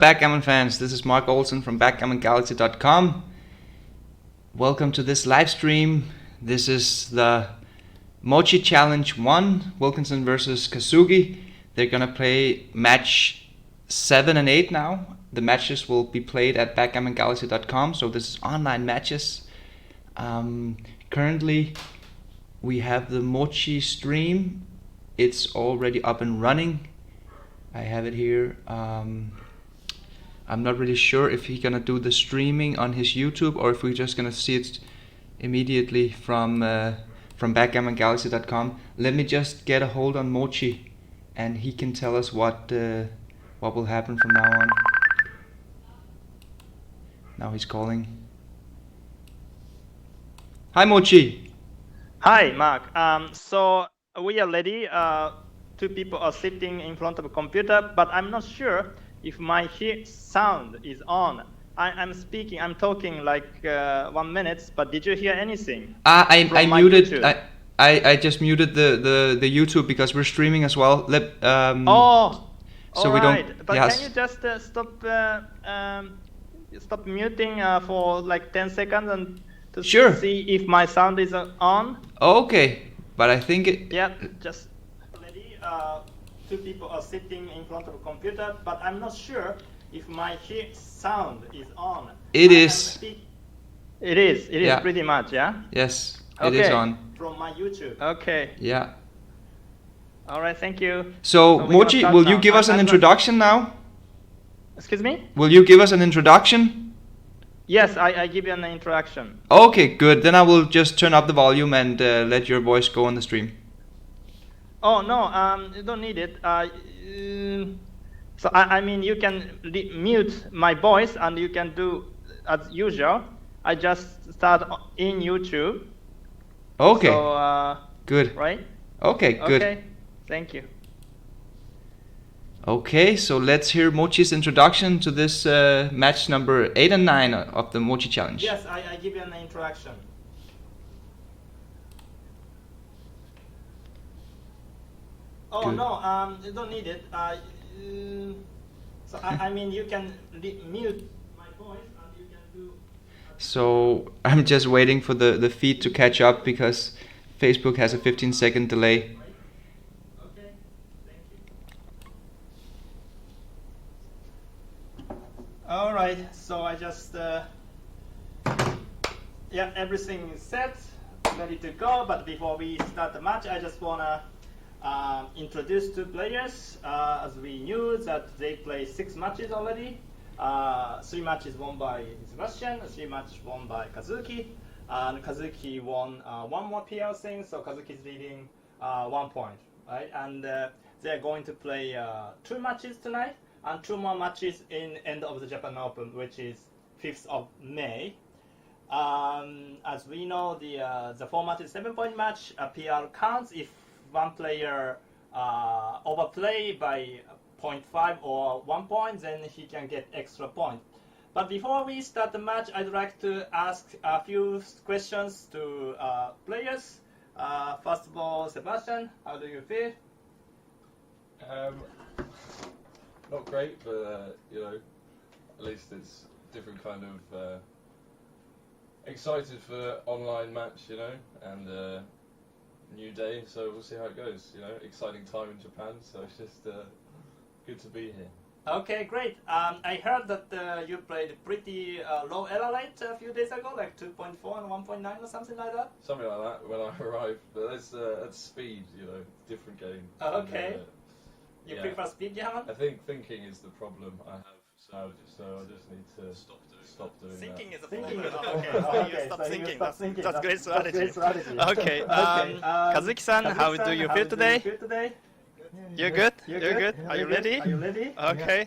Backgammon fans, this is Marc Olsen from BackgammonGalaxy.com. Welcome to this live stream. This is the Mochi Challenge 1, Wilkinson versus Kazuki. They're gonna play match 7 and 8 now. The matches will be played at BackgammonGalaxy.com, so this is online matches. Currently, we have the Mochi stream. It's already up and running. I have it here. I'm not really sure if he's gonna do the streaming on his YouTube or if we're just gonna see it immediately from BackgammonGalaxy.com. Let me just get a hold on Mochi, and he can tell us what will happen from now on. Now he's calling. Hi, Mochi. Hi, Marc. So we are ready. Two people are sitting in front of a computer, but I'm not sure if my sound is on. I'm speaking, I'm talking like 1 minute, but did you hear anything? I muted. I just muted the YouTube because we're streaming as well. So we right. don't. But yes. Can you just stop muting for like 10 seconds and to see if my sound is on? Okay, but I think it. Yeah, just ready. Two people are sitting in front of a computer, but I'm not sure if my sound is on. It is. It is pretty much, yeah? Yes, it is on. From my YouTube. Okay. Yeah. All right, thank you. So Mochi, will you give us an introduction now? Excuse me? Will you give us an introduction? Yes, I give you an introduction. Okay, good. Then I will just turn up the volume and let your voice go on the stream. Oh no, you don't need it. So I mean, you can mute my voice, and you can do as usual. I just start in YouTube. Okay. So good. Right? Okay, good. Okay. Thank you. Okay, so let's hear Mochi's introduction to this match number 8 and 9 of the Mochi Challenge. Yes, I give you an introduction. Oh good. No, you don't need it. So I mean, you can mute my voice and you can do. So I'm just waiting for the feed to catch up because Facebook has a 15-second delay. Okay, thank you. All right, so I just yeah, everything is set, ready to go. But before we start the match, I just wanna introduce two players. As we knew that they play 6 matches already. 3 matches won by Sebastian, 3 matches won by Kazuki, and Kazuki won 1 more PL thing, so Kazuki is leading 1 point, right? And they are going to play 2 matches tonight and 2 more matches in end of the Japan Open, which is 5th of May. As we know, the format is 7-point match. PL counts if one player overplay by 0.5 or 1 point, then he can get extra point. But before we start the match, I'd like to ask a few questions to players. First of all, Sebastian, how do you feel? Not great, but you know, at least it's different kind of excited for online match, you know, and new day, so we'll see how it goes. You know, exciting time in Japan, so it's just good to be here. Okay, great. I heard that you played pretty low error rate a few days ago, like 2.4 and 1.9 or something like that. Something like that when I arrived, but that's speed, you know, different game. Okay. And, you prefer speed, Gammon? I think thinking is the problem I have, so I just need to stop doing thinking that. Is a problem. Okay, so you stop thinking. That's great strategy. Okay, Kazuki-san, how do you feel today? You're good? You're good? Are you ready? Okay.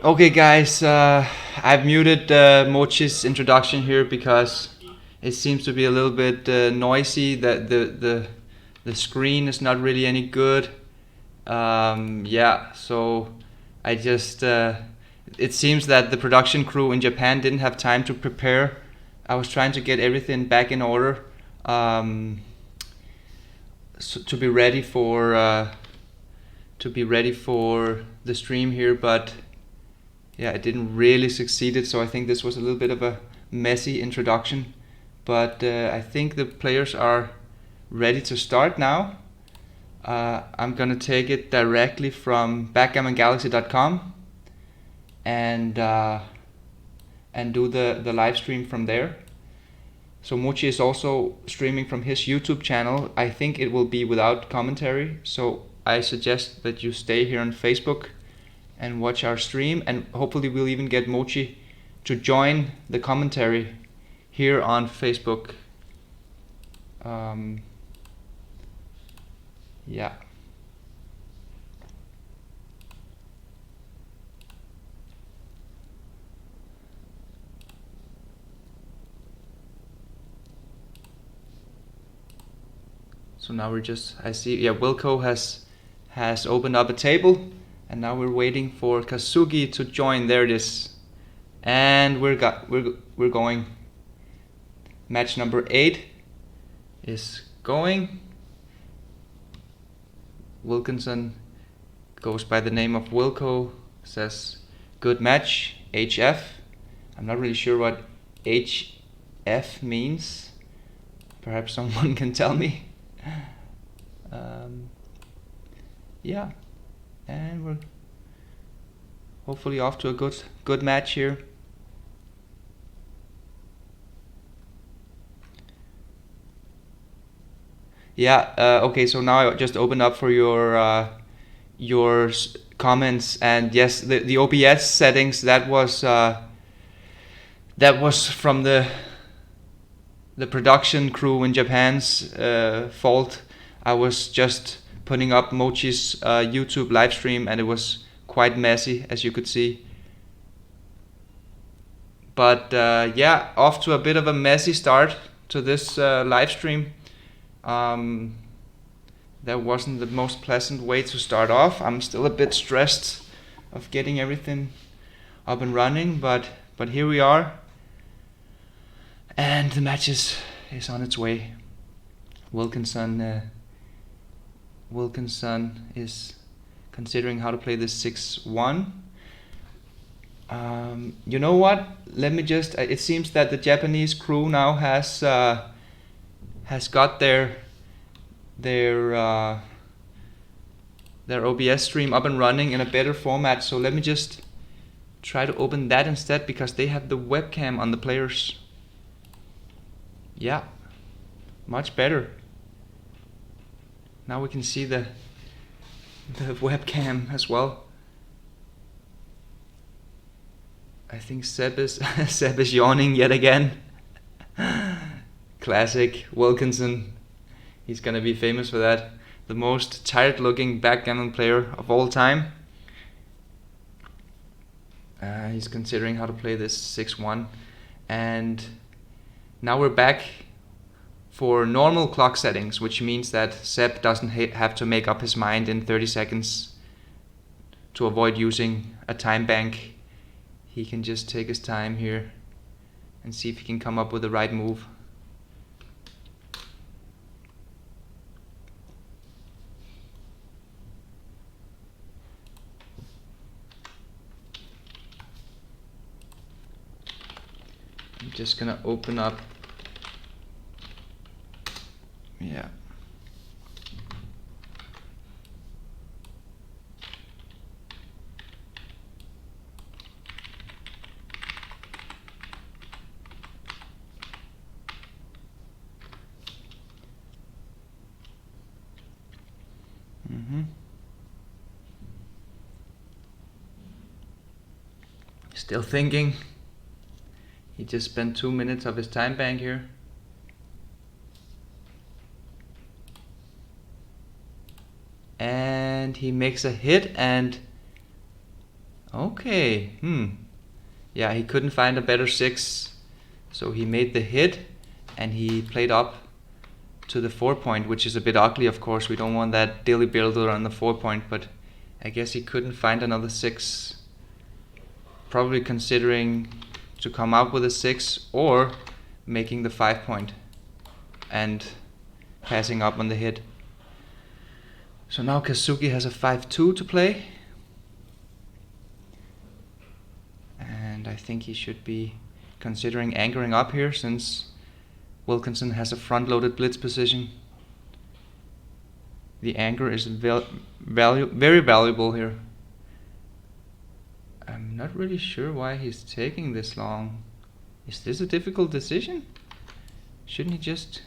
Okay guys, I've muted Mochi's introduction here because it seems to be a little bit noisy. That the screen is not really any good. Yeah, so I just it seems that the production crew in Japan didn't have time to prepare. I was trying to get everything back in order so to be ready for the stream here, but yeah, it didn't really succeed. So I think this was a little bit of a messy introduction, but I think the players are ready to start now. I'm gonna take it directly from backgammongalaxy.com and do the live stream from there. So Mochi is also streaming from his YouTube channel. I think it will be without commentary, so I suggest that you stay here on Facebook and watch our stream, and hopefully we'll even get Mochi to join the commentary here on Facebook. Yeah. So now we're just, I see, yeah, Wilco has opened up a table, and now we're waiting for Kazuki to join. There it is, and we're going. Match number 8 is going. Wilkinson goes by the name of Wilco, says good match, HF. I'm not really sure what HF means. Perhaps someone can tell me. Yeah, and we're hopefully off to a good match here. Yeah, okay, so now I just open up for your comments, and yes, the OBS settings, that was from the production crew in Japan's fault. I was just putting up Mochi's YouTube live stream, and it was quite messy, as you could see. But yeah, off to a bit of a messy start to this live stream. That wasn't the most pleasant way to start off. I'm still a bit stressed of getting everything up and running, but here we are, and the match is on its way. Wilkinson is considering how to play this 6-1. You know what? Let me just. It seems that the Japanese crew now has got their OBS stream up and running in a better format. So let me just try to open that instead, because they have the webcam on the players. Yeah, much better. Now we can see the webcam as well. I think Seb is yawning yet again. Classic Wilkinson. He's gonna be famous for that. The most tired-looking backgammon player of all time. He's considering how to play this 6-1, and now we're back for normal clock settings, which means that Seb doesn't have to make up his mind in 30 seconds to avoid using a time bank. He can just take his time here and see if he can come up with the right move. I'm just gonna open up. Yeah. Still thinking. He just spent 2 minutes of his time bank here. And he makes a hit, and okay, yeah, he couldn't find a better 6, so he made the hit, and he played up to the 4 point, which is a bit ugly, of course. We don't want that dilly builder on the 4 point, but I guess he couldn't find another 6. Probably considering to come out with a 6 or making the 5 point and passing up on the hit. So now Kazuki has a 5-2 to play, and I think he should be considering anchoring up here, since Wilkinson has a front-loaded blitz position. The anchor is very valuable here. I'm not really sure why he's taking this long. Is this a difficult decision? Shouldn't he just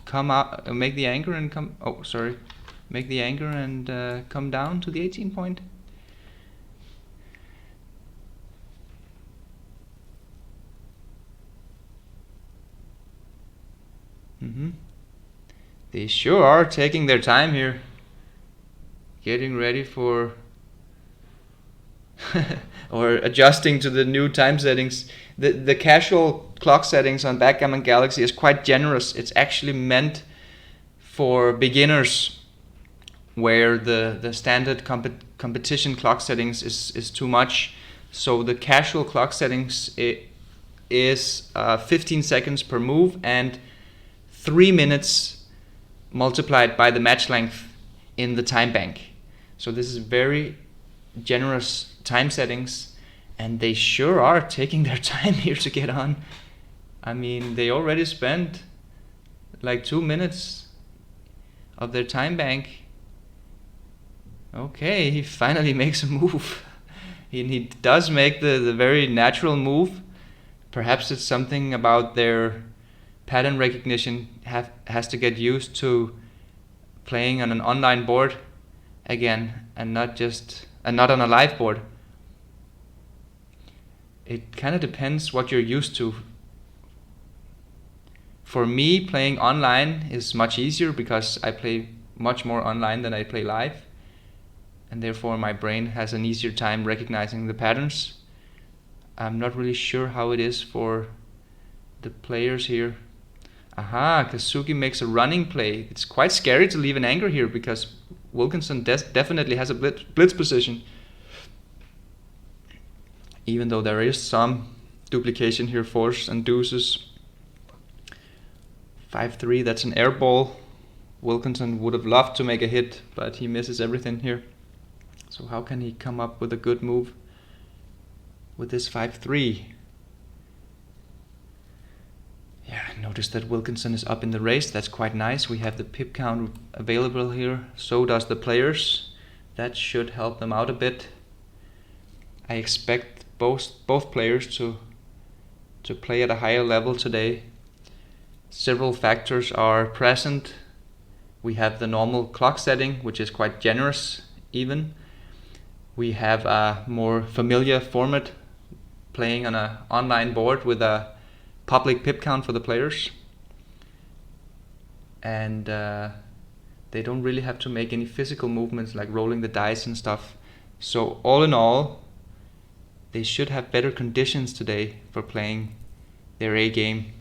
come out, make the anchor and come? Oh, sorry, make the anchor and come down to the 18 point. They sure are taking their time here, getting ready for or adjusting to the new time settings. The casual clock settings on Backgammon Galaxy is quite generous. It's actually meant for beginners, where the standard competition clock settings is too much. So the casual clock settings is 15 seconds per move and 3 minutes multiplied by the match length in the time bank. So this is very generous time settings, and they sure are taking their time here to get on. I mean, they already spent like 2 minutes of their time bank. Okay, he finally makes a move. He does make the very natural move. Perhaps it's something about their pattern recognition has to get used to playing on an online board again, and not on a live board. It kind of depends what you're used to. For me, playing online is much easier because I play much more online than I play live, and therefore my brain has an easier time recognizing the patterns. I'm not really sure how it is for the players here. Aha, Kazuki makes a running play. It's quite scary to leave an anchor here because Wilkinson definitely has a blitz position. Even though there is some duplication here, fours and deuces. 5-3, that's an air ball. Wilkinson would have loved to make a hit, but he misses everything here. So how can he come up with a good move with this 5-3? Yeah, notice that Wilkinson is up in the race. That's quite nice. We have the pip count available here. So does the players. That should help them out a bit. I expect both players to play at a higher level today. Several factors are present. We have the normal clock setting, which is quite generous even. We have a more familiar format, playing on an online board with a public pip count for the players, and they don't really have to make any physical movements like rolling the dice and stuff. So all in all, they should have better conditions today for playing their A game.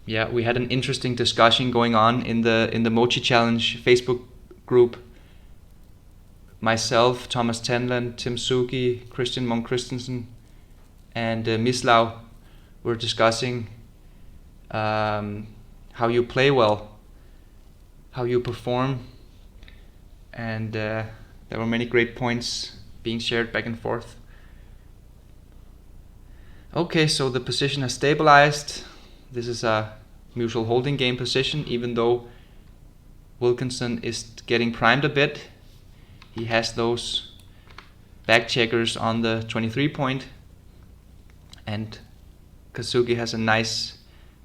Yeah, we had an interesting discussion going on in the Mochi Challenge Facebook group. Myself, Thomas Tenland, Tim Suki, Christian Monk Christensen, and Mislau were discussing how you play well, how you perform, and there were many great points being shared back and forth. Okay, so the position has stabilized. This is a mutual holding game position, even though Wilkinson is getting primed a bit. He has those back checkers on the 23 point, and Kazuki has a nice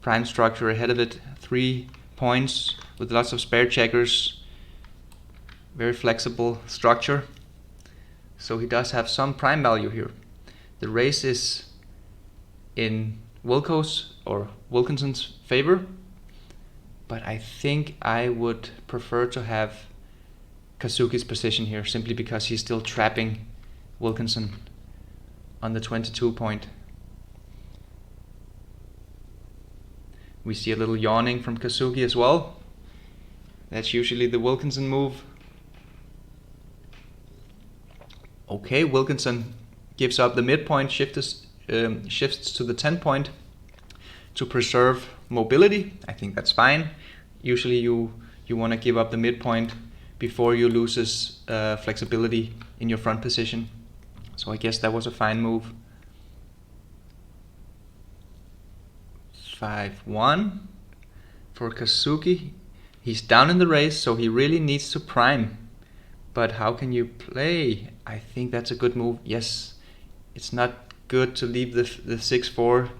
prime structure ahead of it. 3 points with lots of spare checkers. Very flexible structure. So he does have some prime value here. The race is in Wilkinson's favor, but I think I would prefer to have Kazuki's position here, simply because he's still trapping Wilkinson on the 22 point. We see a little yawning from Kazuki as well. That's usually the Wilkinson move. Okay, Wilkinson gives up the midpoint, shifts to the 10 point to preserve mobility. I think that's fine. Usually you want to give up the midpoint before you loses flexibility in your front position. So I guess that was a fine move. 5-1 for Kazuki. He's down in the race, so he really needs to prime. But how can you play? I think that's a good move. Yes, it's not good to leave the 6-4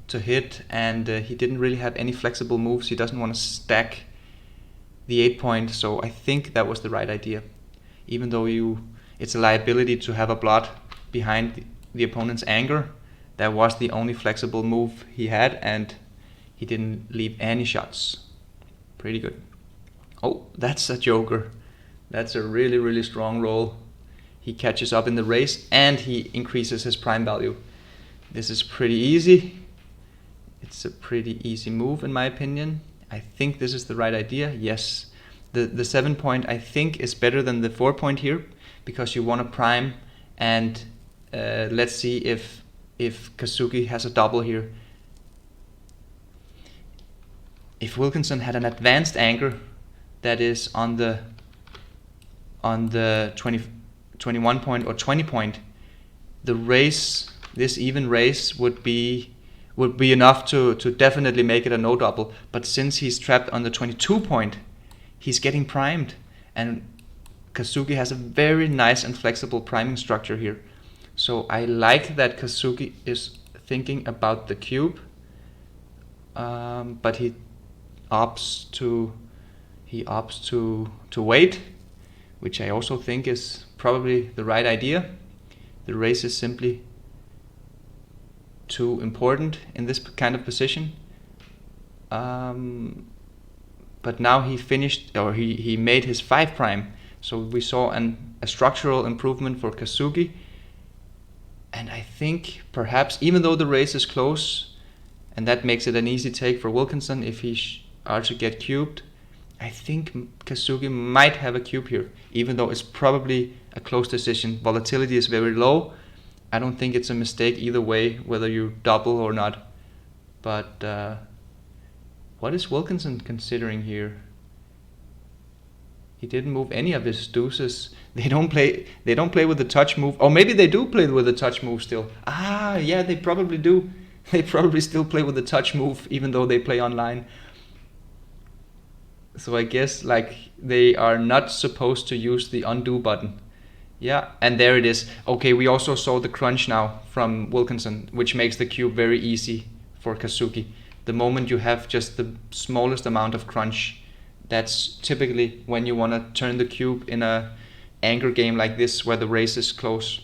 to hit, and he didn't really have any flexible moves. He doesn't want to stack the 8 point, so I think that was the right idea. Even though it's a liability to have a blot behind the opponent's anger, that was the only flexible move he had, and he didn't leave any shots. Pretty good. Oh, that's a joker. That's a really, really strong roll. He catches up in the race and he increases his prime value. This is pretty easy. It's a pretty easy move in my opinion. I think this is the right idea. Yes, the 7 point I think is better than the 4 point here, because you want to prime, and let's see if Kazuki has a double here. If Wilkinson had an advanced anchor that is on the 21 point or 20 point, the race, this even race would be enough to definitely make it a no double. But since he's trapped on the 22 point, he's getting primed, and Kazuki has a very nice and flexible priming structure here. So I like that Kazuki is thinking about the cube, but he opts to wait, which I also think is probably the right idea. The race is simply too important in this kind of position. But now he finished, or he made his 5 prime. So we saw a structural improvement for Kazuki. And I think perhaps, even though the race is close, and that makes it an easy take for Wilkinson if he are to get cubed, I think Kazuki might have a cube here, even though it's probably a close decision. Volatility is very low. I don't think it's a mistake either way, whether you double or not. But what is Wilkinson considering here? He didn't move any of his deuces. They don't play with the touch move. Or maybe they do play with the touch move still. Ah, yeah, they probably do. They probably still play with the touch move, even though they play online. So I guess like they are not supposed to use the undo button. Yeah, and there it is. Okay, we also saw the crunch now from Wilkinson, which makes the cube very easy for Kazuki. The moment you have just the smallest amount of crunch, that's typically when you want to turn the cube in a anger game like this where the race is close.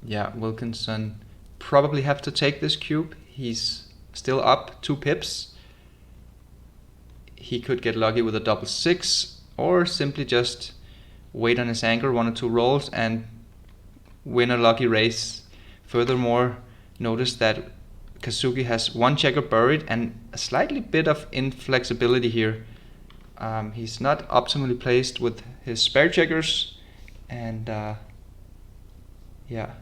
Yeah, Wilkinson probably have to take this cube. He's still up 2 pips. He could get lucky with a double 6, or simply just wait on his anger 1 or 2 rolls and win a lucky race. Furthermore, notice that Kazuki has 1 checker buried and a slightly bit of inflexibility here. He's not optimally placed with his spare checkers, and yeah.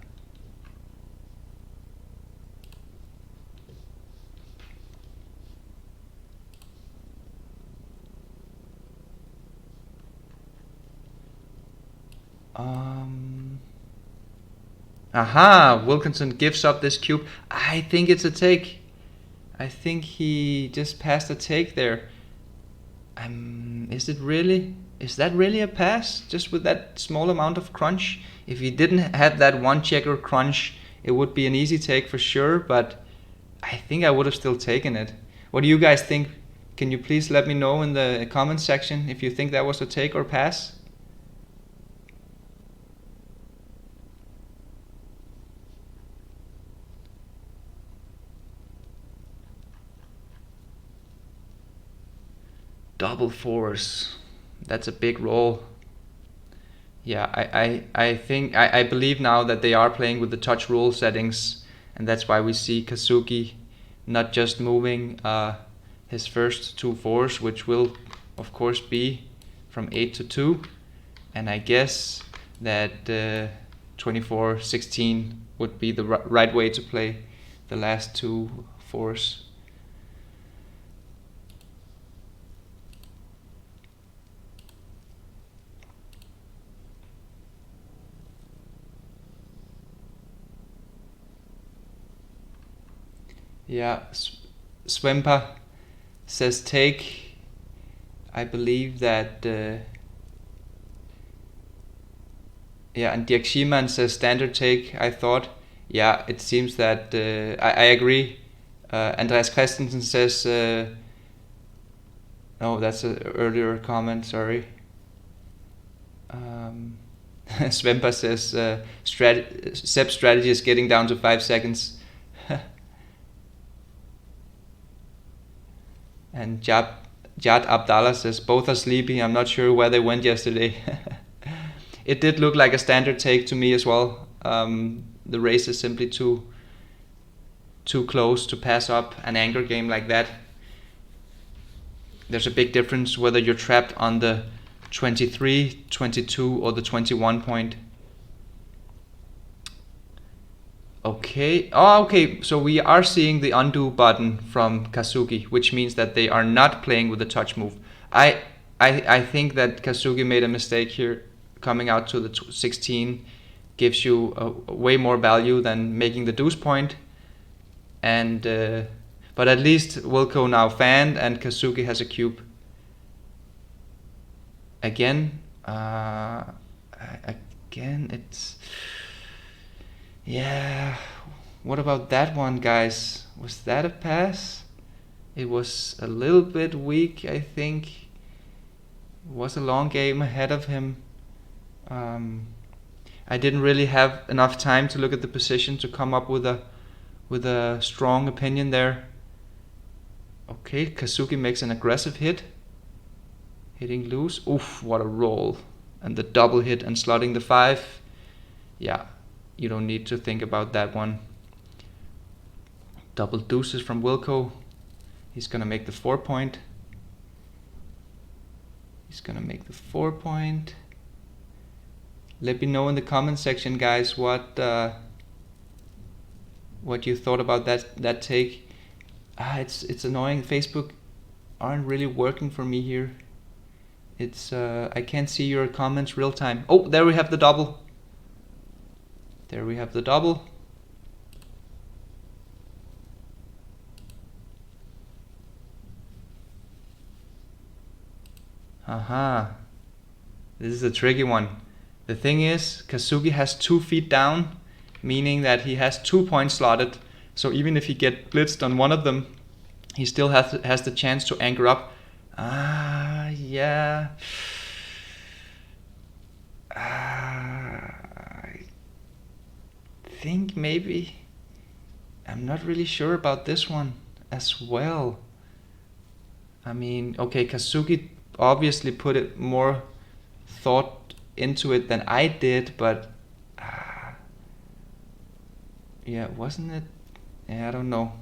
Aha, Wilkinson gives up this cube. I think it's a take. I think he just passed a take there. Is that really a pass? Just with that small amount of crunch? If he didn't have that 1 checker crunch, it would be an easy take for sure, but I think I would have still taken it. What do you guys think? Can you please let me know in the comments section if you think that was a take or pass? Double 4s. That's a big roll. Yeah, I think I believe now that they are playing with the touch rule settings. and that's why we see Kazuki not just moving his first 2 fours, which will of course be from 8 to 2, and I guess that 24-16 would be the right way to play the last 2 fours. Yeah, Swempa says take. I believe that yeah, and Dirk Schiemann says standard take. I thought, yeah, it seems that I agree. Andreas Christensen says no, that's an earlier comment, sorry. Swempa says Seb's strategy is getting down to 5 seconds. And Jad Abdallah says both are sleepy. I'm not sure where they went yesterday. It did look like a standard take to me as well. The race is simply too close to pass up an anger game like that. There's a big difference whether you're trapped on the 23, 22 or the 21 point. Okay. Oh, okay. So we are seeing the undo button from Kazuki, which means that they are not playing with the touch move. I think that Kazuki made a mistake here. Coming out to the 16 gives you a way more value than making the deuce point. And but at least Wilco now fanned and Kazuki has a cube. Again, it's. Yeah, what about that one, guys? Was that a pass? It was a little bit weak, I think. It was a long game ahead of him. I didn't really have enough time to look at the position to come up with a strong opinion there. Okay, Kazuki makes an aggressive hit. Hitting loose. Oof, what a roll. And the double hit and slotting the 5. Yeah. You don't need to think about that one. Double deuces from Wilco. He's gonna make the 4 point. He's gonna make the 4 point. Let me know in the comment section, guys, what you thought about that take. It's annoying. Facebook aren't really working for me here. It's I can't see your comments real time. Oh, there we have the double. There we have the double. Aha. This is a tricky one. The thing is, Kazuki has 2 feet down, meaning that he has 2 points slotted. So even if he gets blitzed on one of them, he still has the chance to anchor up. Yeah. I think maybe I'm not really sure about this one as well. I mean, okay, Kazuki obviously put it more thought into it than I did, but yeah, wasn't it? Yeah, I don't know.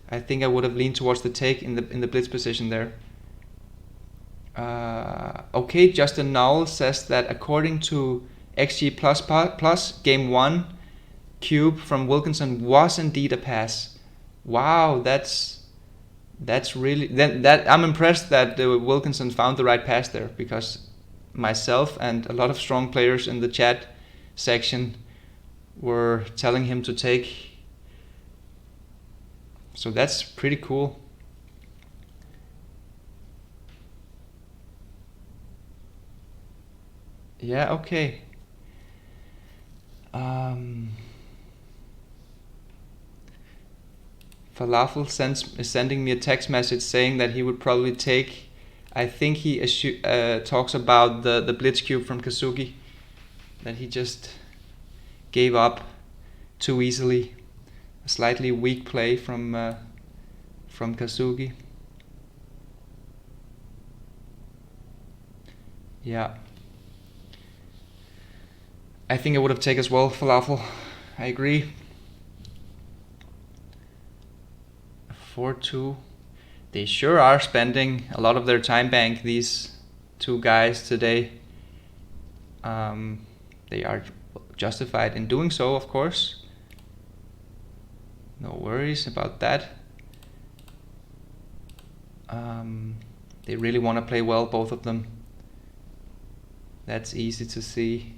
I think I would have leaned towards the take in the blitz position there. Okay, Justin Null says that according to XG++, game 1 cube from Wilkinson was indeed a pass. Wow, that's really that I'm impressed that Wilkinson found the right pass there, because myself and a lot of strong players in the chat section were telling him to take. So that's pretty cool. Yeah, okay. Falafel is sending me a text message saying that he would probably take. I think he talks about the blitz cube from Kazuki, that he just gave up too easily. A slightly weak play from Kazuki. Yeah. I think I would have taken as well, Falafel. I agree. 4-2. They sure are spending a lot of their time bank, these two guys today. They are justified in doing so, of course. No worries about that. They really want to play well, both of them. That's easy to see.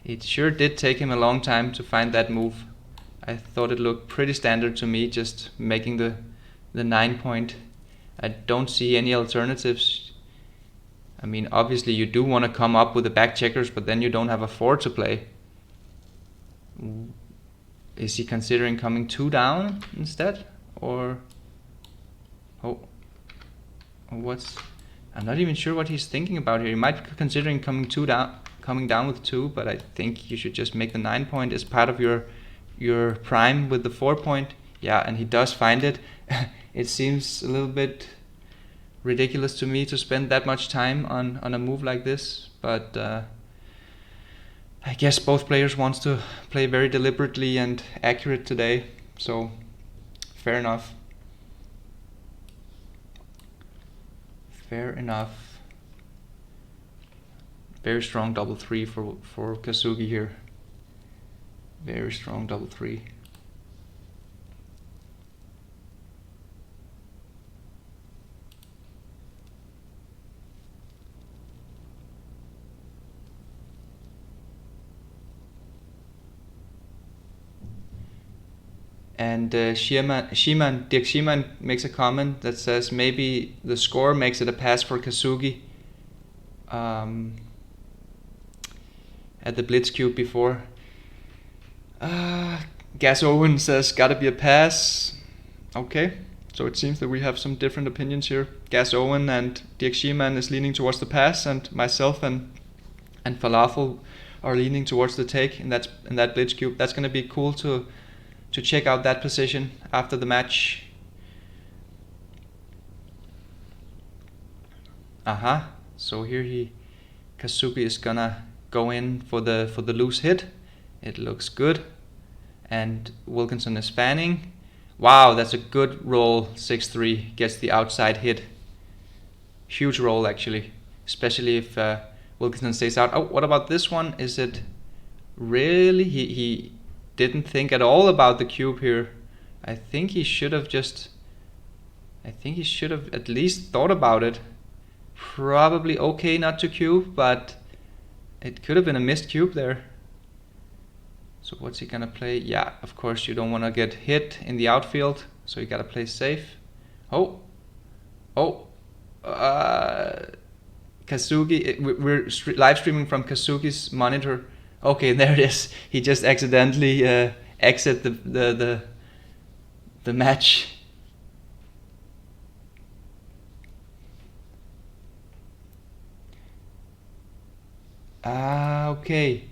It sure did take him a long time to find that move. I thought it looked pretty standard to me, just making the 9 point. I don't see any alternatives. I mean, obviously you do want to come up with the back checkers, but then you don't have a 4 to play. Is he considering coming 2 down instead? Or... I'm not even sure what he's thinking about here. He might be considering coming down with 2, but I think you should just make the 9 point as part of your prime with the 4 point. Yeah, and he does find it. It seems a little bit ridiculous to me to spend that much time on a move like this, but I guess both players wants to play very deliberately and accurate today, so fair enough. Fair enough. Very strong double 3 for Kazuki here. Very strong double 3. And Dirk Schiemann makes a comment that says maybe the score makes it a pass for Kazuki at the Blitz Cube before. Gas Owen says gotta be a pass. Okay, so it seems that we have some different opinions here. Gas Owen and Dirk Schiemann is leaning towards the pass, and myself and Falafel are leaning towards the take in that Blitz Cube. That's gonna be cool to check out that position after the match. So here Kazuki is gonna go in for the loose hit. It looks good. And Wilkinson is fanning. Wow, that's a good roll. 6-3 gets the outside hit. Huge roll actually, especially if Wilkinson stays out. Oh, what about this one? Is it really? He didn't think at all about the cube here. I think he should have at least thought about it. Probably okay not to cube, but it could have been a missed cube there. So what's he gonna play? Yeah, of course you don't want to get hit in the outfield, so you gotta play safe. Kazuki, we're live streaming from Kazuki's monitor. Okay, there it is. He just accidentally exit the match. Okay.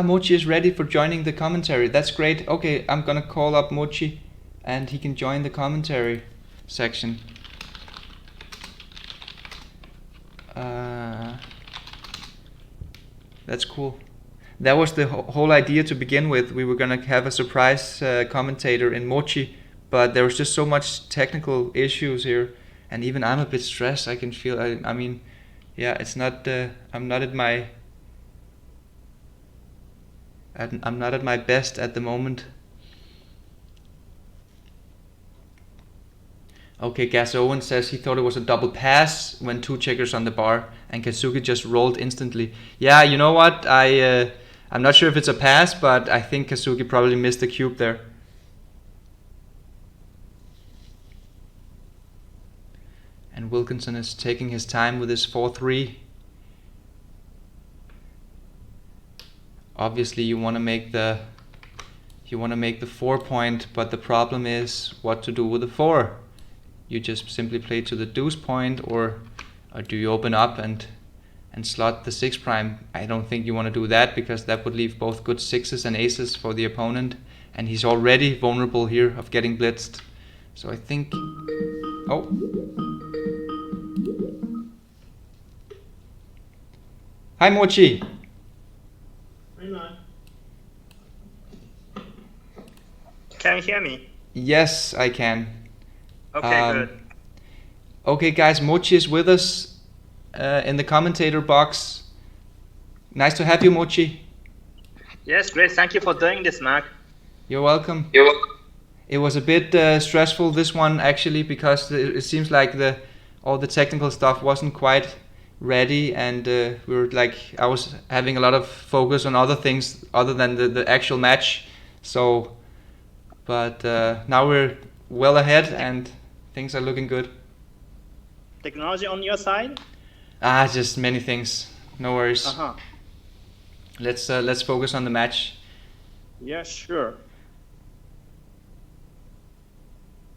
Mochi is ready for joining the commentary. That's great. Okay, I'm gonna call up Mochi and he can join the commentary section. That's cool. That was the whole idea to begin with. We were gonna have a surprise commentator in Mochi, but there was just so much technical issues here, and even I'm a bit stressed. I can feel. I mean, yeah, it's not. I'm not at my best at the moment. Okay, Gas Owen says he thought it was a double pass when 2 checkers on the bar, and Kazuki just rolled instantly. Yeah, you know what? I'm not sure if it's a pass, but I think Kazuki probably missed the cube there. And Wilkinson is taking his time with his 4-3. Obviously, you want to make the 4 point, but the problem is what to do with the 4. You just simply play to the deuce point, or do you open up and slot the 6 prime? I don't think you want to do that, because that would leave both good 6s and aces for the opponent, and he's already vulnerable here of getting blitzed. So I think... Oh! Hi, Mochi. Hi, Marc. Can you hear me? Yes, I can. Okay, good. Okay, guys, Mochi is with us in the commentator box. Nice to have you, Mochi. Yes, great. Thank you for doing this, Marc. You're welcome. It was a bit stressful, this one, actually, because it seems like all the technical stuff wasn't quite ready, and we were like, I was having a lot of focus on other things other than the actual match. So, but now we're well ahead and things are looking good. Technology on your side? Just many things. No worries. Let's focus on the match. Yeah, sure.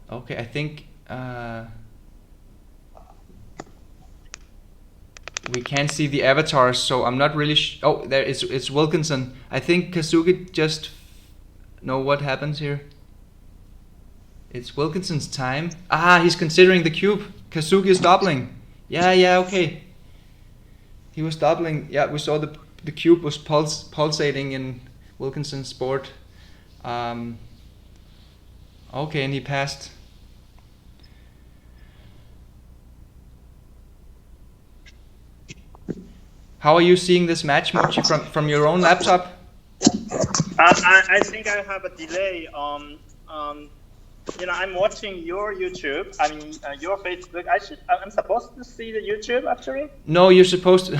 Okay, I think we can't see the avatars, so I'm not really. Oh, there it's Wilkinson. I think Kazuki just know what happens here. It's Wilkinson's time. He's considering the cube. Kazuki is doubling. Yeah, okay. He was doubling. Yeah, we saw the cube was pulsating in Wilkinson's board. Okay, and he passed. How are you seeing this match, Mochi, from your own laptop? I think I have a delay on. I'm watching your YouTube. I mean, your Facebook. I'm supposed to see the YouTube actually. No, you're supposed to.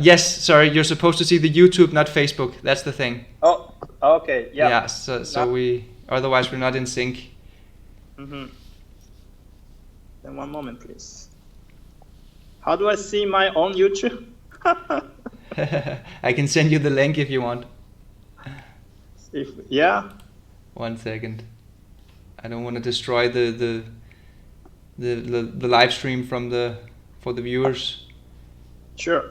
Yes, sorry, you're supposed to see the YouTube, not Facebook. That's the thing. Oh, okay, yeah. Yeah, so we otherwise we're not in sync. Then one moment, please. How do I see my own YouTube? I can send you the link if you want. Yeah. 1 second. I don't want to destroy the live stream for the viewers. Sure.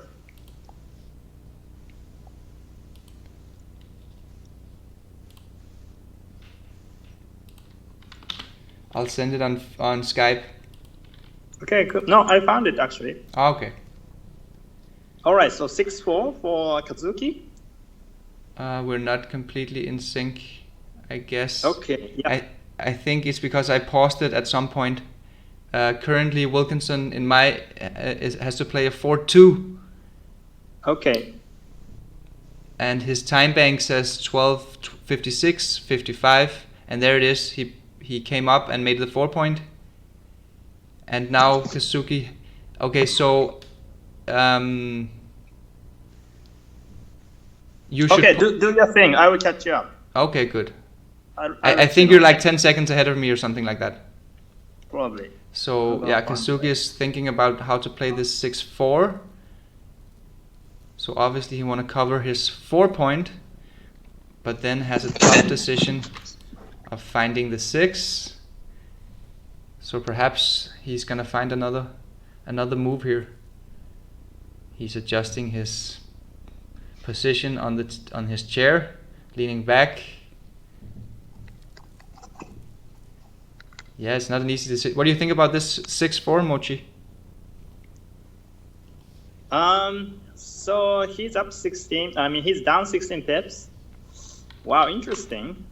I'll send it on Skype. Okay, good. No, I found it actually. Okay. All right, so 6-4 for Kazuki. We're not completely in sync, I guess. Okay. Yeah. I think it's because I paused it at some point. Currently, Wilkinson in my has to play a 4-2. Okay. And his time bank says 12:56, 55, and there it is. He came up and made the 4-point. And now Kazuki. Okay, so you should. Okay, do your thing. I will catch you up. Okay, good. I think you're like 10 seconds ahead of me or something like that. Probably. So yeah, Kazuki is thinking about how to play this 6-4. So obviously he want to cover his 4-point, but then has a tough decision of finding the 6. So perhaps he's gonna find another move here. He's adjusting his position on his chair, leaning back. Yeah, it's not an easy decision. What do you think about this 6-4, Mochi? So he's up 16. I mean, he's down 16 pips. Wow, interesting.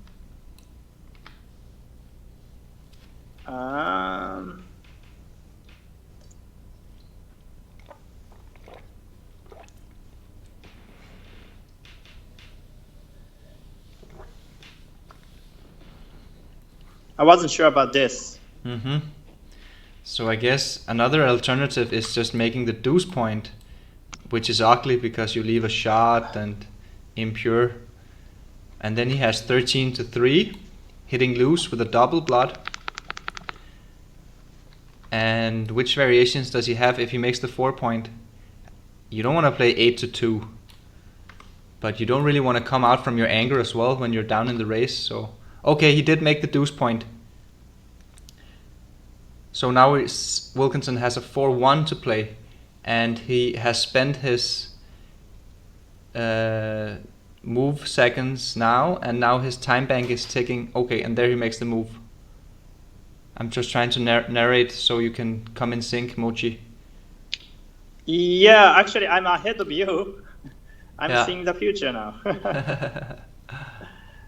I wasn't sure about this. So I guess another alternative is just making the deuce point, which is ugly because you leave a shot and impure. And then he has 13-3, hitting loose with a double blood. And which variations does he have if he makes the 4-point? You don't want to play 8-2, but you don't really want to come out from your anger as well when you're down in the race. So okay, he did make the deuce point. So now Wilkinson has a 4-1 to play, and he has spent his move seconds now, and now his time bank is ticking. Okay, and there he makes the move. I'm just trying to narrate so you can come in sync, Mochi. Yeah, actually, I'm ahead of you. I'm Yeah. seeing the future now.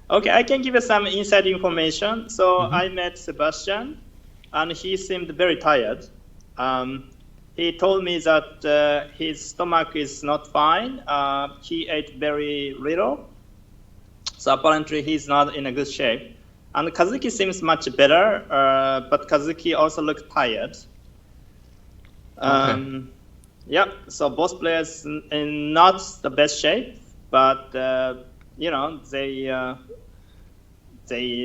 Okay, I can give you some inside information. So I met Sebastian, and he seemed very tired. He told me that his stomach is not fine. He ate very little, so apparently he's not in a good shape. And Kazuki seems much better, but Kazuki also looked tired. Okay. Yeah, so both players in not the best shape, but you know they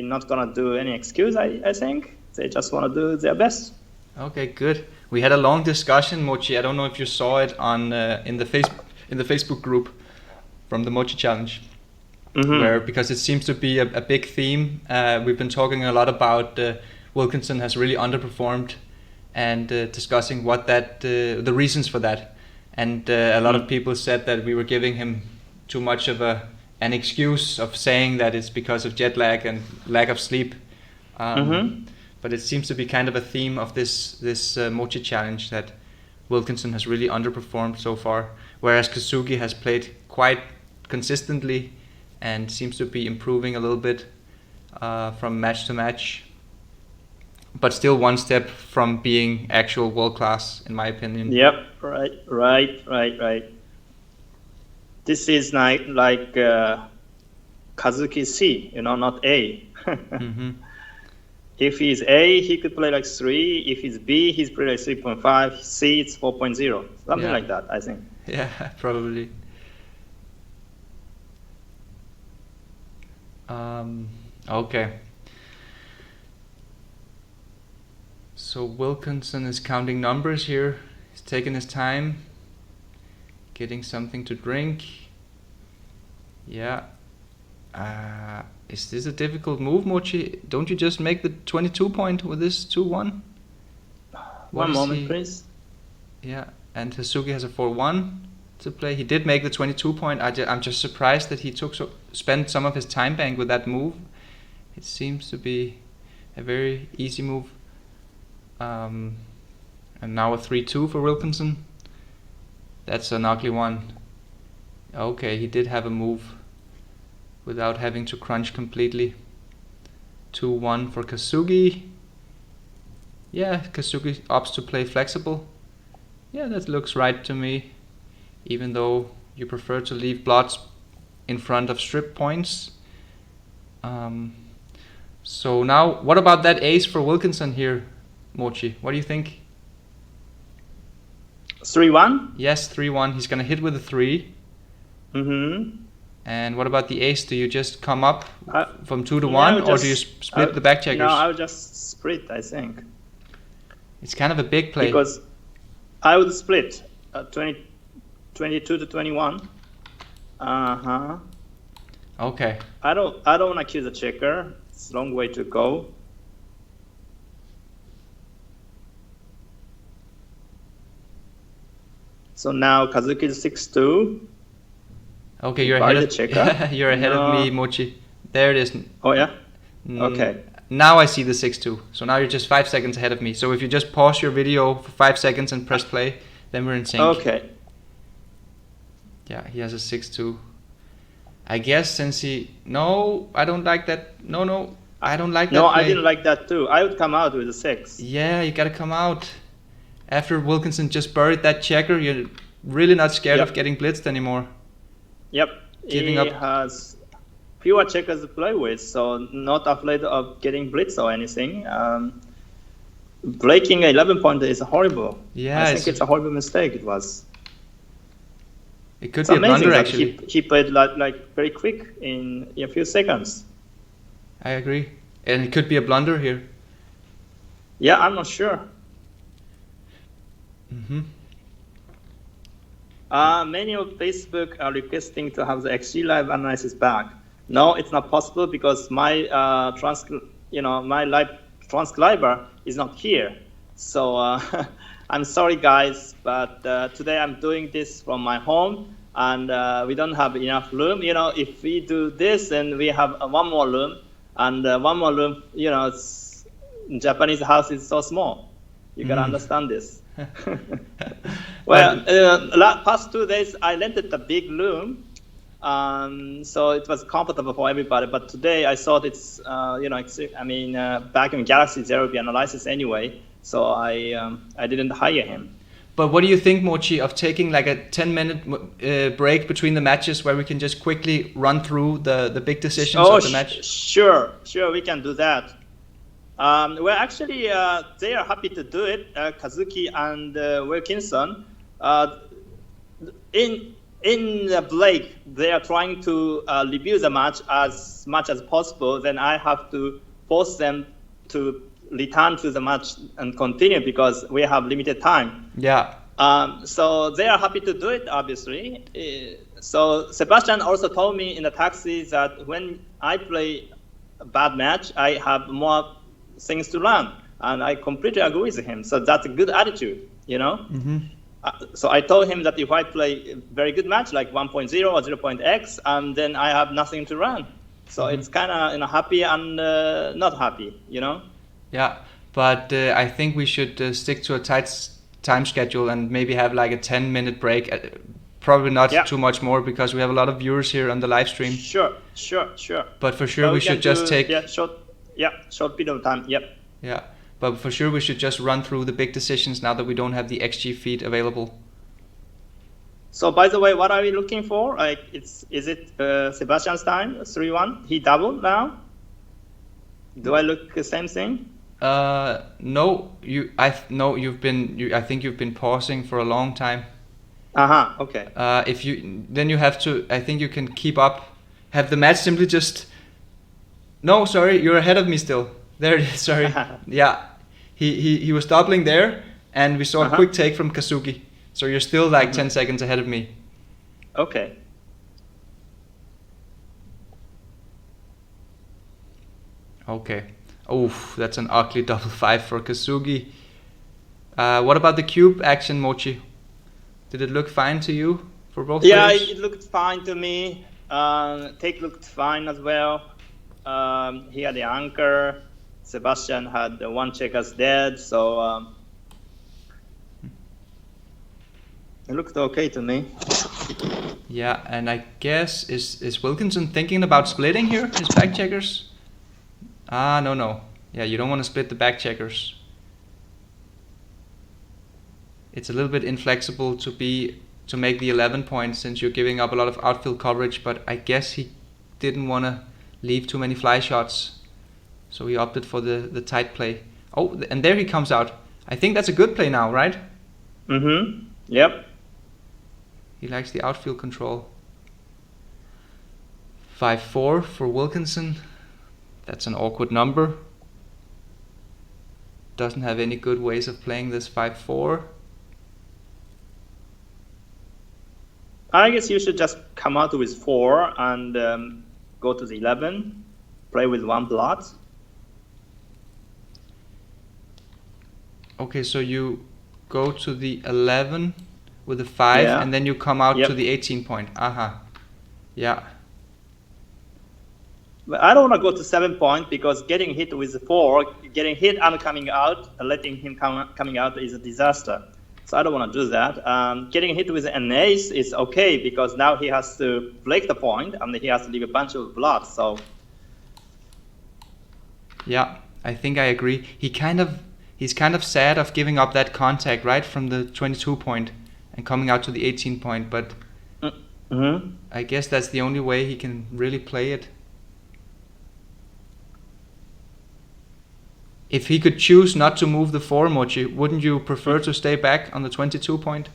not gonna do any excuse. I think they just wanna do their best. Okay, good. We had a long discussion, Mochi. I don't know if you saw it on in the Facebook group from the Mochi Challenge, where because it seems to be a big theme. We've been talking a lot about Wilkinson has really underperformed, and discussing what the reasons for that. And a lot of people said that we were giving him too much of an excuse of saying that it's because of jet lag and lack of sleep. But it seems to be kind of a theme of this Mochi challenge that Wilkinson has really underperformed so far, whereas Kazuki has played quite consistently and seems to be improving a little bit from match to match, but still one step from being actual world class, in my opinion. Yep, right. This is like Kazuki C, not A. If he's A, he could play like 3. If he's B, he's play like 3.5. C, it's 4.0. Something like that, I think. Yeah, probably. Okay. So Wilkinson is counting numbers here. He's taking his time, getting something to drink. Yeah. Is this a difficult move, Mochi? Don't you just make the 22 point with this 2-1? One moment, please. Yeah, and Kazuki has a 4-1 to play. He did make the 22 point. I'm just surprised that he spent some of his time bank with that move. It seems to be a very easy move. And now a 3-2 for Wilkinson. That's an ugly one. Okay, he did have a move without having to crunch completely. 2-1 for Kazuki. Yeah, Kazuki opts to play flexible. Yeah, that looks right to me. Even though you prefer to leave blots in front of strip points. So now, what about that ace for Wilkinson here, Mochi? What do you think? 3-1? Yes, 3-1. He's gonna hit with a 3. And what about the ace? Do you just come up from 2 to 1, or do you split the back checkers? No, I'll just split, I think. It's kind of a big play. Because I would split 22 to 21. Okay. I don't want to kill the checker. It's a long way to go. So now Kazuki is 6-2. Okay, you're ahead of checker. You're ahead of me, Mochi. There it is. Oh yeah? Okay. Now I see the 6-2. So now you're just 5 seconds ahead of me. So if you just pause your video for 5 seconds and press play, then we're in sync. Okay. Yeah, he has a 6-2. I guess since No, I don't like that. No, I don't like that No, play. I didn't like that too. I would come out with a 6. Yeah, you gotta come out. After Wilkinson just buried that checker, you're really not scared of getting blitzed anymore. Yep. Giving he up. has fewer checkers to play with, so not afraid of getting blitzed or anything. Breaking 11 pointer is horrible. Yeah, I think it's a horrible mistake. It was. It could be a blunder, actually. He played like very quick in a few seconds. I agree. And it could be a blunder here. Yeah, I'm not sure. Many of Facebook are requesting to have the XG Live analysis back. No, it's not possible because my my live transcriber is not here. So I'm sorry, guys, but today I'm doing this from my home, and we don't have enough room. If we do this, then we have one more room, and one more room. Japanese house is so small. You gotta understand this. Well, past 2 days I rented a big room, so it was comfortable for everybody. But today I thought it's, back in Galaxy there will be analysis anyway, so I didn't hire him. But what do you think, Mochi, of taking like a 10-minute break between the matches where we can just quickly run through the big decisions of the match? Sure, we can do that. Well, actually, they are happy to do it, Kazuki and Wilkinson. In the break, they are trying to review the match as much as possible. Then I have to force them to return to the match and continue because we have limited time. Yeah. So they are happy to do it, obviously. So Sebastian also told me in the taxi that when I play a bad match, I have more things to learn, and I completely agree with him. So that's a good attitude, you know. Mm-hmm. So I told him that if I play a very good match like 1.0 or 0.x, then I have nothing to run. So it's kind of happy and not happy, you know. Yeah, but I think we should stick to a tight time schedule and maybe have like a 10-minute break. Probably not too much more because we have a lot of viewers here on the live stream. Sure. But for sure we should just take short period of time. Yep. Yeah, but for sure we should just run through the big decisions now that we don't have the XG feed available. So by the way, what are we looking for? Like, is it Sebastian's time 3-1? He doubled now. Do I look the same thing? No. I think you've been pausing for a long time. Okay. Then you have to. I think you can keep up. Have the match simply just. No, sorry, you're ahead of me still. There it is. Sorry. Yeah, he was doubling there, and we saw a quick take from Kazuki. So you're still like 10 seconds ahead of me. Okay. Okay. Oh, that's an ugly double 5 for Kazuki. What about the cube action, Mochi? Did it look fine to you for both players? It looked fine to me. Take looked fine as well. He had the anchor. Sebastian had the one checkers dead, so it looked okay to me. Yeah, and I guess is Wilkinson thinking about splitting here his back checkers? No. Yeah, you don't want to split the back checkers. It's a little bit inflexible to make the 11 points since you're giving up a lot of outfield coverage, but I guess he didn't want to leave too many fly shots. So he opted for the tight play. Oh, and there he comes out. I think that's a good play now, right? Mm-hmm. Yep. He likes the outfield control. 5-4 for Wilkinson. That's an awkward number. Doesn't have any good ways of playing this 5-4. I guess you should just come out with 4 and go to the 11. Play with 1 blot. Okay, so you go to the 11 with a 5 and then you come out to the 18 point. Yeah. But I don't want to go to 7 point because getting hit with 4, getting hit and coming out, letting him coming out is a disaster. So I don't want to do that. Getting hit with an ace is okay because now he has to break the point and he has to leave a bunch of blots. So yeah, I think I agree. He's kind of sad of giving up that contact right from the 22 point and coming out to the 18 point, but I guess that's the only way he can really play it. If he could choose not to move the 4, Mochi, wouldn't you prefer to stay back on the 22 point?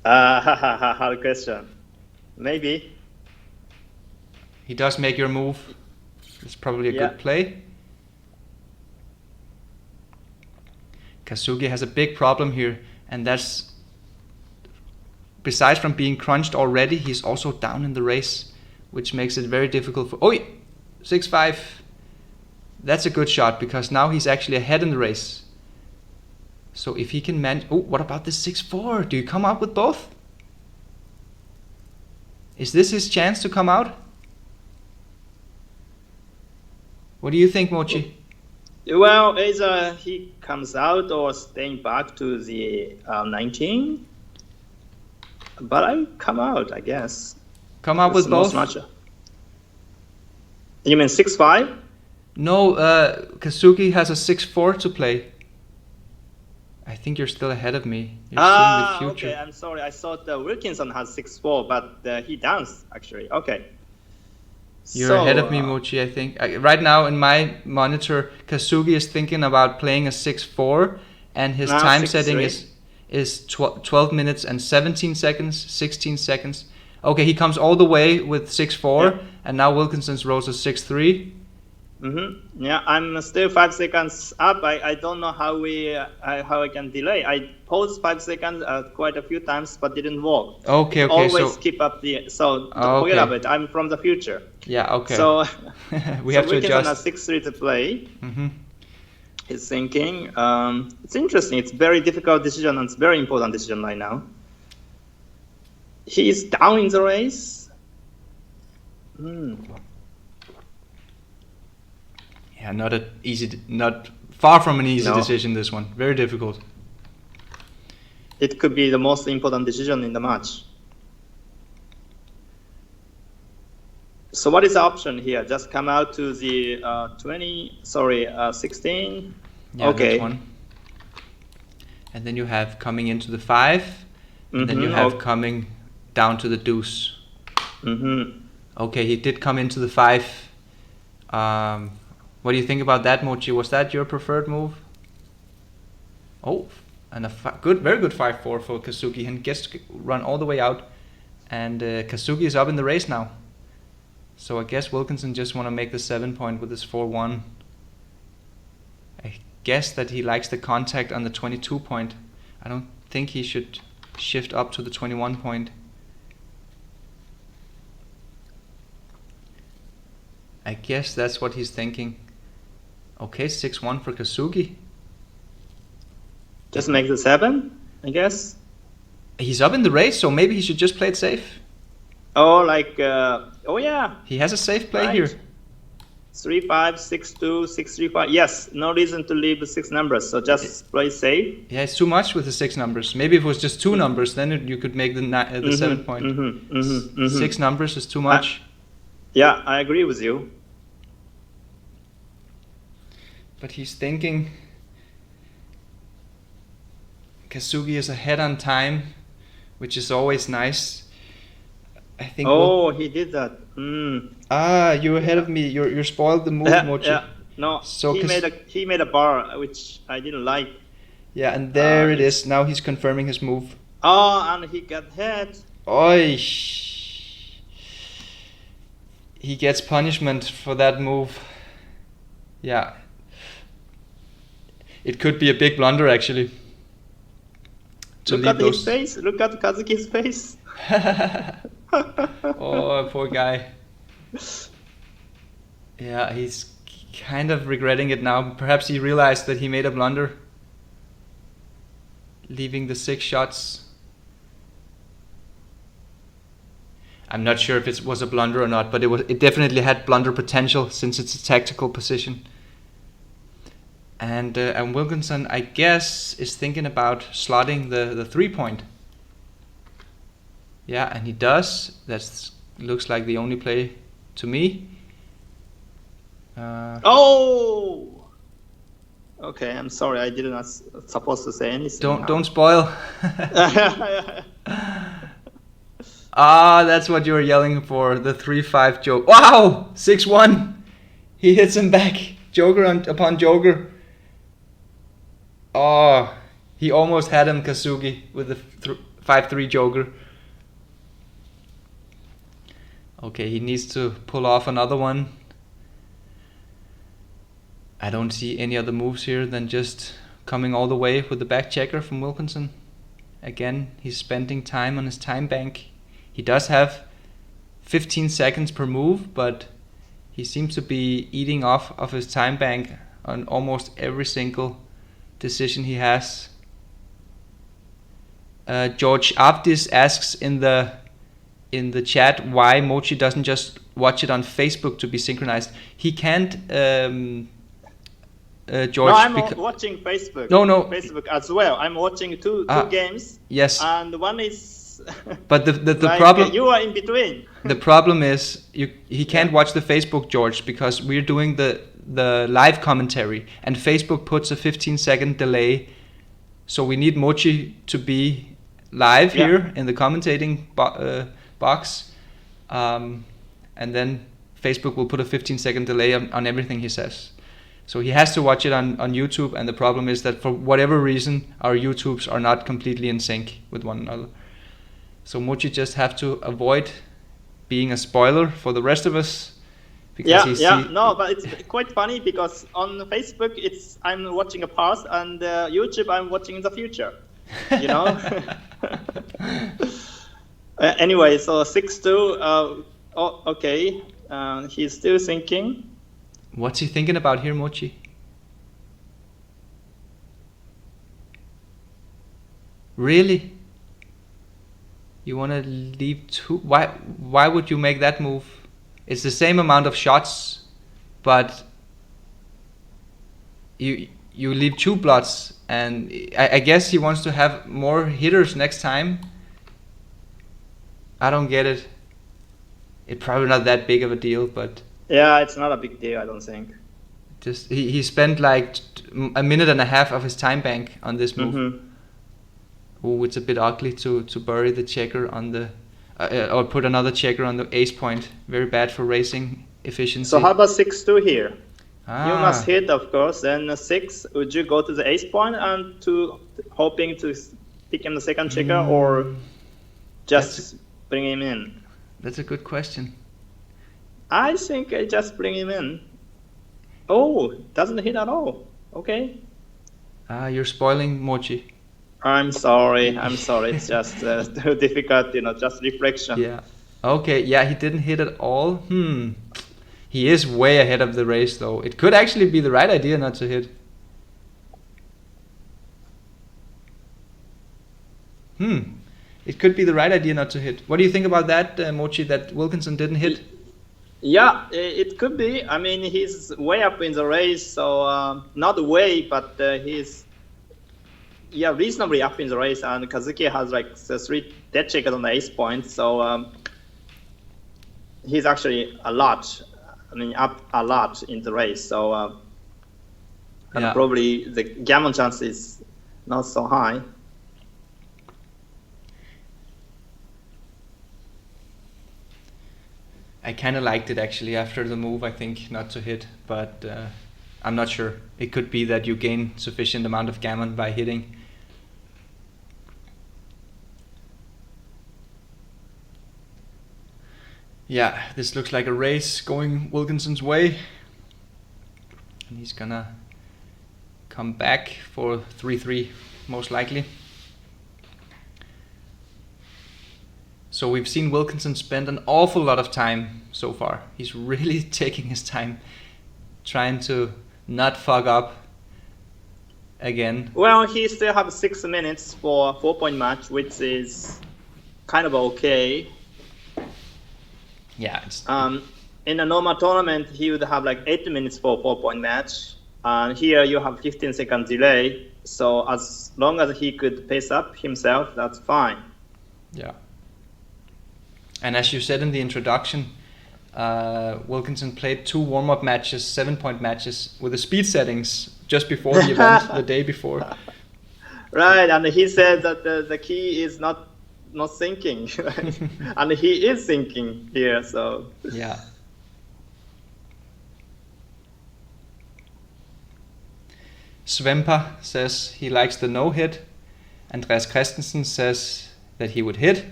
Hard question. Maybe. He does make your move. It's probably a good play. Kazuki has a big problem here, and that's, besides from being crunched already, he's also down in the race, which makes it very difficult for... 6-5. That's a good shot, because now he's actually ahead in the race. So if he can manage... what about this 6-4? Do you come out with both? Is this his chance to come out? What do you think, Mochi? Well, either he comes out or staying back to the 19. But I come out, I guess. Come out It's with both? You mean 6-5? No, Kazuki has a 6-4 to play. I think you're still ahead of me. You're seeing the future. Okay, I'm sorry. I thought Wilkinson has 6-4, but he danced, actually. Okay. You're ahead of me, Mochi, I think. Right now in my monitor, Kazuki is thinking about playing a 6-4, and his time setting is 12 minutes and 17 seconds, 16 seconds. Okay, he comes all the way with 6-4, and now Wilkinson's rose is 6-3. Yeah, I'm still 5 seconds up. I don't know how I can delay. I paused 5 seconds quite a few times, but didn't work. Okay. Always keep up forget about it. I'm from the future. Yeah. Okay. So we have to adjust. Has 6-3 to play. He's thinking. It's interesting. It's very difficult decision and it's very important decision right now. He is down in the race. Yeah, not far from an easy decision, this one. Very difficult. It could be the most important decision in the match. So what is the option here? Just come out to the 16? Yeah, okay. That's one. And then you have coming into the 5, and then you have coming down to the deuce. Okay, he did come into the 5. What do you think about that, Mochi? Was that your preferred move? Oh, and very good 5-4 for Kazuki, and gets to run all the way out. And Kazuki is up in the race now. So I guess Wilkinson just want to make the 7 point with his 4-1. I guess that he likes the contact on the 22 point. I don't think he should shift up to the 21 point. I guess that's what he's thinking. Okay, 6-1 for Kazuki. Just make the 7, I guess. He's up in the race, so maybe he should just play it safe. Oh, yeah. He has a safe play here. 3-5, 6-2, 6-3-5. Yes, no reason to leave the 6 numbers, so just play safe. Yeah, it's too much with the 6 numbers. Maybe if it was just 2 numbers, then you could make the 7 point. 6 numbers is too much. Yeah, I agree with you. But he's thinking Kazuki is ahead on time, which is always nice. I think. He did that. You're ahead of me. You're spoiled the move, Mochi. Yeah. No. So he made a bar which I didn't like. Yeah, and there it is. Now he's confirming his move. Oh, and he got hit. Oi. He gets punishment for that move. Yeah. It could be a big blunder, actually. Look at his face. Look at Kazuki's face. Oh, poor guy. Yeah, he's kind of regretting it now. Perhaps he realized that he made a blunder, leaving the 6 shots. I'm not sure if it was a blunder or not, but it definitely had blunder potential since it's a tactical position. And Wilkinson, I guess, is thinking about slotting the 3 point. Yeah, and he does. That looks like the only play to me. Okay, I'm sorry. I did not supposed to say anything. Don't spoil. That's what you were yelling for. The 3-5 joke. Wow, 6-1. He hits him back. Joker upon Joker. Oh, he almost had him, Kazuki, with the 5-3 Joker. Okay, he needs to pull off another one. I don't see any other moves here than just coming all the way with the back checker from Wilkinson. Again, he's spending time on his time bank. He does have 15 seconds per move, but he seems to be eating off of his time bank on almost every single decision he has. George Abdis asks in the chat why Mochi doesn't just watch it on Facebook to be synchronized. He can't George. No, I'm watching Facebook. No. Facebook as well. I'm watching two games. Yes. And one is. But the like problem. You are in between. The problem is he can't watch the Facebook, George, because we're doing the live commentary, and Facebook puts a 15-second delay. So we need Mochi to be live here in the commentating box, and then Facebook will put a 15-second delay on everything he says. So he has to watch it on YouTube, and the problem is that for whatever reason our YouTubes are not completely in sync with one another. So Mochi just have to avoid being a spoiler for the rest of us. Because no, but it's quite funny because on Facebook I'm watching a past, and YouTube I'm watching the future. You know. Anyway, so 6-2. Okay. He's still thinking. What's he thinking about here, Mochi? Really? You want to leave two? Why would you make that move? It's the same amount of shots, but you leave two blots, and I guess he wants to have more hitters next time. I don't get it. It's probably not that big of a deal, but yeah, it's not a big deal, I don't think. Just he spent like a minute and a half of his time bank on this move. Mm-hmm. Oh, it's a bit ugly to bury the checker on the or put another checker on the ace point. Very bad for racing efficiency. So how about 6-2 here? You must hit, of course. Then 6. Would you go to the ace point and hoping to pick him the second checker, or just bring him in? That's a good question. I think I just bring him in. Oh, doesn't hit at all. Okay. You're spoiling Mochi. I'm sorry. It's just too difficult, just reflection. Yeah. Okay, yeah, he didn't hit at all. He is way ahead of the race, though. It could actually be the right idea not to hit. It could be the right idea not to hit. What do you think about that, Mochi, that Wilkinson didn't hit? Yeah, it could be. I mean, he's way up in the race, so not way, but he's reasonably up in the race, and Kazuki has like the 3 dead checkers on the ace point, so he's actually up a lot in the race, so and probably the gammon chance is not so high. I kind of liked it actually after the move, I think, not to hit, but I'm not sure. It could be that you gain sufficient amount of gammon by hitting. Yeah, this looks like a race going Wilkinson's way. And he's gonna come back for 3-3, most likely. So we've seen Wilkinson spend an awful lot of time so far. He's really taking his time trying to not fuck up again. Well, he still has 6 minutes for a 4-point match, which is kind of okay. Yeah. It's in a normal tournament, he would have like 8 minutes for a 4-point match. And here you have 15-second delay. So as long as he could pace up himself, that's fine. Yeah. And as you said in the introduction, Wilkinson played 2 warm-up matches, 7-point matches with the speed settings just before the event, the day before. Right, and he said that the key is not thinking, and he is thinking here. So yeah. Svempa says he likes the no-hit. Andreas Christensen says that he would hit.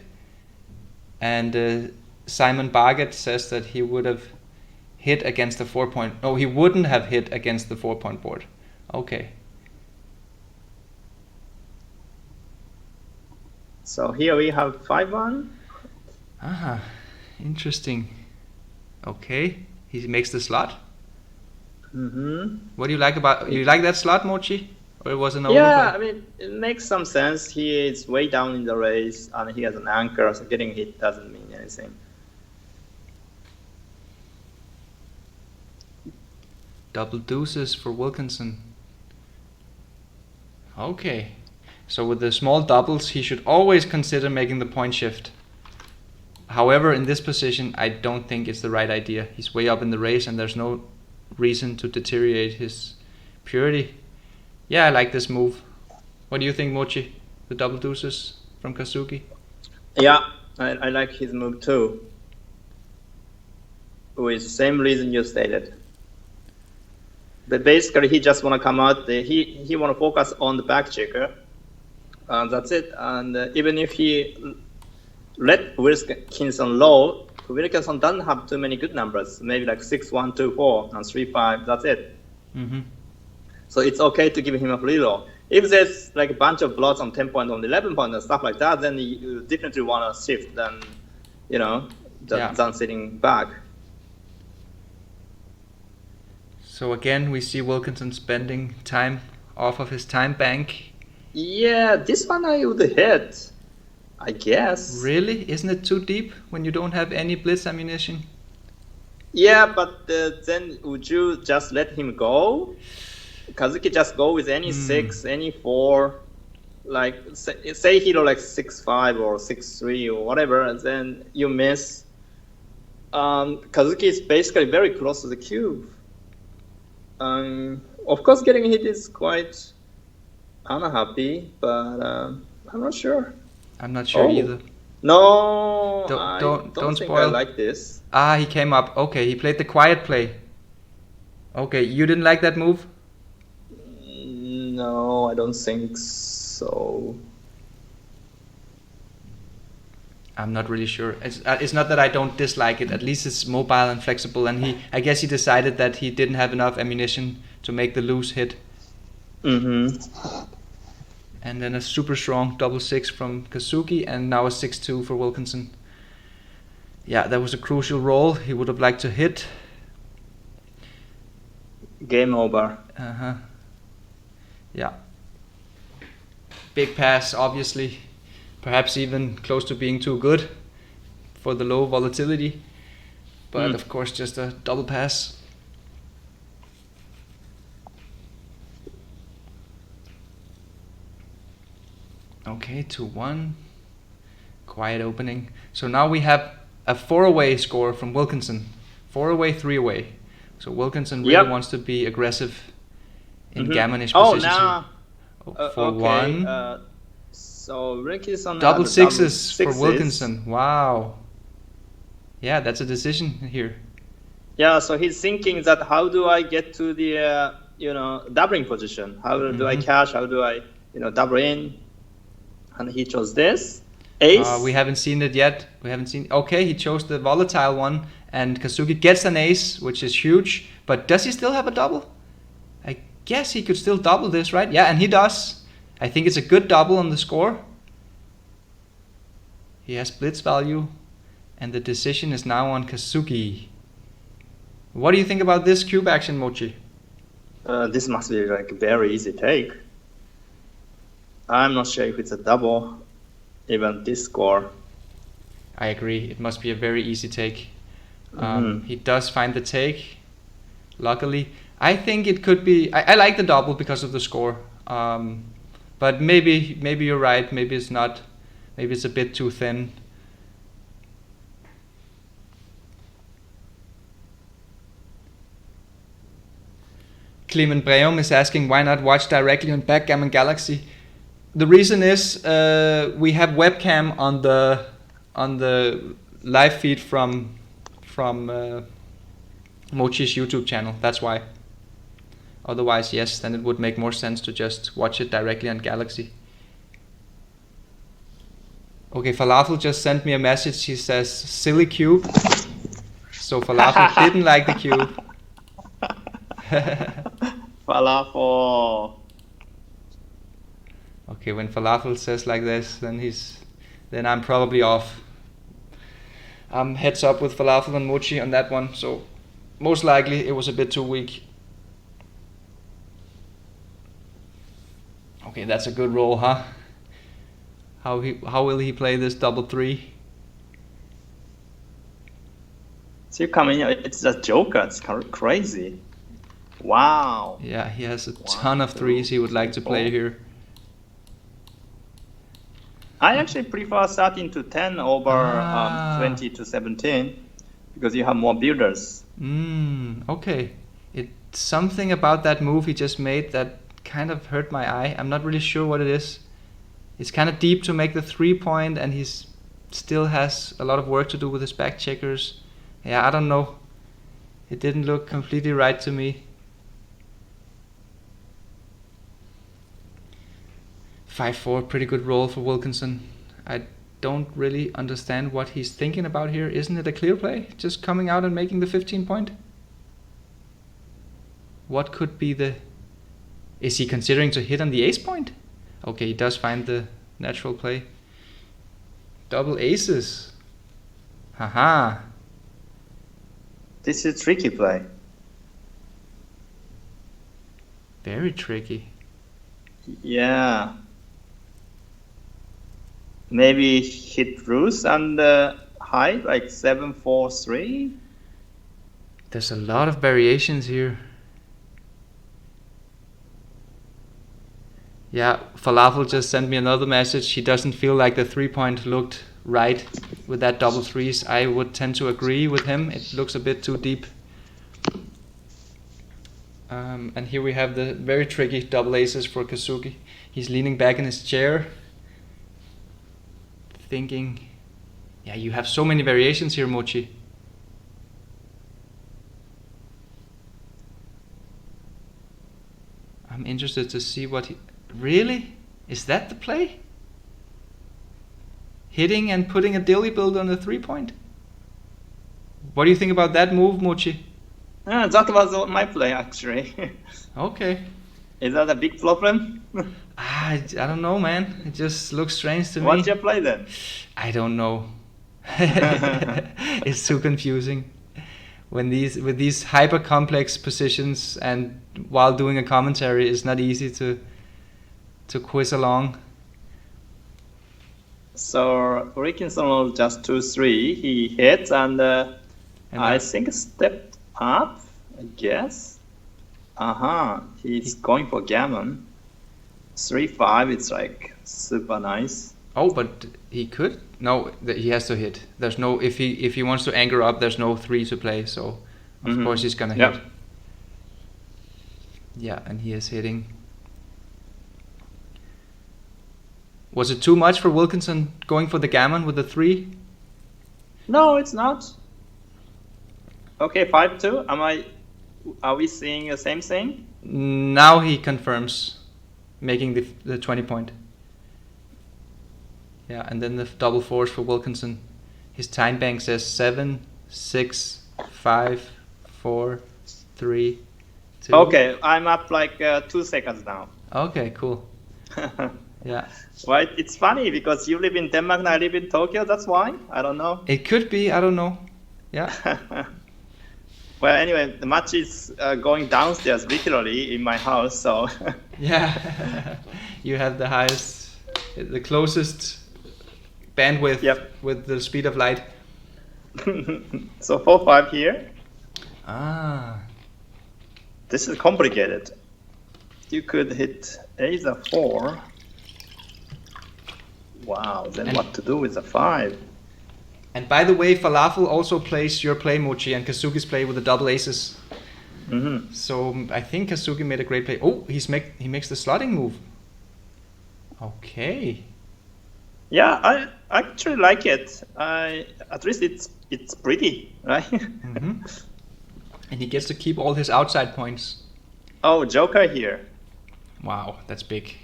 And Simon Bargett says that he would have hit against the 4-point. No, he wouldn't have hit against the 4-point board. Okay. So here we have 5-1. Ah, interesting. Okay, he makes the slot. What do you like about? You like that slot, Mochi? Or it was an overplay? Yeah, I mean, it makes some sense. He is way down in the race, and he has an anchor, so getting hit doesn't mean anything. Double deuces for Wilkinson. Okay. So with the small doubles, he should always consider making the point shift. However, in this position, I don't think it's the right idea. He's way up in the race and there's no reason to deteriorate his purity. Yeah, I like this move. What do you think, Mochi? The double deuces from Kazuki? Yeah, I like his move too. With the same reason you stated. But basically, he just want to come out. He want to focus on the back checker. That's it. And even if he let Wilkinson low, Wilkinson doesn't have too many good numbers. Maybe like 6, 1, 2, 4, and 3, 5. That's it. Mm-hmm. So it's okay to give him a free roll. If there's like a bunch of blots on 10 point, on 11 point, and stuff like that, then you definitely want to shift. Then, than sitting back. So again, we see Wilkinson spending time off of his time bank. Yeah, this one I would hit, I guess. Really? Isn't it too deep when you don't have any blitz ammunition? Yeah, but then would you just let him go? Kazuki just go with any 6, any 4, like say he like 6-5 or 6-3 or whatever, and then you miss. Kazuki is basically very close to the cube. Of course, getting hit is quite unhappy, but I'm not sure. I'm not sure either. No, don't think spoil. I like this. Ah, he came up. Okay, he played the quiet play. Okay, you didn't like that move? No, I don't think so. I'm not really sure. It's not that I don't dislike it. At least it's mobile and flexible. And I guess he decided that he didn't have enough ammunition to make the loose hit. Mm-hmm. And then a super strong double 6 from Kazuki, and now a 6-2 for Wilkinson. Yeah, that was a crucial roll. He would have liked to hit. Game over. Uh-huh. Yeah. Big pass, obviously. Perhaps even close to being too good for the low volatility. But of course, just a double pass. Okay, 2-1. Quiet opening. So now we have a 4-away score from Wilkinson. 4-away, 3-away. So Wilkinson really wants to be aggressive in gammonish positions. Now. For okay. 1. So Wilkinson Double sixes for Wilkinson. Wow. Yeah, that's a decision here. Yeah, so he's thinking that how do I get to the doubling position? How do I cash? How do I double in? And he chose this ace. We haven't seen it yet. Okay, he chose the volatile one, and Kazuki gets an ace, which is huge. But does he still have a double? I guess he could still double this, right? Yeah, and he does. I think it's a good double on the score. He has blitz value, and the decision is now on Kazuki. What do you think about this cube action, Mochi? This must be like a very easy take. I'm not sure if it's a double, even this score. I agree. It must be a very easy take. He does find the take, luckily. I think it could be... I like the double because of the score. But maybe you're right. Maybe it's not. Maybe it's a bit too thin. Clement Breum is asking why not watch directly on Backgammon Galaxy. The reason is we have webcam on the live feed from Mochi's YouTube channel. That's why. Otherwise, yes, then it would make more sense to just watch it directly on Galaxy. Okay, Falafel just sent me a message. He says, silly cube. So Falafel didn't like the cube. Falafel. Okay, when Falafel says like this, then I'm probably off. I'm heads up with Falafel and Mochi on that one. So most likely it was a bit too weak. Okay, that's a good roll, huh? How will he play this double 3? So you come in, it's a joker. It's crazy. Wow. Yeah, he has a ton of threes he would like to play here. I actually prefer 13 to 10 over 20 to 17 because you have more builders. Okay. It's something about that move he just made that kind of hurt my eye. I'm not really sure what it is. It's kind of deep to make the 3-point, and he's still has a lot of work to do with his back checkers. Yeah, I don't know. It didn't look completely right to me. 5-4, pretty good roll for Wilkinson. I don't really understand what he's thinking about here. Isn't it a clear play? Just coming out and making the 15-point? What could be the... Is he considering to hit on the ace point? Okay, he does find the natural play. Double aces. Haha. This is a tricky play. Very tricky. Yeah. Maybe hit Bruce and high, like 7-4-3. There's a lot of variations here. Yeah, Falafel just sent me another message. He doesn't feel like the 3-point looked right with that double threes. I would tend to agree with him. It looks a bit too deep. And here we have the very tricky double aces for Kazuki. He's leaning back in his chair, thinking, yeah, you have so many variations here, Mochi. I'm interested to see what he... Really? Is that the play? Hitting and putting a dilly build on the 3-point? What do you think about that move, Mochi? That was my play, actually. Okay. Is that a big problem? I don't know, man. It just looks strange to me. What's your play then? I don't know. It's too confusing. With these hyper complex positions, and while doing a commentary, it's not easy to quiz along. So Wilkinson was just 2-3. He hits and I think stepped up, I guess. He's going for gammon. 3-5. It's like super nice. Oh, but he could. No, he has to hit. There's no if he wants to anchor up. There's no 3 to play. So of course he's gonna hit. Yeah, and he is hitting. Was it too much for Wilkinson going for the gammon with the 3? No, it's not. Okay, 5-2. Are we seeing the same thing? Now he confirms, making the 20-point. Yeah, and then the double fours for Wilkinson. His time bank says 7, 6, 5, 4, 3, 2. Okay, I'm up like 2 seconds now. Okay, cool. Yeah. Well, it's funny because you live in Denmark and I live in Tokyo. That's why. I don't know. It could be. I don't know. Yeah. Well, anyway, the match is going downstairs literally in my house. So. Yeah. You have the highest, the closest bandwidth with the speed of light. So 4-5 here. This is complicated. You could hit ace or 4. Wow, then what to do with the 5? And by the way, Falafel also plays your play, Mochi, and Kazuki's play with the double aces. So I think Kazuki made a great play. Oh, he makes the slotting move. Okay. Yeah, I actually like it. At least it's pretty, right? And he gets to keep all his outside points. Oh, Joker here. Wow, that's big.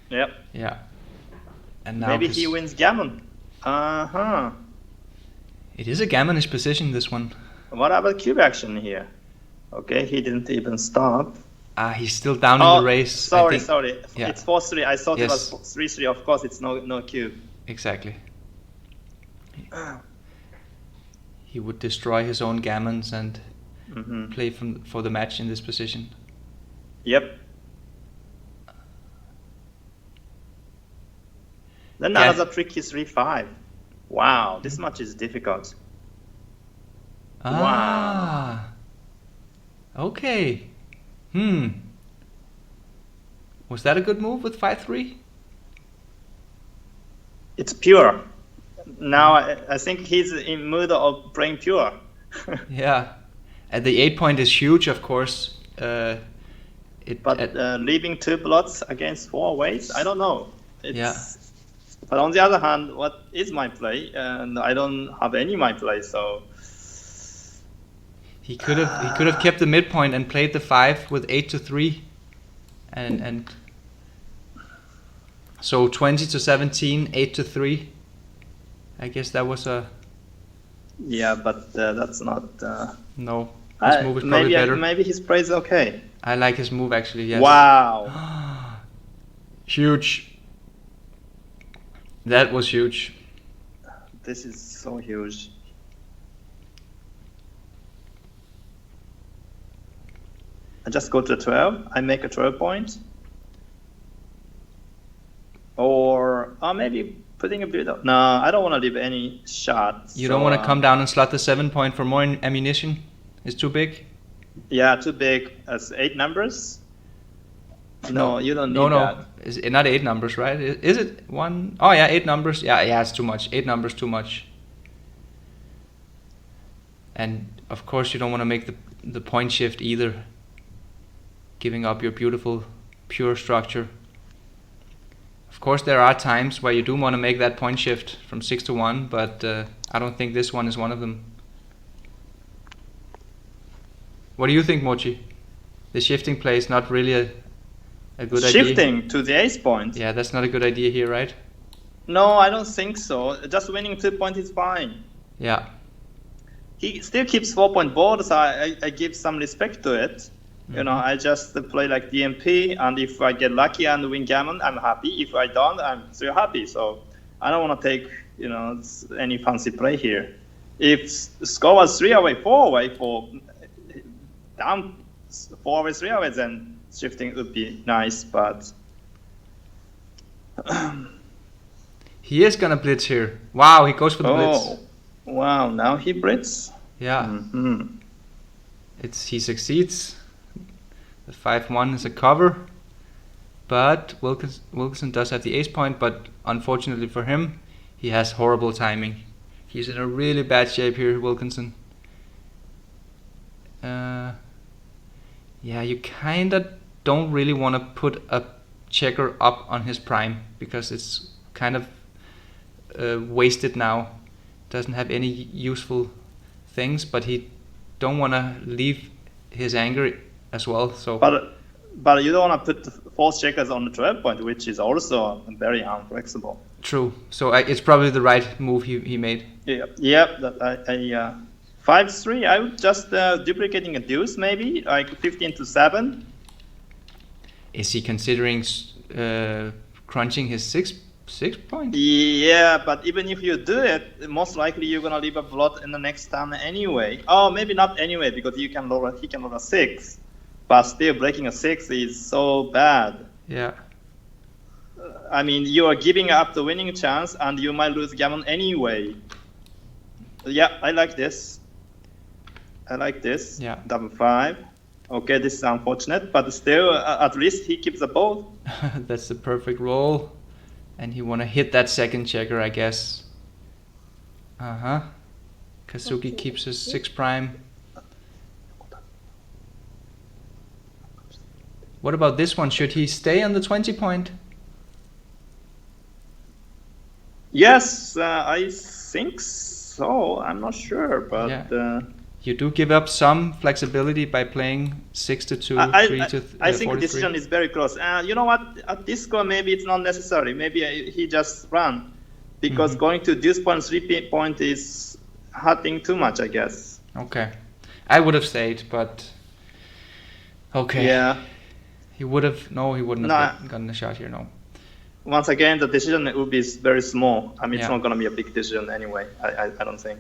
Yep. Yeah. And now maybe he wins gammon. It is a gammonish position, this one. What about cube action here? Okay, he didn't even stop. He's still down in the race. Sorry. Yeah. It's 4-3. I thought it was 3-3. Of course, it's no cube. Exactly. He would destroy his own gammons and play for the match in this position. Yep. Then another tricky 3-5. Wow, this match is difficult. Wow. Okay. Was that a good move with 5-3? It's pure. Now I think he's in mood of playing pure. Yeah. And the 8 point is huge, of course. Leaving 2 blots against 4 ways, I don't know. Yeah. But on the other hand, what is my play? And I don't have any my play, so he could have kept the midpoint and played the 5 with 8-3, and so 20-17, 8-3. I guess that was a but that's not. No, his move is probably better. Maybe his play is okay. I like his move actually. Yes. Wow. Huge. That was huge. This is so huge. I just go to 12. I make a 12 point. Or maybe putting a bit of... No, I don't want to leave any shot. You don't want to come down and slot the 7 point for more ammunition? It's too big? Yeah, too big. As 8 numbers? No, you don't need that. Is it not 8 numbers, right? Is it 1? Oh yeah, 8 numbers. Yeah, it's too much. 8 numbers too much. And of course you don't want to make the point shift either. Giving up your beautiful pure structure. Of course there are times where you do want to make that point shift from 6 to 1, but I don't think this one is one of them. What do you think, Mochi? The shifting play is not really a good idea. Shifting to the ace point? Yeah, that's not a good idea here, right? No, I don't think so. Just winning 2 points is fine. Yeah. He still keeps 4 point board, so I give some respect to it. You know, I just play like DMP, and if I get lucky and win gammon, I'm happy. If I don't, I'm still happy. So I don't want to take, any fancy play here. If score was 3 away, 4 away, for down 4 away, 3 away, then shifting would be nice, but he is gonna blitz here. Wow, he goes for the blitz. Wow, now he blitz. Yeah. He succeeds. The 5-1 is a cover, but Wilkinson does have the ace point, but unfortunately for him, he has horrible timing. He's in a really bad shape here, Wilkinson. Yeah, you kinda don't really want to put a checker up on his prime, because it's kind of wasted now. Doesn't have any useful things, but he don't want to leave his anger as well. So but you don't want to put false checkers on the 12 point, which is also very unflexible. True. So it's probably the right move he made. Yeah. 5-3. I would just duplicating a deuce, maybe like 15-7. Is he considering crunching his six point? Yeah, but even if you do it, most likely you're gonna leave a blot in the next turn anyway. Oh, maybe not anyway, because he can roll a 6. But still, breaking a 6 is so bad. Yeah. I mean, you are giving up the winning chance, and you might lose gammon anyway. Yeah, I like this. Yeah. Double 5. Okay, this is unfortunate, but still, at least he keeps the ball. That's the perfect roll. And he want to hit that second checker, I guess. Kazuki keeps his 6 prime. What about this one? Should he stay on the 20 point? Yes, I think so. I'm not sure, but yeah. You do give up some flexibility by playing 6-2, 3-3. I think the decision is very close. You know what? At this score, maybe it's not necessary. Maybe he just ran, because going to deuce point, 3 point is hurting too much, I guess. Okay, I would have stayed, but okay. Yeah. He would have. No, he wouldn't have gotten a shot here. No. Once again, the decision would be very small. I mean, it's not going to be a big decision anyway. I don't think.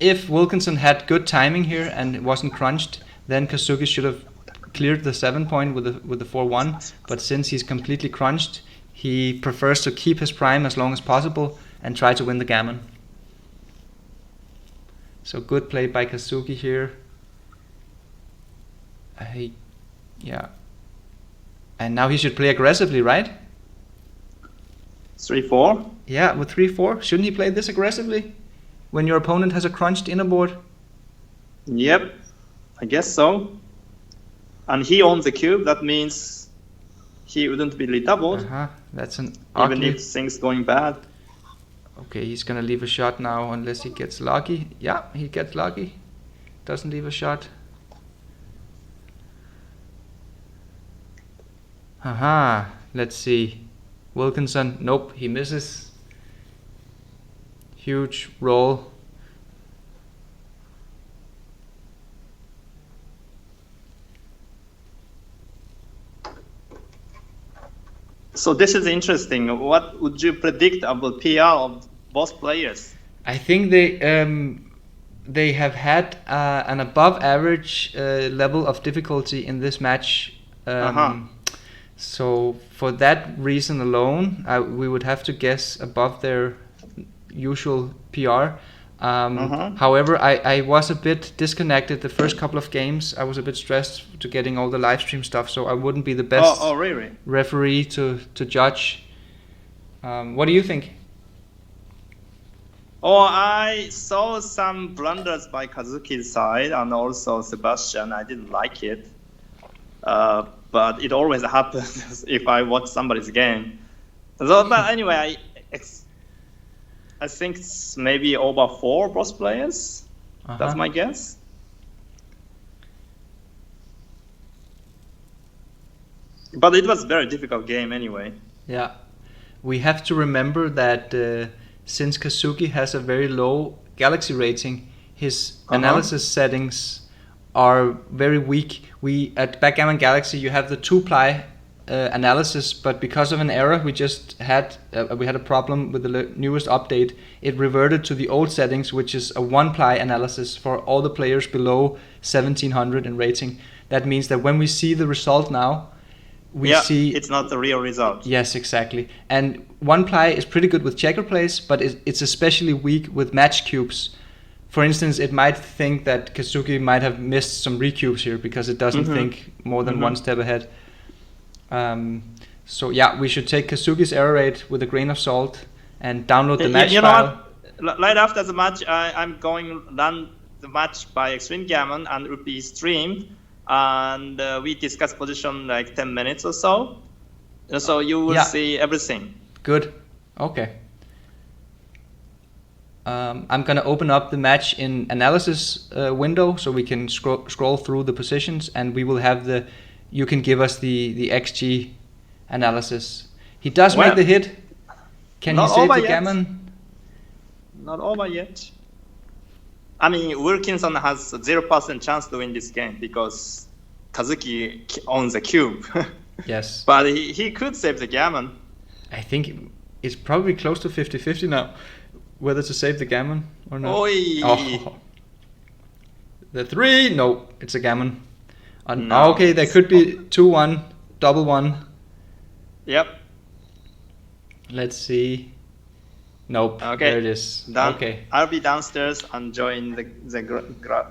If Wilkinson had good timing here and it wasn't crunched, then Kazuki should have cleared the 7 point with the 4-1. But since he's completely crunched, he prefers to keep his prime as long as possible and try to win the gammon. So good play by Kazuki here. Yeah. And now he should play aggressively, right? 3-4. Yeah, with 3-4. Shouldn't he play this aggressively? When your opponent has a crunched inner board? Yep, I guess so. And he owns the cube. That means he wouldn't be doubled, That's an even ugly... if things going bad. Okay, he's gonna leave a shot now unless he gets lucky. Yeah, he gets lucky. Doesn't leave a shot. Let's see. Wilkinson, nope, he misses. Huge roll. So this is interesting. What would you predict about PR of both players? I think they have had an above average level of difficulty in this match. So for that reason alone, we would have to guess above their usual PR. However, I was a bit disconnected the first couple of games. I was a bit stressed to getting all the live stream stuff, so I wouldn't be the best really? referee to judge. What do you think? I saw some blunders by Kazuki's side and also Sebastian. I didn't like it. But it always happens if I watch somebody's game. So, but anyway, I think it's maybe over 4 both players. That's my guess. But it was a very difficult game anyway. Yeah. We have to remember that since Kazuki has a very low Galaxy rating, his analysis settings are very weak. We at Backgammon Galaxy, you have the 2-ply analysis, but because of an error we just had, we had a problem with the newest update. It reverted to the old settings, which is a 1-ply analysis for all the players below 1700 in rating. That means that when we see the result now, we see it's not the real result. Yes, exactly. And 1-ply is pretty good with checker plays, but it's especially weak with match cubes. For instance, it might think that Kazuki might have missed some recubes here because it doesn't think more than one step ahead. So yeah, we should take Kazuki's error rate with a grain of salt and download the match file. What? Right after the match, I'm going to run the match by Extreme Gammon and it will be streamed. And we discuss position like 10 minutes or so. So you will see everything. Good. Okay. I'm going to open up the match in analysis window so we can scroll through the positions, and we will have you can give us the XG analysis. He does make the hit. Can he save the gammon? Not over yet. I mean, Wilkinson has a 0% chance to win this game because Kazuki owns the cube. Yes. But he could save the gammon. I think it's probably close to 50-50 now, whether to save the gammon or not. Oh. The 3, no, it's a gammon. Okay, there could be 2-1, double 1. Yep. Let's see. Nope. Okay. There it is. Done. Okay. I'll be downstairs and join the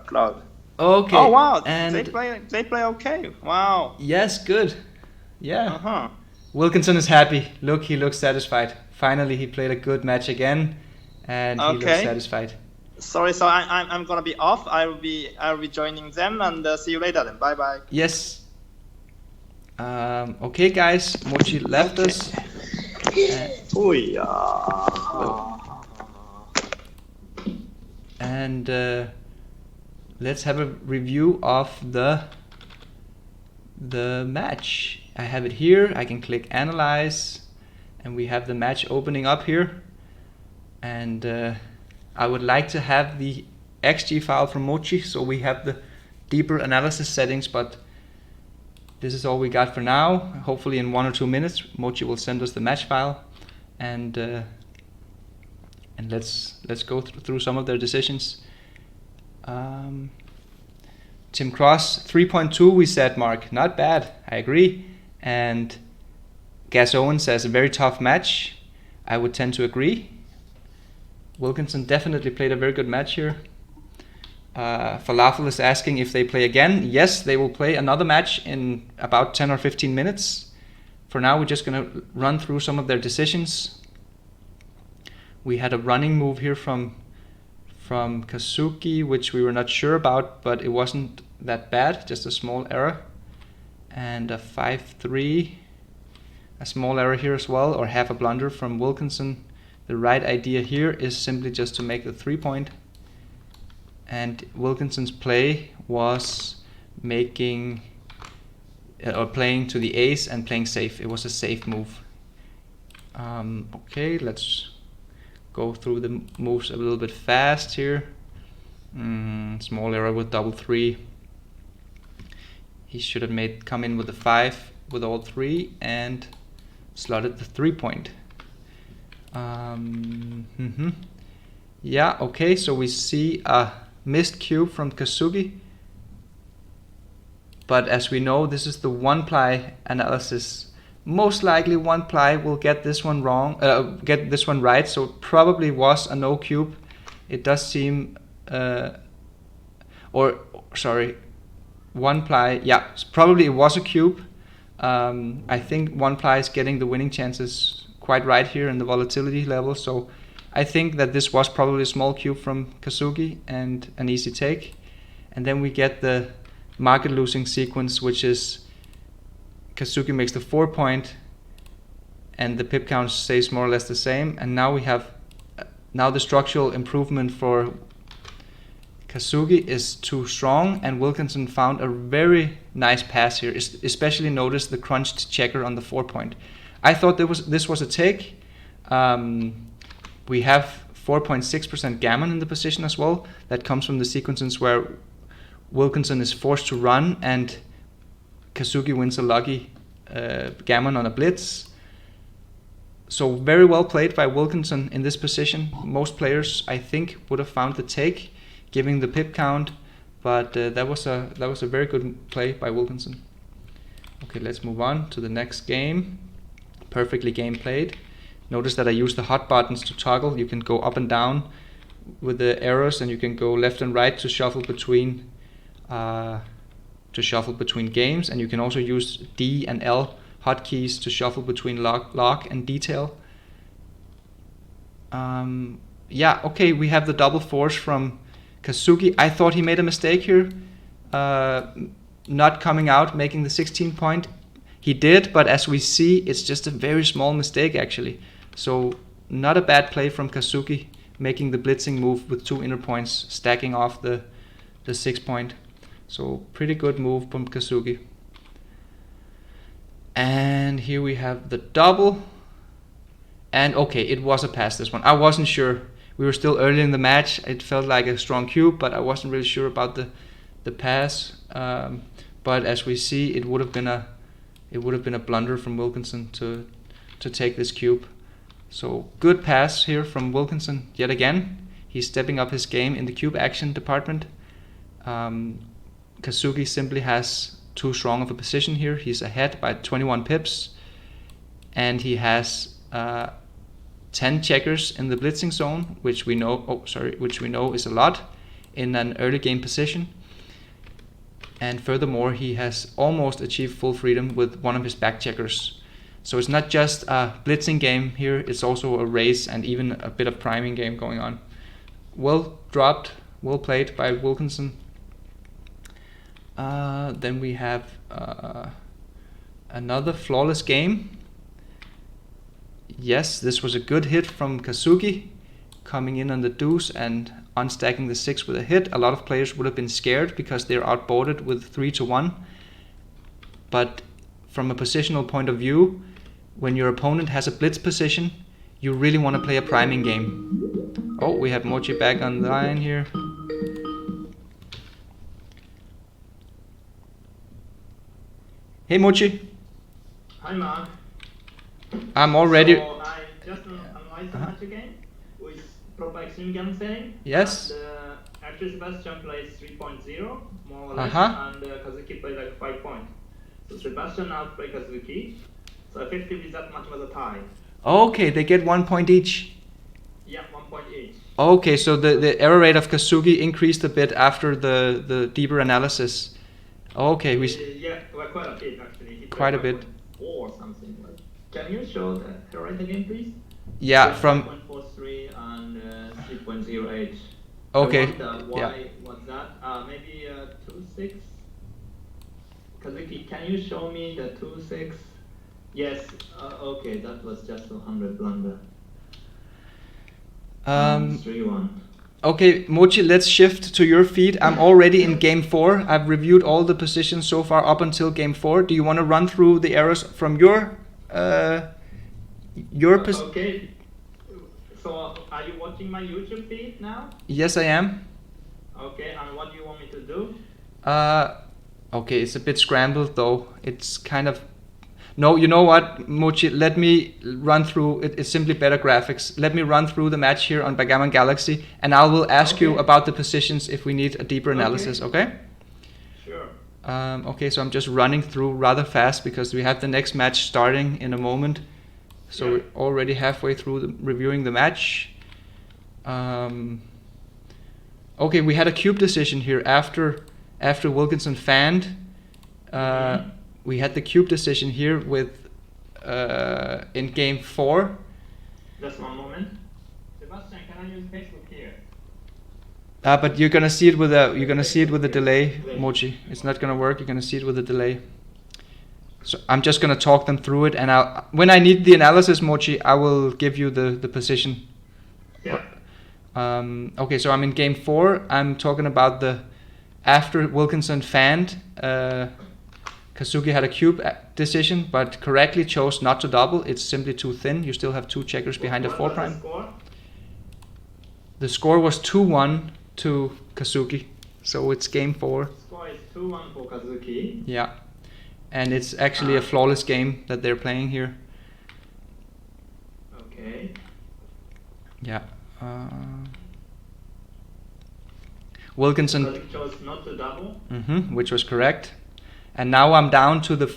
crowd. Okay. Oh wow! And they play okay. Wow. Yes, good. Yeah. Wilkinson is happy. Look, he looks satisfied. Finally, he played a good match again, and he looks satisfied. Sorry, so I'm gonna be off. I'll be joining them, and see you later. Then bye bye. Yes. Okay, guys. Mochi left us. And let's have a review of the match. I have it here. I can click analyze, and we have the match opening up here. And I would like to have the XG file from Mochi, so we have the deeper analysis settings, but this is all we got for now. Hopefully in 1 or 2 minutes Mochi will send us the match file, and let's go through some of their decisions. Tim Cross 3.2 we said, Marc, not bad, I agree. And Gas Owen says a very tough match. I would tend to agree. Wilkinson definitely played a very good match here. Falafel is asking if they play again. Yes, they will play another match in about 10 or 15 minutes. For now, we're just going to run through some of their decisions. We had a running move here from Kazuki, which we were not sure about, but it wasn't that bad, just a small error. And a 5-3, a small error here as well, or half a blunder from Wilkinson. The right idea here is simply just to make the 3-point. And Wilkinson's play was making or playing to the ace and playing safe. It was a safe move. Okay, let's go through the moves a little bit fast here. Small error with double 3. He should have come in with the 5 with all 3 and slotted the 3-point. Yeah, okay, so we see a missed cube from Kazuki. But as we know, this is the one-ply analysis. Most likely one ply will get this one wrong, get this one right. So it probably was a no cube. It does seem, one ply. Yeah, probably it was a cube. I think one ply is getting the winning chances quite right here in the volatility level. So I think that this was probably a small cube from Kazuki and an easy take. And then we get the market losing sequence, which is Kazuki makes the 4-point and the pip count stays more or less the same. And now we have, the structural improvement for Kazuki is too strong, and Wilkinson found a very nice pass here. Especially notice the crunched checker on the 4-point. I thought this was a take. We have 4.6% gammon in the position as well. That comes from the sequences where Wilkinson is forced to run and Kazuki wins a lucky gammon on a blitz. So very well played by Wilkinson in this position. Most players, I think, would have found the take, giving the pip count, but that was a very good play by Wilkinson. Okay, let's move on to the next game. Perfectly game played. Notice that I use the hot buttons to toggle. You can go up and down with the arrows, and you can go left and right to shuffle between games, and you can also use D and L hotkeys to shuffle between lock and detail. Yeah, okay, we have the double force from Kazuki. I thought he made a mistake here, not coming out, making the 16-point. He did, but as we see, it's just a very small mistake actually. So not a bad play from Kazuki, making the blitzing move with 2 inner points, stacking off the 6-point. So pretty good move from Kazuki. And here we have the double. And okay, it was a pass, this one. I wasn't sure. We were still early in the match. It felt like a strong cube, but I wasn't really sure about the pass. But as we see, it would have been a blunder from Wilkinson to take this cube. So good pass here from Wilkinson yet again. He's stepping up his game in the cube action department. Kazuki simply has too strong of a position here. He's ahead by 21 pips, and he has 10 checkers in the blitzing zone, which we know is a lot in an early game position. And furthermore, he has almost achieved full freedom with one of his back checkers. So it's not just a blitzing game here, it's also a race and even a bit of priming game going on. Well dropped, well played by Wilkinson. Then we have another flawless game. Yes, this was a good hit from Kazuki, coming in on the deuce and unstacking the 6 with a hit. A lot of players would have been scared because they're outboarded with 3-1. But from a positional point of view, when your opponent has a blitz position, you really want to play a priming game. Oh, we have Mochi back on the line here. Hey Mochi. Hi Marc. I'm all ready. So I just analyzed the match again with proper extreme gammon setting. Yes. And actually Sebastian plays 3.0 more or less, and Kazuki plays like 5 points. So Sebastian outplayed Kazuki. So effectively that much was a tie. Okay, they get 1 point each. Yeah, 1 point each. Okay, so the error rate of Kazuki increased a bit after the deeper analysis. Okay, Yeah, well, quite a bit actually. He quite a bit. 5.4 or something. Can you show the error rate again, please? Yeah, from 5.43 and 3.08. okay. I wonder why Yeah. was that? Maybe 2.6. Kazuki, can you show me the 2.6? Yes. Okay, that was just 100 blunder. 3-1. Okay, Mochi, let's shift to your feed. I'm already in game 4. I've reviewed all the positions so far up until game 4. Do you want to run through the errors from your position? Okay. So, are you watching my YouTube feed now? Yes, I am. Okay, and what do you want me to do? Okay, it's a bit scrambled though. It's kind of... No, you know what, Mochi, let me run through, it's simply better graphics. Let me run through the match here on Backgammon Galaxy, and I will ask you about the positions if we need a deeper analysis, okay? Sure. Okay, so I'm just running through rather fast because we have the next match starting in a moment. So we're already halfway through reviewing the match. Okay, we had a cube decision here after Wilkinson fanned. We had the cube decision here with in game 4. Just one moment. Sebastian, can I use Facebook here? But you're gonna see it with a delay, Mochi. It's not gonna work. You're gonna see it with a delay. So I'm just gonna talk them through it, and when I need the analysis, Mochi, I will give you the position. Yeah. Okay, so I'm in game 4. I'm talking about after Wilkinson fanned. Kazuki had a cube decision, but correctly chose not to double. It's simply too thin. You still have 2 checkers behind a 4 prime. The score was 2-1 to Kazuki, so it's game 4. Score is 2-1 for Kazuki. Yeah, and it's actually a flawless game that they're playing here. Okay. Yeah. Wilkinson Kazuki chose not to double. Which was correct. And now I'm down to the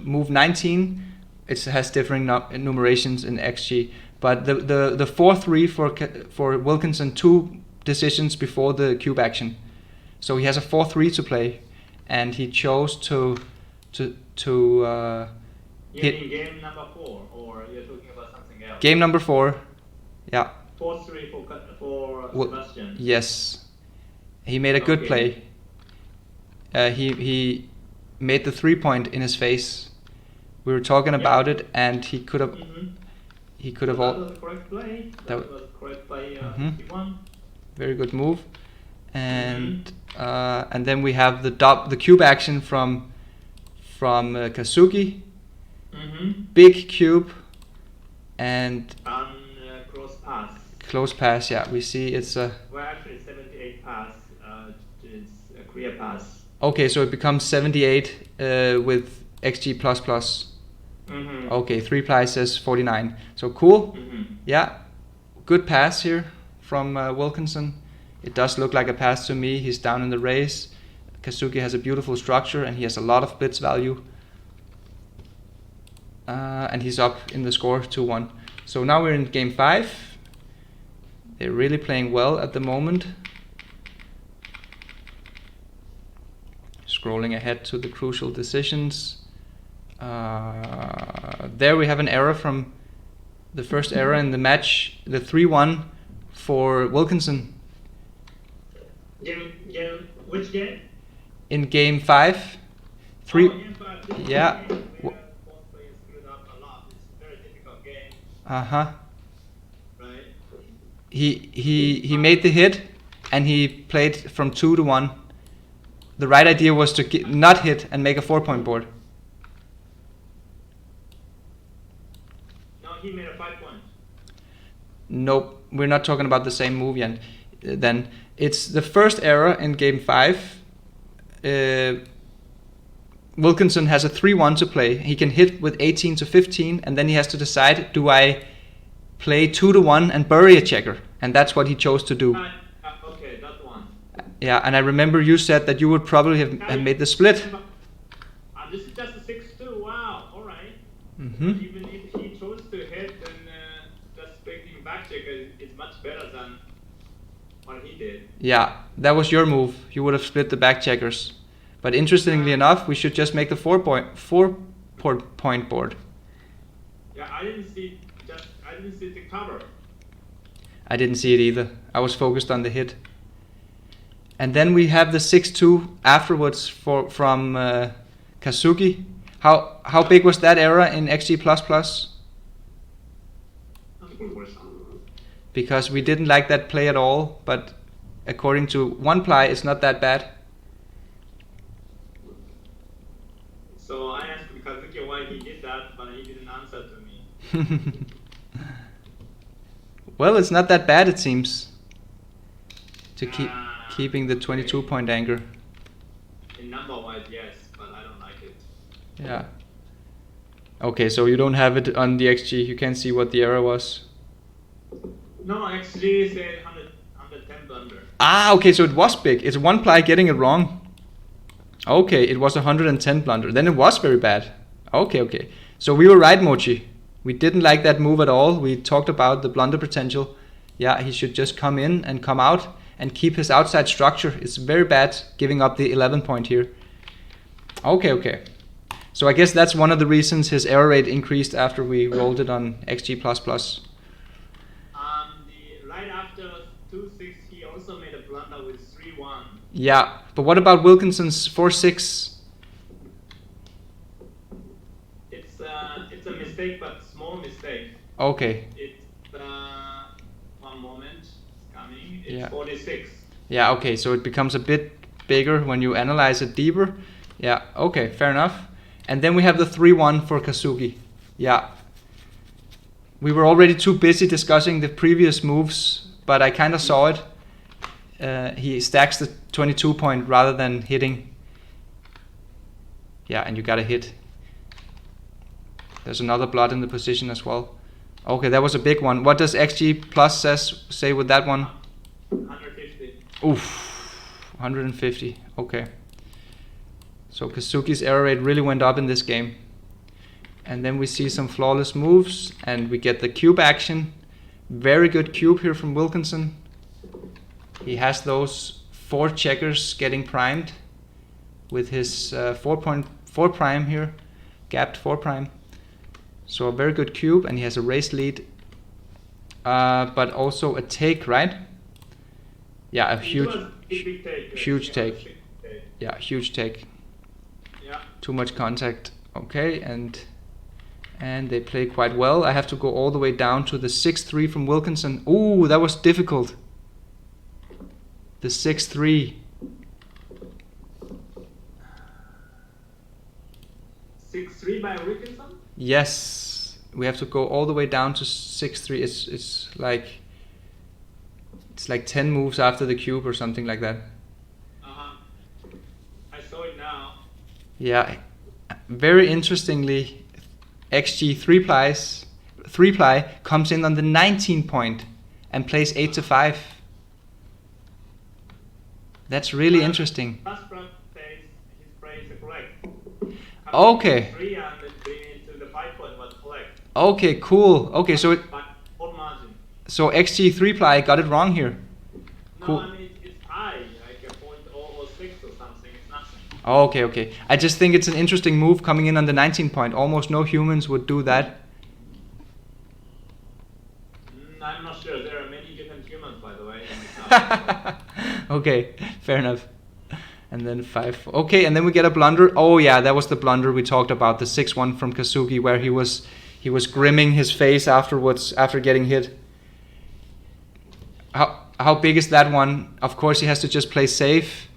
move 19. It has differing numerations in XG, but the 4-3 for Wilkinson, 2 decisions before the cube action. So he has a 4-3 to play, and he chose to hit. You mean game number 4, or you're talking about something else? Game number 4. Yeah. 4-3 for Sebastian. Yes. He made a good play. He made the 3-point in his face. We were talking about it, and he could have. He could have that was the correct play. That was correct play. 51. Very good move, and then we have the cube action from Kazuki. Big cube, and close pass. Close pass. Yeah, we see it's a. Well, actually, 78 pass. It's a clear pass. Okay, so it becomes 78 with XG++. Okay, 3 ply says 49. So cool. Yeah, good pass here from Wilkinson. It does look like a pass to me. He's down in the race. Kazuki has a beautiful structure, and he has a lot of blitz value. And he's up in the score 2-1. So now we're in game 5. They're really playing well at the moment. Scrolling ahead to the crucial decisions. There we have an error from the first error in the match, the 3-1 for Wilkinson. Which game? In game 5. Game 5. Yeah. Both players screwed up a lot. It's a very difficult game. Right. He made the hit, and he played from 2 to 1. The right idea was to not hit and make a 4-point board. No, he made a 5-point. Nope, we're not talking about the same move yet. Then it's the first error in game 5. Wilkinson has a 3-1 to play. He can hit with 18 to 15, and then he has to decide: do I play 2 to 1 and bury a checker? And that's what he chose to do. Okay, that one. Yeah, and I remember you said that you would probably have made the split. This is just a 6-2. Wow. All right. Mm-hmm. Even if he chose to hit, then that's making fucking backchecker is much better than what he did. Yeah, that was your move. You would have split the back checkers. But interestingly enough, we should just make the 4-point board. Yeah, I didn't see the cover. I didn't see it either. I was focused on the hit. And then we have the 6-2 afterwards from Kazuki. How big was that error in XG++? Because we didn't like that play at all, but according to OnePly, it's not that bad. So I asked Kazuki why he did that, but he didn't answer to me. Well, it's not that bad, it seems, to keeping the 22-point anchor. In number-wise, yes, but I don't like it. Yeah. Okay, so you don't have it on the XG. You can't see what the error was. No, actually, it said 110 blunder. Ah, okay, so it was big. It's OnePly getting it wrong. Okay, it was 110 blunder. Then it was very bad. Okay. So we were right, Mochi. We didn't like that move at all. We talked about the blunder potential. Yeah, he should just come in and come out and keep his outside structure. It's very bad giving up the 11 point here. Okay. So I guess that's one of the reasons his error rate increased after we rolled it on XG++. Right after 2-6, he also made a blunder with 3-1. Yeah, but what about Wilkinson's 4-6? It's a mistake, but small mistake. Okay. It's one moment, it's coming. It's Yeah. 46. Yeah, okay, so it becomes a bit bigger when you analyze it deeper. Yeah, okay, fair enough. And then we have the 3-1 for Kazuki. Yeah. We were already too busy discussing the previous moves, but I kind of saw it. He stacks the 22 point rather than hitting. Yeah, and you gotta hit. There's another blood in the position as well. Okay, that was a big one. What does XG Plus say with that one? 150. Oof, 150. Okay. So Kazuki's error rate really went up in this game. And then we see some flawless moves, and we get the cube action. Very good cube here from Wilkinson. He has those 4 checkers getting primed with his 4.4 prime here, gapped 4 prime. So a very good cube, and he has a raised lead, but also a take, right? Yeah, a huge take. Yeah, huge take. Yeah. Too much contact. Okay, and they play quite well. I have to go all the way down to the 6-3 from Wilkinson. Ooh, that was difficult. The 6-3. 6-3 by Wilkinson? Yes, we have to go all the way down to 6-3. It's like 10 moves after the cube or something like that. I saw it now. Yeah, very interestingly, XG 3-ply comes in on the 19 point and plays 8-5. That's really interesting. Last front says his play is correct. Okay. 3 and bring it to the 5 point was correct. Okay, cool. Okay, so But full margin. so XG 3-ply got it wrong here. No, Cool. I mean it's high, like a 0.006 or something. It's nothing. Okay. I just think it's an interesting move coming in on the 19 point. Almost no humans would do that. I'm not sure. There are many different humans, by the way. Okay, fair enough. And then 5. Okay, and then we get a blunder. Oh yeah, that was the blunder we talked about, the 6-1 from Kazuki, where he was grimming his face afterwards after getting hit. How big is that one? Of course, he has to just play safe,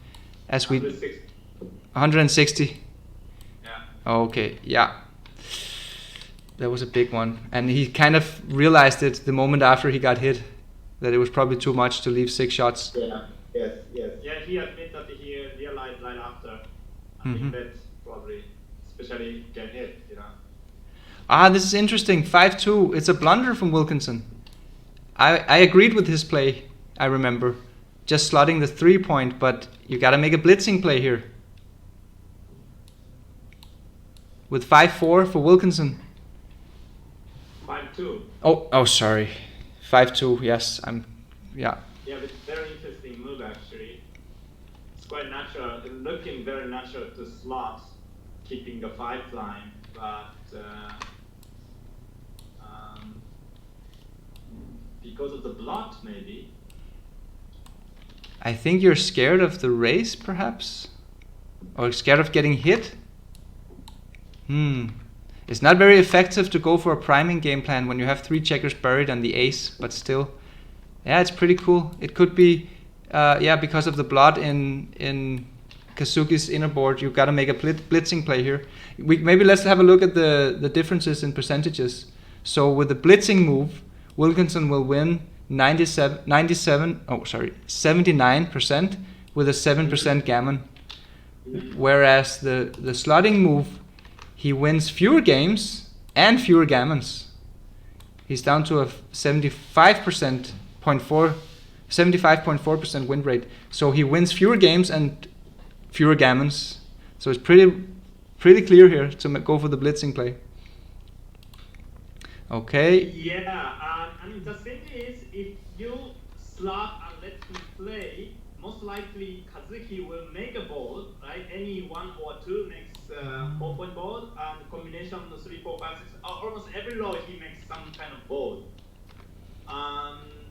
as we 160. Yeah. Okay, yeah. That was a big one, and he kind of realized it the moment after he got hit, that it was probably too much to leave 6 shots. Yeah. Yes. Yeah, he admitted that he realized right after. I think that probably, especially get hit, you know. Ah, this is interesting. 5-2. It's a blunder from Wilkinson. I agreed with his play, I remember. Just slotting the 3 point, but you gotta make a blitzing play here. With 5-4 for Wilkinson. 5-2. Oh, sorry. 5-2. Yes, yeah. Yeah, but very interesting move actually. It's quite natural, looking very natural to slot, keeping the 5 line, but because of the blot maybe. I think you're scared of the race, perhaps, or scared of getting hit. It's not very effective to go for a priming game plan when you have 3 checkers buried on the ace, but still, yeah, it's pretty cool. It could be, because of the blot in Kazuki's inner board, you've got to make a blitzing play here. Maybe let's have a look at the differences in percentages. So with the blitzing move, Wilkinson will win 79% with a 7% gammon. Whereas the slotting move, he wins fewer games and fewer gammons. He's down to a 75.4% win rate. So he wins fewer games and fewer gammons. So it's pretty clear here to go for the blitzing play. Okay. Yeah, I mean the thing is, if you slot and let him play, most likely Kazuki will make a ball, right? Any 1 or 2 makes 4-point ball, and combination of 3, 4, 5, 6. Almost every row he makes some kind of ball.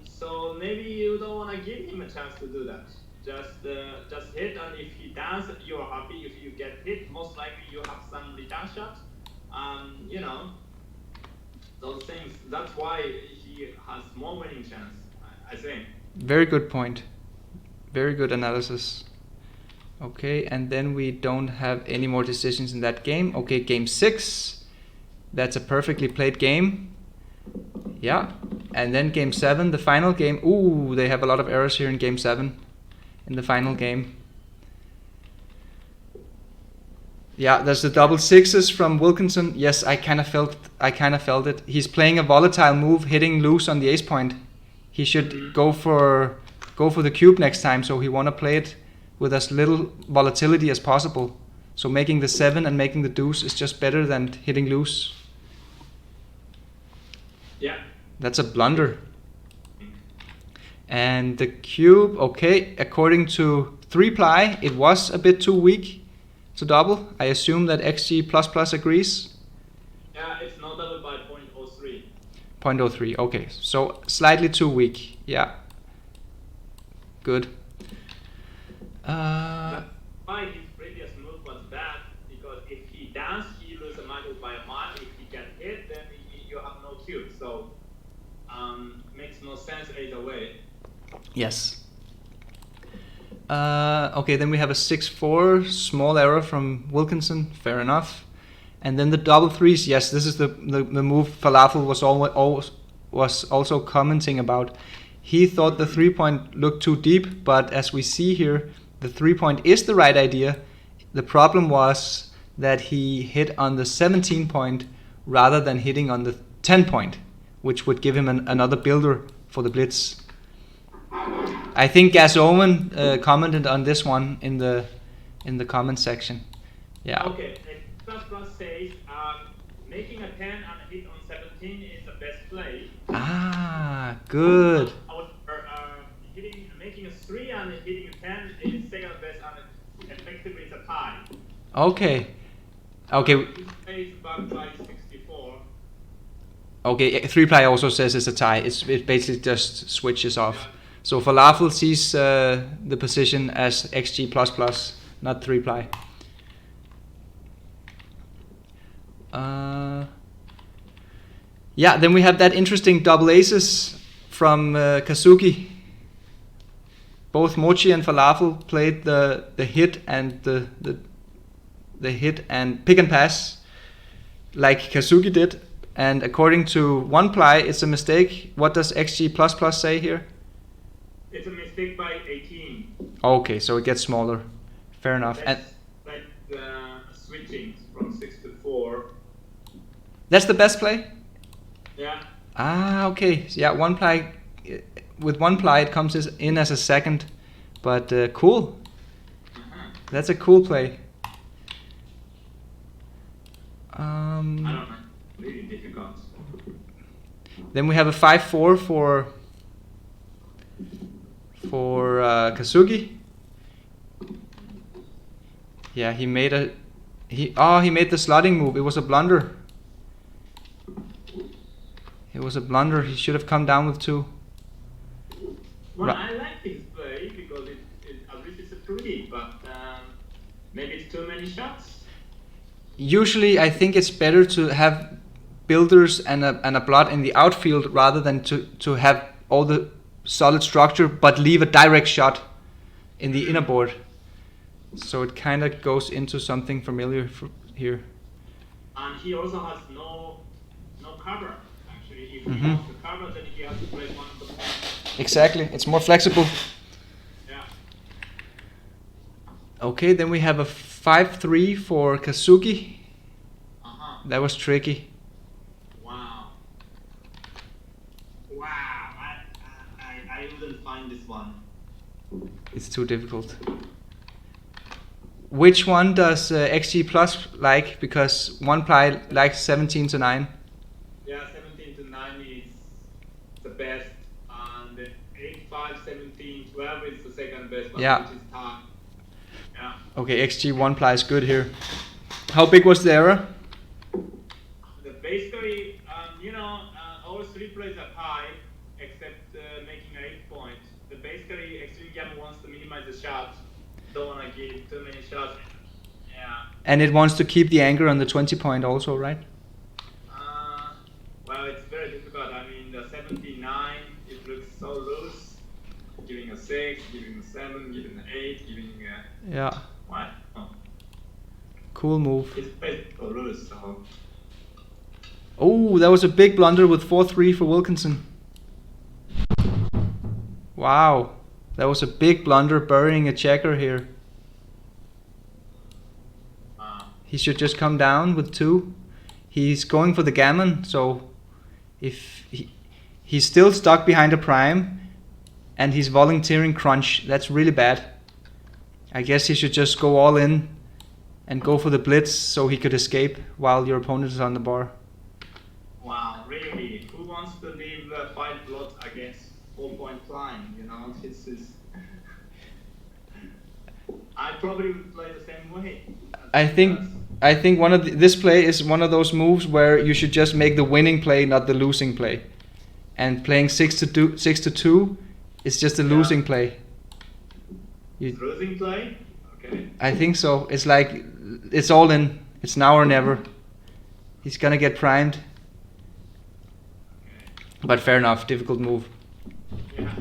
So maybe you don't want to give him a chance to do that. Just hit, and if he does, you are happy. If you get hit, most likely you have some return shot. Those things. That's why he has more winning chance, I think. Very good point. Very good analysis. Okay, and then we don't have any more decisions in that game. Okay, game 6. That's a perfectly played game. Yeah, and then game 7, the final game. Ooh, they have a lot of errors here in game 7, in the final game. Yeah, there's the double 6s from Wilkinson. Yes, I kind of felt it. He's playing a volatile move, hitting loose on the ace point. He should go for the cube next time, so he want to play it with as little volatility as possible. So making the 7 and making the deuce is just better than hitting loose. Yeah. That's a blunder. And the cube, okay, according to 3ply, it was a bit too weak to double. I assume that XG++ agrees. Yeah, it's not doubled by 0.03. 0.03, okay, so slightly too weak. Yeah, good. Why his previous move was bad, because if he dance, he loses a mark by a mark. If he get hit, then you have no cube. So makes no sense either way. Yes. Okay, then we have a 6-4, small error from Wilkinson, fair enough. And then the double 3s, yes, this is the move Falafel was also commenting about. He thought the 3-point looked too deep, but as we see here, the 3-point is the right idea. The problem was that he hit on the 17-point rather than hitting on the 10-point, which would give him another builder for the blitz. I think Gas Owen commented on this one in the comment section. Yeah. Okay, plus says making a 10 and a hit on 17 is the best play. Ah, good. Making a 3 and hitting a 10 is second best, and effectively it's a tie. Okay. Okay. This plays back by 64. Okay, 3ply also says it's a tie. It basically just switches off. Yeah. So Falafel sees the position as XG++, not 3ply. Yeah, then we have that interesting double aces from Kazuki. Both Mochi and Falafel played the hit and the hit and pick and pass like Kazuki did. And according to 1ply, it's a mistake. What does XG++ say here? It's a mistake by 18. Okay, so it gets smaller. Fair enough. That's like switching from 6 to 4. That's the best play? Yeah. Ah, okay. Yeah, 1ply. With 1ply, it comes in as a second. But cool. That's a cool play. I don't know. Really difficult. Then we have a 5-4 for Kazuki. Yeah, he made the slotting move. It was a blunder. It was a blunder. He should have come down with 2. Well, I like his play because at least it's pretty, but maybe it's too many shots. Usually, I think it's better to have builders and a blot in the outfield rather than to have all the solid structure but leave a direct shot in the inner board. So it kind of goes into something familiar here. And he also has no cover. Actually, if he wants to cover, then he has to play one of the points. Exactly, it's more flexible. Yeah. Okay, then we have a 5-3 for Kazuki. That was tricky. Wow. I wouldn't find this one. It's too difficult. Which one does XG Plus like? Because one ply likes 17 to 9. Yeah, 17 to 9 is the best, and 8-5, 17, 12 is the second best, but Yeah. which is tied. Yeah. Okay, XG one ply is good here. How big was the error? Basically, all 3 plays are tied, except making an 8 point. But basically, Extreme Gamma wants to minimize the shots. Don't want to give too many shots. Yeah. And it wants to keep the anchor on the 20 point also, right? Well, it's very difficult. I mean, the 79, it looks so loose. Giving a 6, giving a 7, giving an 8, giving a... Yeah. What? Oh. Cool move. It's based so loose, so... Oh, that was a big blunder with 4-3 for Wilkinson. Wow, that was a big blunder, burying a checker here. He should just come down with 2. He's going for the gammon, so if he's still stuck behind a prime and he's volunteering crunch, that's really bad. I guess he should just go all in and go for the blitz so he could escape while your opponent is on the bar. Wow, really? Who wants to leave 5 blots against 4-point line? This is... I probably would play the same way. I think this play is one of those moves where you should just make the winning play, not the losing play. And playing 6 to 2 is just a losing play. Losing play? Okay. I think so. It's like it's all in. It's now or never. He's gonna get primed. But fair enough, difficult move. Yeah.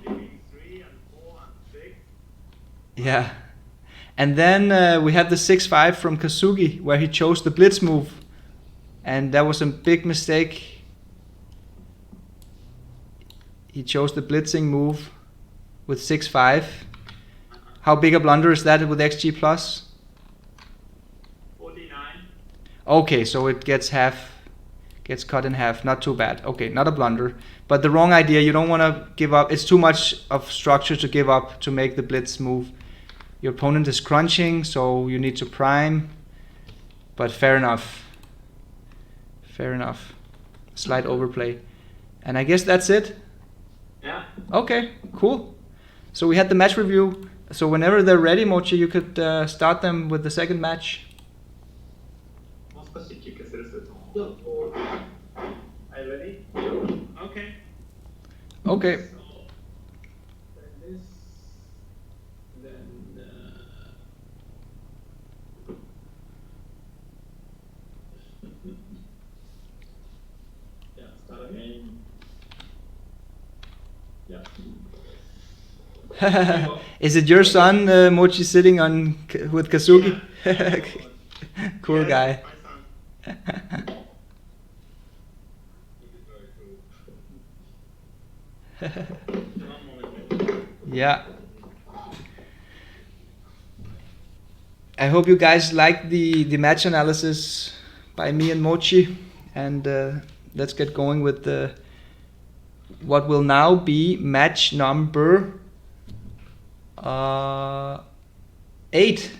Giving 3 and 4 and 6. Yeah. And then we have the 6-5 from Kazuki, where he chose the blitz move. And that was a big mistake. He chose the blitzing move with 6-5. How big a blunder is that with XG Plus? 49. Okay, so it gets cut in half. Not too bad. Okay, not a blunder. But the wrong idea. You don't want to give up. It's too much of structure to give up to make the blitz move. Your opponent is crunching, so you need to prime. But fair enough. Fair enough. Slight overplay. And I guess that's it. Yeah. Okay, cool. So we had the match review. So whenever they're ready, Mochi, you could start them with the second match. Are you ready? Okay. Okay. So, this, then yeah, start again. Yeah. Is it your son, Mochi, sitting on with Kazuki? Yeah. Cool Yes, guy. my son. One moment. Yeah. I hope you guys liked the match analysis by me and Mochi, and let's get going with what will now be match number 8.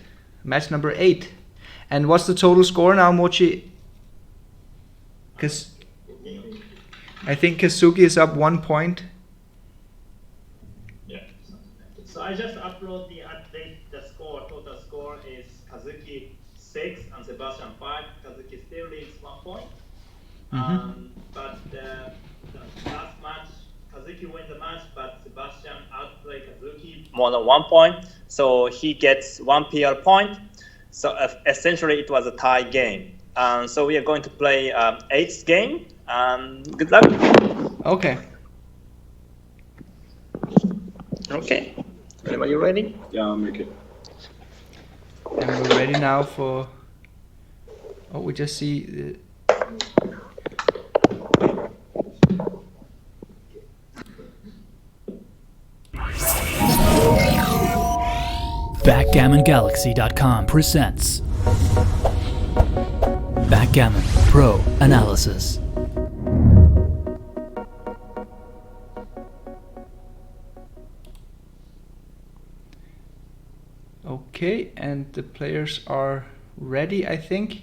Match number 8. And what's the total score now, Mochi? Because I think Kazuki is up 1 point. Yeah. So I just upload the update. The score, total score is Kazuki 6 and Sebastian 5. Kazuki still leads 1 point. But the last match, Kazuki won the match, but Sebastian outplayed Kazuki more than 1 point. So he gets 1 PR point. So essentially it was a tie game. So we are going to play 8th game. Good luck. Okay. Okay. Are you ready? Yeah, I'll make it. And we're ready now for... Oh, we just see... BackgammonGalaxy.com presents Backgammon Pro Analysis. Okay, and the players are ready, I think.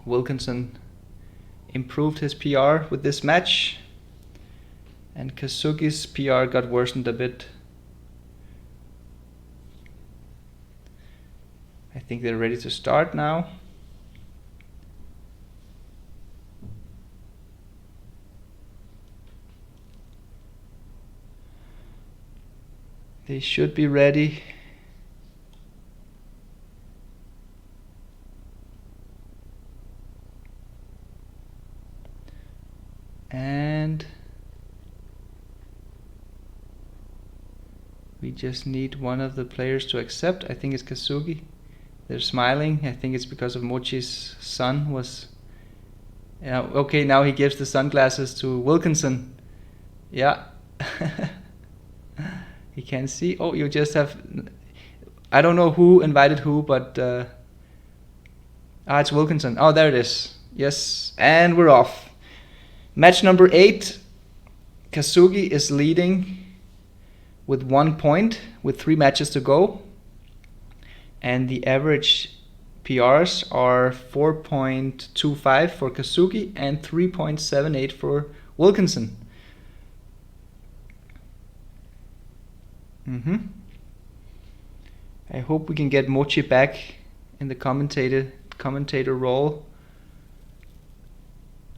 Wilkinson improved his PR with this match, and Kazuki's PR got worsened a bit. I think they're ready to start now. They should be ready. And we just need one of the players to accept. I think it's Kazuki. They're smiling. I think it's because of Mochi's son was... Yeah, okay, now he gives the sunglasses to Wilkinson. Yeah. He can see. Oh, you just have... I don't know who invited who, but... it's Wilkinson. Oh, there it is. Yes, and we're off. Match number 8. Kazuki is leading with 1 point with 3 matches to go. And the average PRs are 4.25 for Kazuki and 3.78 for Wilkinson. I hope we can get Mochi back in the commentator role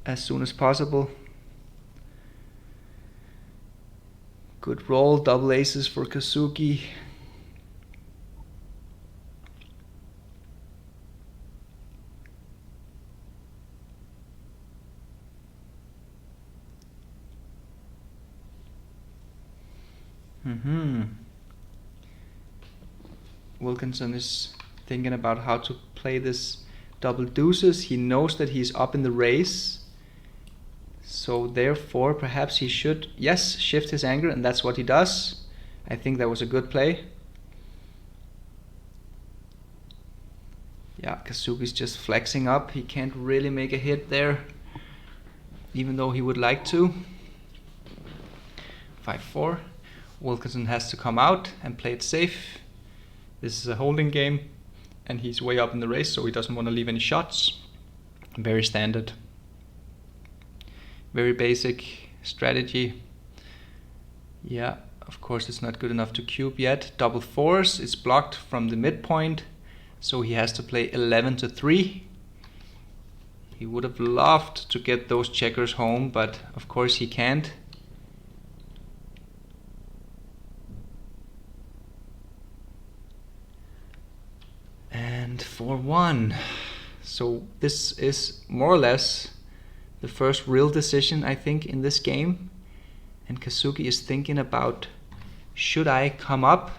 as soon as possible. Good roll, double aces for Kazuki. Wilkinson is thinking about how to play this double deuces. He knows that he's up in the race, so therefore perhaps he should, yes, shift his anger, and that's what he does. I think that was a good play. Yeah, Kazuki's just flexing up. He can't really make a hit there, even though he would like to. 5-4. Wilkinson has to come out and play it safe. This is a holding game, and he's way up in the race, so he doesn't want to leave any shots. Very standard. Very basic strategy. Yeah, of course it's not good enough to cube yet. Double fours, it's blocked from the midpoint, so he has to play 11-3. He would have loved to get those checkers home, but of course he can't. And 4-1. So this is more or less the first real decision, I think, in this game. And Kazuki is thinking about, should I come up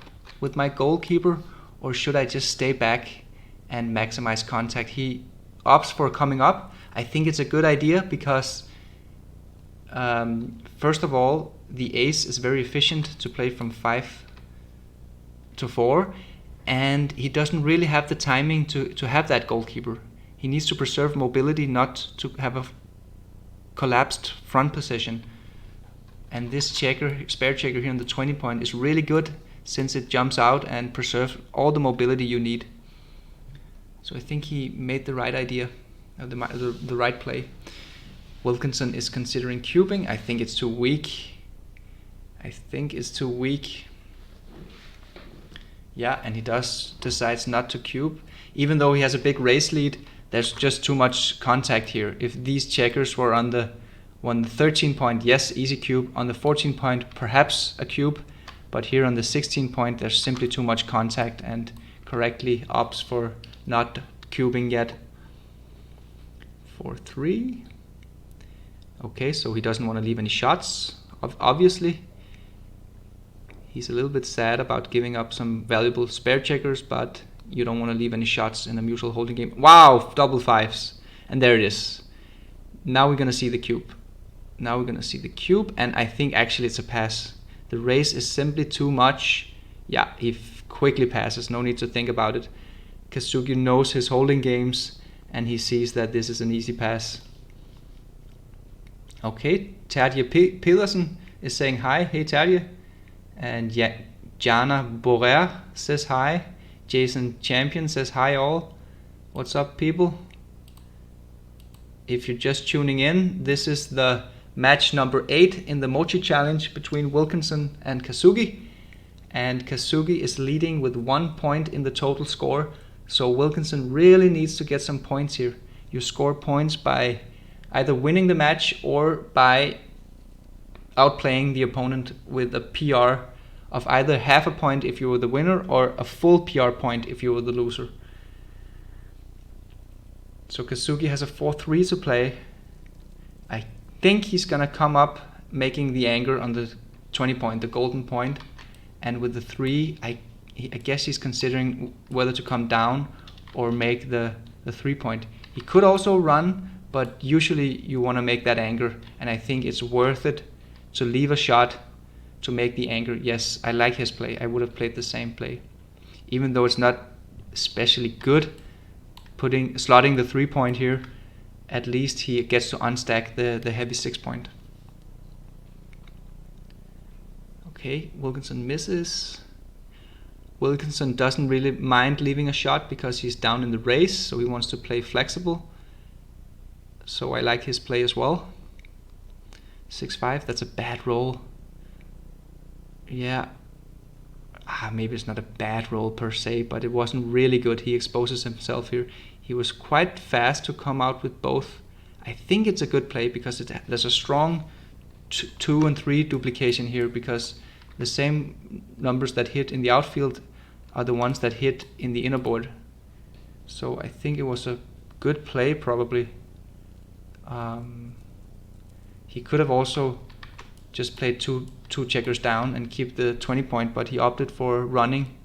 with my goalkeeper or should I just stay back and maximize contact? He opts for coming up. I think it's a good idea because first of all, the ace is very efficient to play from 5 to 4. And he doesn't really have the timing to have that goalkeeper. He needs to preserve mobility, not to have a collapsed front position. And this checker, spare checker here on the 20 point is really good since it jumps out and preserves all the mobility you need. So I think he made the right idea, the right play. Wilkinson is considering cubing. I think it's too weak. Yeah, and he decides not to cube. Even though he has a big race lead, there's just too much contact here. If these checkers were on the 13 point, yes, easy cube. On the 14 point, perhaps a cube. But here on the 16 point, there's simply too much contact, and correctly opts for not cubing yet. 4-3. Okay, so he doesn't want to leave any shots, obviously. He's a little bit sad about giving up some valuable spare checkers, but you don't want to leave any shots in a mutual holding game. Wow, double fives. And there it is. Now we're going to see the cube. And I think actually it's a pass. The race is simply too much. Yeah, he quickly passes. No need to think about it. Kazuki knows his holding games, and he sees that this is an easy pass. Okay, Terje Pedersen is saying hi. Hey Terje. And Jana Borer says hi. Jason Champion says hi all. What's up, people? If you're just tuning in, this is the match number 8 in the Mochi challenge between Wilkinson and Kazuki. And Kazuki is leading with 1 point in the total score. So Wilkinson really needs to get some points here. You score points by either winning the match or by outplaying the opponent with a PR of either half a point if you were the winner or a full PR point if you were the loser. So Kazuki has a 4-3 to play. I think he's gonna come up making the anger on the 20 point, the golden point. And with the 3, I guess he's considering whether to come down or make the 3 point. He could also run, but usually you want to make that anger, and I think it's worth it to leave a shot to make the anger. Yes, I like his play. I would have played the same play. Even though it's not especially good, slotting the 3 point here, at least he gets to unstack the heavy 6 point. Okay, Wilkinson misses. Wilkinson doesn't really mind leaving a shot because he's down in the race, so he wants to play flexible. So I like his play as well. 6-5, that's a bad roll. Yeah, maybe it's not a bad roll per se, but it wasn't really good. He exposes himself here. He was quite fast to come out with both. I think it's a good play because there's a strong 2 and 3 duplication here, because the same numbers that hit in the outfield are the ones that hit in the inner board. So I think it was a good play, probably. He could have also just played two checkers down and keep the 20 point, but he opted for running.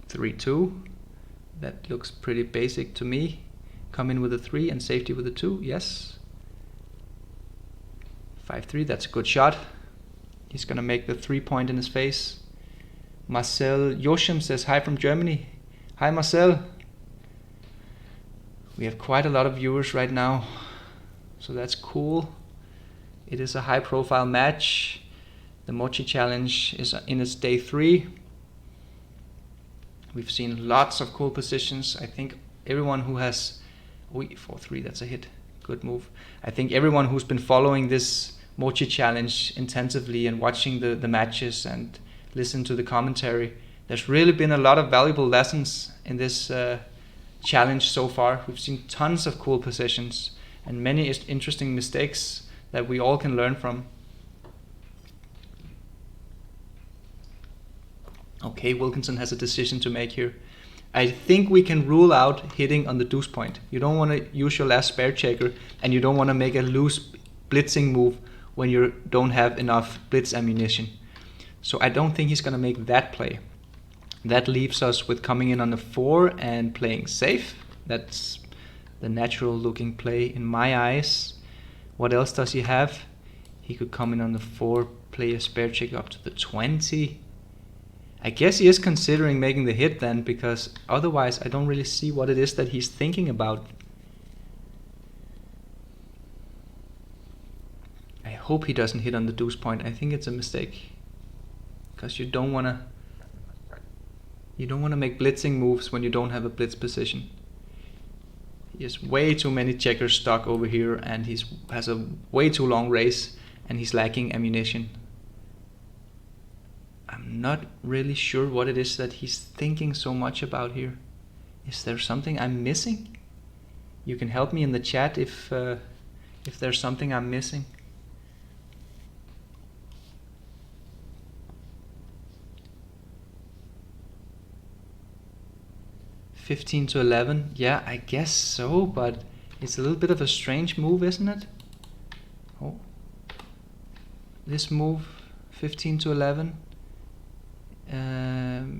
3-2. That looks pretty basic to me. Come in with a 3 and safety with a 2, yes. 5-3, that's a good shot. He's gonna make the 3 point in his face. Marcel Joschem says hi from Germany. Hi Marcel. We have quite a lot of viewers right now, so that's cool. It is a high profile match. The Mochi challenge is in its day 3. We've seen lots of cool positions. I think everyone who has 4-3, that's a hit. Good move. I think everyone who's been following this Mochi challenge intensively and watching the matches and listen to the commentary, there's really been a lot of valuable lessons in this challenge so far. We've seen tons of cool positions and many interesting mistakes that we all can learn from. Okay, Wilkinson has a decision to make here. I think we can rule out hitting on the deuce point. You don't want to use your last spare checker, and you don't want to make a loose blitzing move when you don't have enough blitz ammunition. So I don't think he's going to make that play. That leaves us with coming in on the 4 and playing safe. That's the natural looking play in my eyes. What else does he have? He could come in on the 4, play a spare checker up to the 20. I guess he is considering making the hit then, because otherwise I don't really see what it is that he's thinking about. I hope he doesn't hit on the deuce point. I think it's a mistake, because you don't want to make blitzing moves when you don't have a blitz position. He has way too many checkers stuck over here, and he has a way too long race, and he's lacking ammunition. I'm not really sure what it is that he's thinking so much about here. Is there something I'm missing? You can help me in the chat if there's something I'm missing. $15 to 11. Yeah, I guess so, but it's a little bit of a strange move, isn't it? Oh, this move, 15 to 11.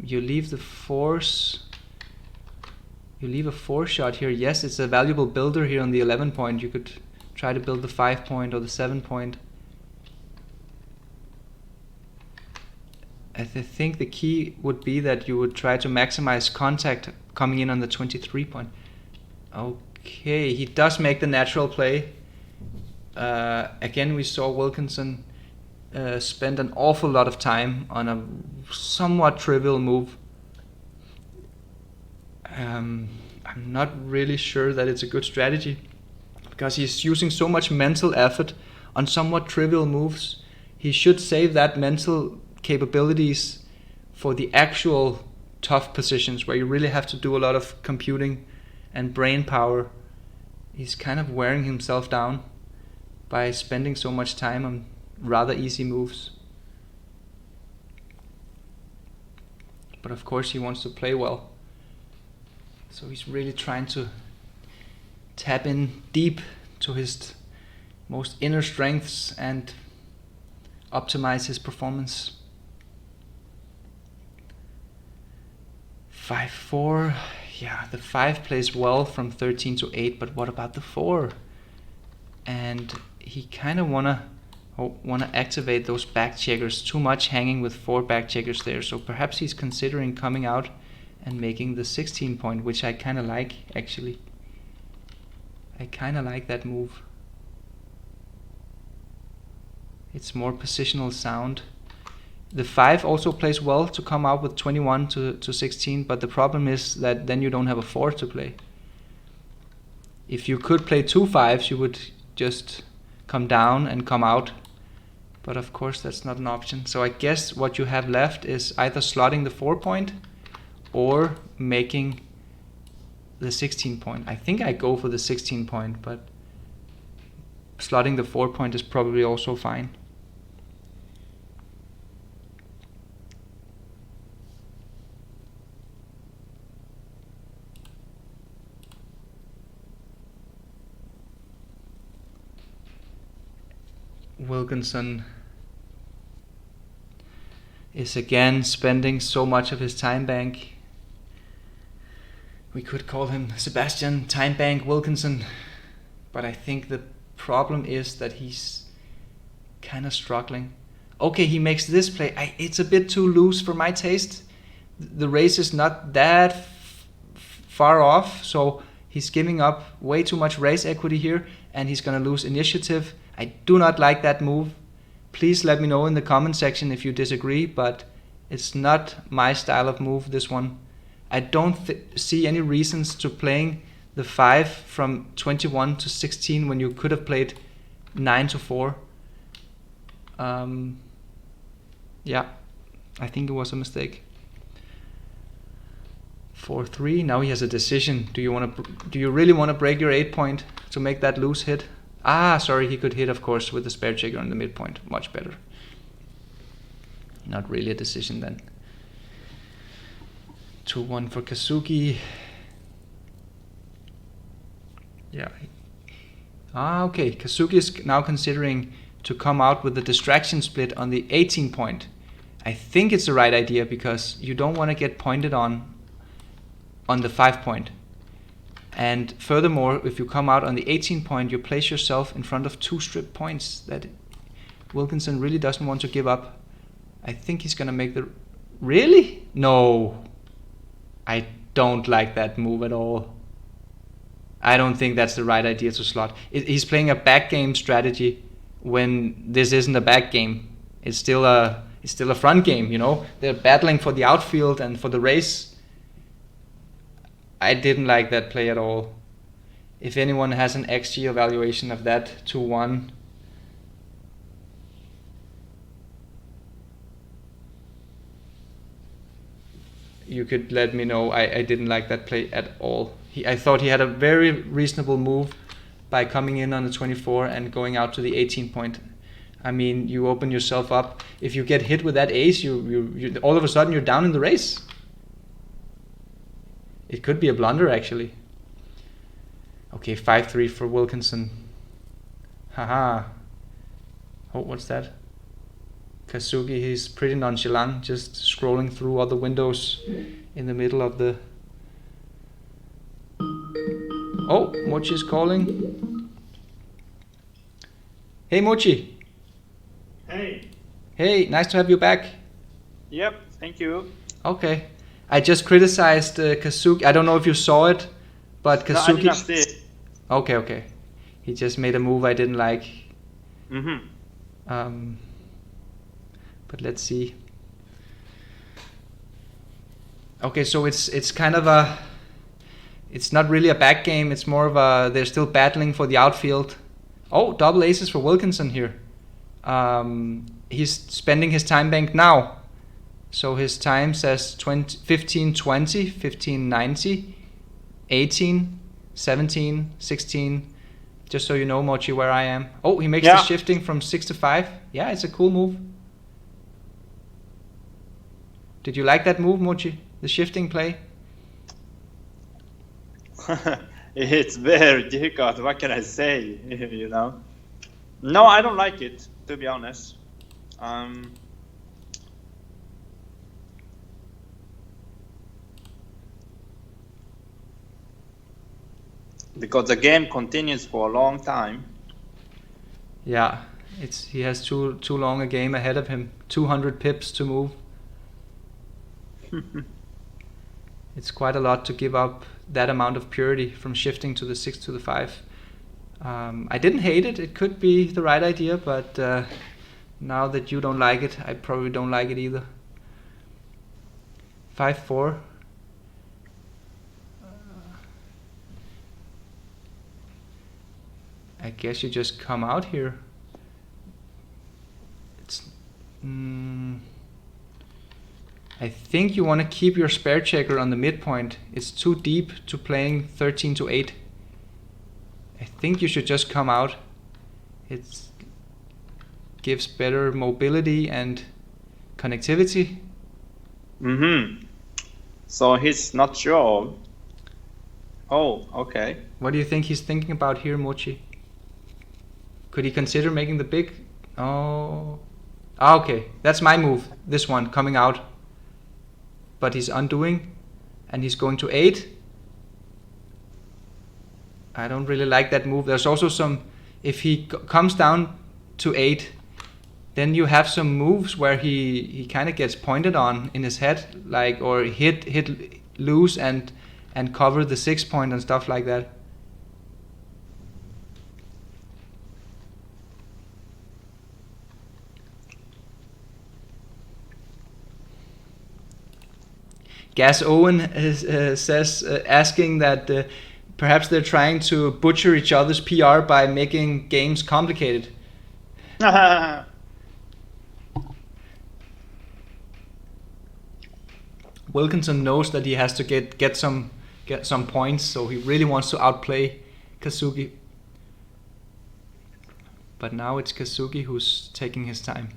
You leave the force. You leave a 4 shot here. Yes, it's a valuable builder here on the 11 point. You could try to build the 5 point or the 7 point. I think the key would be that you would try to maximize contact coming in on the 23 point. Okay, he does make the natural play. Again, we saw Wilkinson spend an awful lot of time on a somewhat trivial move. I'm not really sure that it's a good strategy, because he's using so much mental effort on somewhat trivial moves. He should save that mental capabilities for the actual tough positions where you really have to do a lot of computing and brain power. He's kind of wearing himself down by spending so much time on rather easy moves. But of course he wants to play well. So he's really trying to tap in deep to his most inner strengths and optimize his performance. 5-4. Yeah, the 5 plays well from 13 to 8, but what about the 4? And he kind of wanna activate those back checkers. Too much hanging with 4 back checkers there, so perhaps he's considering coming out and making the 16 point, which I kind of like, actually. I kind of like that move. It's more positional sound. The 5 also plays well to come out with 21 to 16, but the problem is that then you don't have a 4 to play. If you could play 2 5s, you would just come down and come out, but of course that's not an option. So I guess what you have left is either slotting the 4 point or making the 16 point. I think I go for the 16 point, but slotting the 4 point is probably also fine. Wilkinson is again spending so much of his time bank. We could call him Sebastian Time Bank Wilkinson, but I think the problem is that he's kind of struggling. Okay, he makes this play. It's a bit too loose for my taste. The race is not that far off, so he's giving up way too much race equity here, and he's going to lose initiative. I do not like that move. Please let me know in the comment section if you disagree, but it's not my style of move, this one. I don't see any reasons to playing the 5 from 21 to 16 when you could have played 9 to 4. Yeah, I think it was a mistake. 4-3. Now he has a decision. Do you really want to break your 8 point to make that loose hit? Sorry, he could hit, of course, with the spare checker on the midpoint. Much better. Not really a decision then. 2-1 for Kazuki. Yeah. Okay. Kazuki is now considering to come out with the distraction split on the 18 point. I think it's the right idea, because you don't want to get pointed on the 5 point. And furthermore, if you come out on the 18 point, you place yourself in front of 2 strip points that Wilkinson really doesn't want to give up. I think he's going to make the... Really? No. I don't like that move at all. I don't think that's the right idea to slot. He's playing a back game strategy when this isn't a back game. It's still a front game, you know. They're battling for the outfield and for the race. I didn't like that play at all. If anyone has an XG evaluation of that 2-1. You could let me know. I didn't like that play at all. I thought he had a very reasonable move by coming in on the 24 and going out to the 18 point. I mean, you open yourself up. If you get hit with that ace, you all of a sudden you're down in the race. It could be a blunder, actually. Okay, 5-3 for Wilkinson. Haha. Oh, what's that? Kazuki, he's pretty nonchalant, just scrolling through other windows in the middle of the... Oh, Mochi's calling. Hey, Mochi. Hey. Hey, nice to have you back. Yep, thank you. Okay. I just criticized Kazuki. I don't know if you saw it, but Kazuki... No, I didn't see it. Okay. He just made a move I didn't like. But let's see. Okay, so it's kind of a... It's not really a back game. It's more of a... They're still battling for the outfield. Oh, double aces for Wilkinson here. He's spending his time bank now. So his time says 1520, 1590, 18, 17, 16. Just so you know, Mochi, where I am. Oh, he makes the shifting from 6 to 5. Yeah, it's a cool move. Did you like that move, Mochi? The shifting play? It's very difficult. What can I say? You know? No, I don't like it, to be honest. Because the game continues for a long time. Yeah, he has too long a game ahead of him. 200 pips to move. It's quite a lot to give up that amount of purity from shifting to the 6 to the 5. I didn't hate it. It could be the right idea, but now that you don't like it, I probably don't like it either. 5-4. I guess you just come out here. It's... I think you want to keep your spare checker on the midpoint. It's too deep to playing 13 to 8. I think you should just come out. It gives better mobility and connectivity. So he's not sure. Oh, okay. What do you think he's thinking about here, Mochi? Could he consider making the big? Oh. Okay. That's my move. This one, coming out. But he's undoing. And he's going to 8. I don't really like that move. There's also some... If he comes down to 8, then you have some moves where he kind of gets pointed on in his head. Like, or hit loose and cover the 6 point and stuff like that. Gas Owen says, asking that perhaps they're trying to butcher each other's PR by making games complicated. Wilkinson knows that he has to get some points, so he really wants to outplay Kazuki. But now it's Kazuki who's taking his time.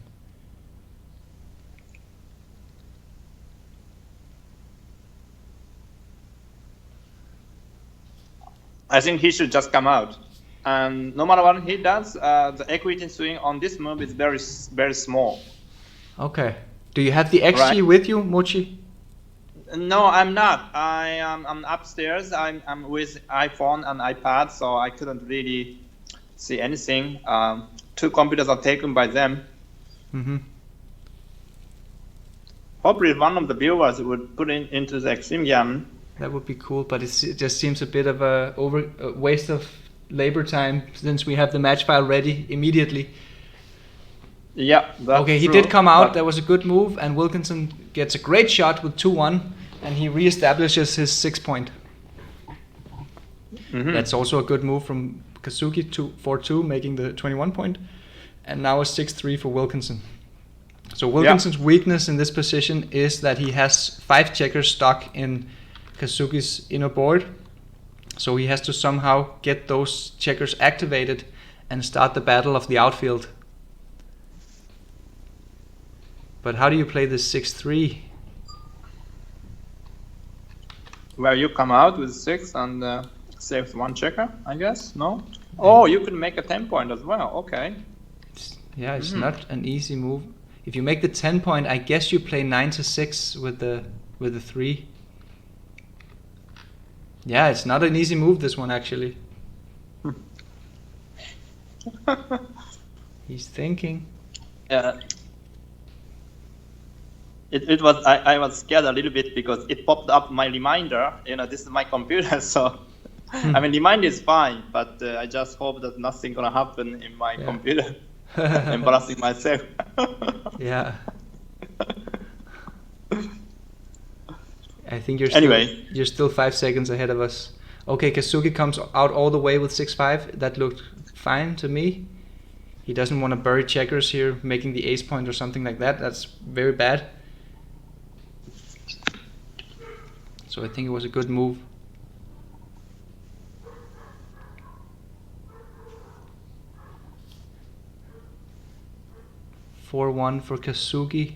I think he should just come out. And no matter what he does, the equity swing on this move is very, very small. Okay. Do you have the XG with you, Mochi? No, I'm not. I'm upstairs. I'm with iPhone and iPad, so I couldn't really see anything. 2 computers are taken by them. Hopefully one of the viewers would put into the Extreme Gammon. That would be cool, but it just seems a bit of a waste of labor time since we have the match file ready immediately. Yeah, that's okay, he true, did come out. That was a good move, and Wilkinson gets a great shot with 2-1, and he reestablishes his 6 point. That's also a good move from Kazuki to 4-2, making the 21 point. And now a 6-3 for Wilkinson. So Wilkinson's weakness in this position is that he has 5 checkers stuck in Kazuki's inner board. So he has to somehow get those checkers activated and start the battle of the outfield. But how do you play this 6-3? Well, you come out with 6 and save 1 checker, I guess, no? Oh, you can make a 10 point as well, okay. Yeah, it's not an easy move. If you make the 10 point, I guess you play 9-6 with the 3. Yeah, it's not an easy move, this one, actually. He's thinking. It was I was scared a little bit because it popped up my reminder. This is my computer, so I mean reminder is fine, but I just hope that nothing gonna happen in my computer. Embarrassing myself. Yeah. I think you're still 5 seconds ahead of us. Okay, Kazuki comes out all the way with 6-5. That looked fine to me. He doesn't want to bury checkers here, making the ace point or something like that. That's very bad. So I think it was a good move. (4-1) for Kazuki.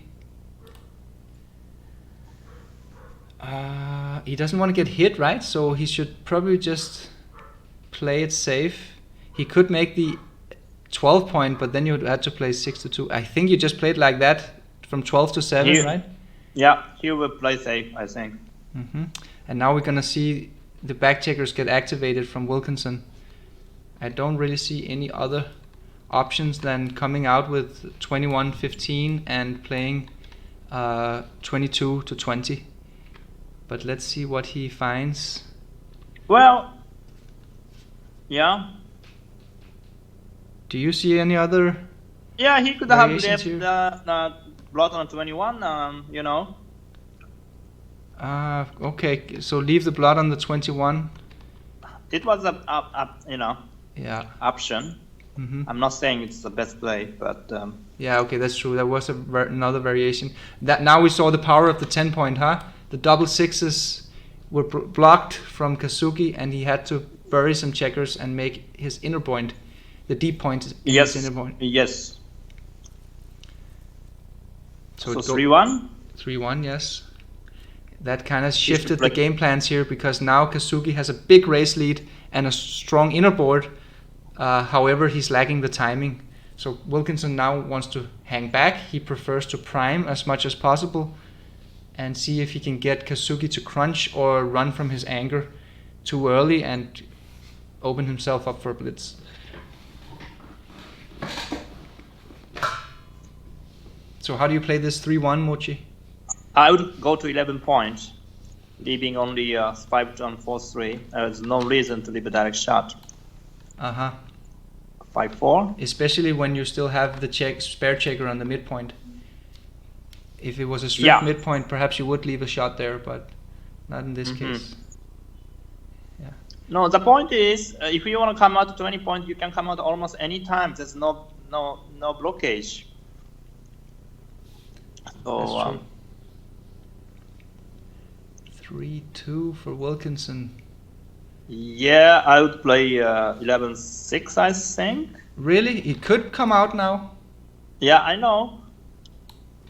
He doesn't want to get hit, right? So he should probably just play it safe. He could make the 12 point, but then you would have to play 6-2. I think you just played like that from 12 to 7, right? Yeah, he will play safe, I think. And now we're gonna see the back checkers get activated from Wilkinson. I don't really see any other options than coming out with 21-15 and playing 22-20. But let's see what he finds. Well, yeah. Do you see any other? Yeah, he could have left here? blood on 21. Okay, so leave the blood on the 21. It was a option. I'm not saying it's the best play, but yeah, okay, that's true. There was another variation. That now we saw the power of the 10 point, huh? The double 6s were blocked from Kazuki, and he had to bury some checkers and make his inner point, the deep point. Yes. His inner point. Yes. So 3-1. 3-1, yes. That kind of shifted the game plans here because now Kazuki has a big race lead and a strong inner board. However, he's lacking the timing. So Wilkinson now wants to hang back. He prefers to prime as much as possible and see if he can get Kazuki to crunch or run from his anger too early and open himself up for a blitz. So how do you play this 3-1, Mochi? I would go to 11 points, leaving only 5 on 4-3. There's no reason to leave a direct shot. 5-4. Especially when you still have the spare checker on the midpoint. If it was a strict midpoint, perhaps you would leave a shot there, but not in this case. Yeah. No, the point is, if you want to come out to 20 points, you can come out almost any time. There's no blockage. So, 3-2 for Wilkinson. Yeah, I would play 11-6, I think. Really? It could come out now? Yeah, I know.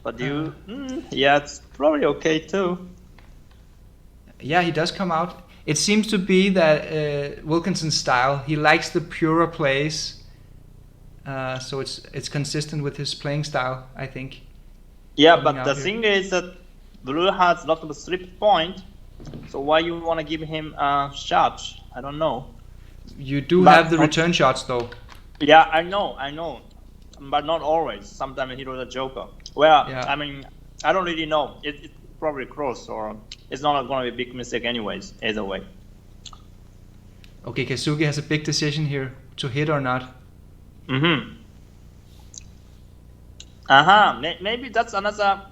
But it's probably okay too. Yeah, he does come out. It seems to be that Wilkinson's style. He likes the purer plays. So it's consistent with his playing style, I think. Yeah, but the thing is that Blue has a lot of slip point. So why you want to give him a shot? I don't know. You do have the return shots though. Yeah, I know. But not always. Sometimes he does a joker. Well, I mean, I don't really know. It's probably close, or it's not going to be a big mistake anyways, either way. Okay, Kazuki has a big decision here, to hit or not. Maybe that's another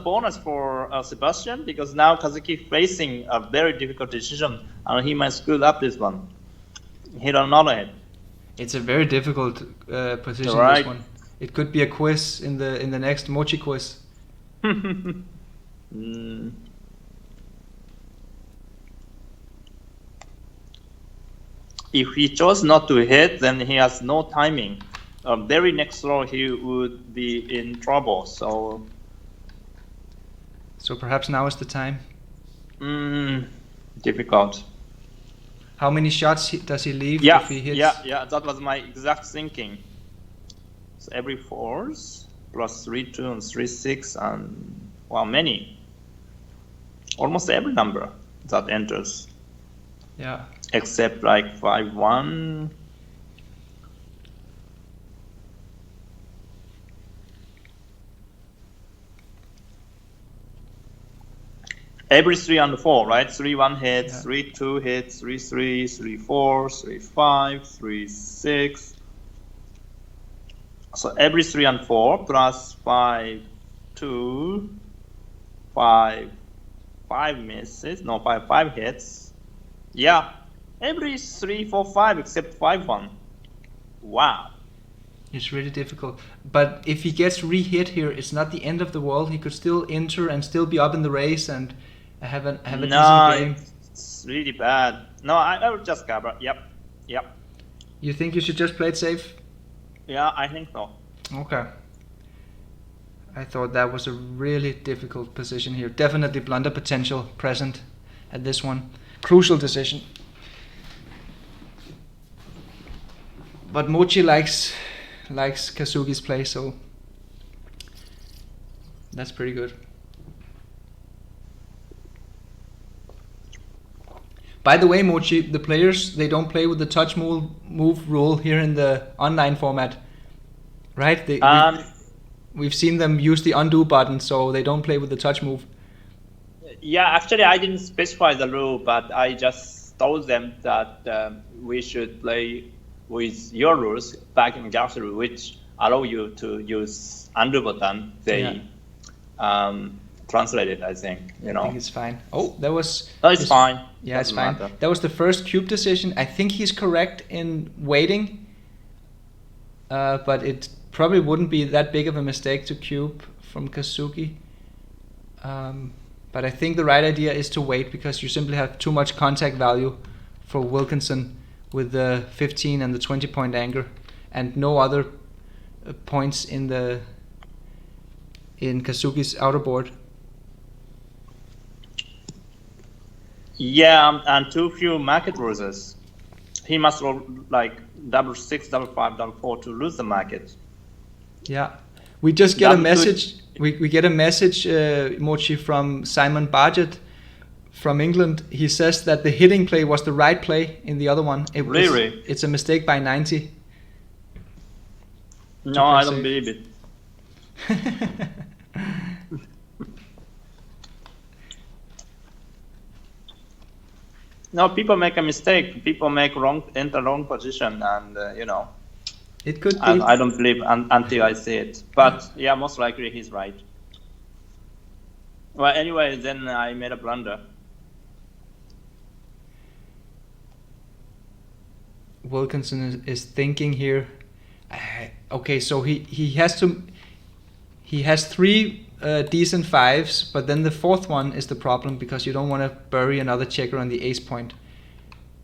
bonus for Sebastian, because now Kazuki facing a very difficult decision, and he might screw up this one. He don't know it. It's a very difficult position. Right. This one. It could be a quiz in the next Mochi quiz. If he chose not to hit, then he has no timing. Very next throw, he would be in trouble. So perhaps now is the time. difficult. How many shots does he leave Yeah, if he hits? yeah. That was my exact thinking. So every fours plus 3-2 and 3-6 and many. Almost every number that enters. Yeah. Except like 5-1. Every 3 and 4, right? 3-1 hits, 3-2 hits, 3-3, 3-4, 3-5, 3-6. So every 3 and 4 plus 5-2, 5 misses. No, 5 hits. Yeah, every 3, 4, 5 except 5-1. Wow. It's really difficult. But if he gets re-hit here, it's not the end of the world. He could still enter and still be up in the race and have a decent game. It's really bad. No, I will just cover. Yep. You think you should just play it safe? Yeah, I think so. Okay. I thought that was a really difficult position here. Definitely blunder potential present at this one. Crucial decision. But Mochi likes Kazuki's play, so that's pretty good. By the way, Mochi, the players, they don't play with the touch move rule here in the online format, right? We've seen them use the undo button, so they don't play with the touch move. Yeah, actually, I didn't specify the rule, but I just told them that we should play with your rules back in Galaxy, which allow you to use undo button. They translated, I think. I think it's fine. Oh, that was. No, it's fine. Yeah, it's fine. That was the first cube decision. I think he's correct in waiting, but it probably wouldn't be that big of a mistake to cube from Kazuki. But I think the right idea is to wait because you simply have too much contact value for Wilkinson with the 15 and the 20 point anger, and no other points in Kazuki's outer board. Yeah, and too few market losers. He must roll like 6, 5, 4 to lose the market. Yeah, we just get a message. We get a message, Mochi, from Simon Bargett from England. He says that the hitting play was the right play in the other one. Really? It's a mistake by 90. No, I don't believe it. No, people make a mistake. People enter wrong position, and It could be. I don't believe until I see it. But yeah, most likely he's right. Well, anyway, then I made a blunder. Wilkinson is thinking here. Okay, so he has 3 decent 5s, but then the 4th one is the problem because you don't want to bury another checker on the ace point.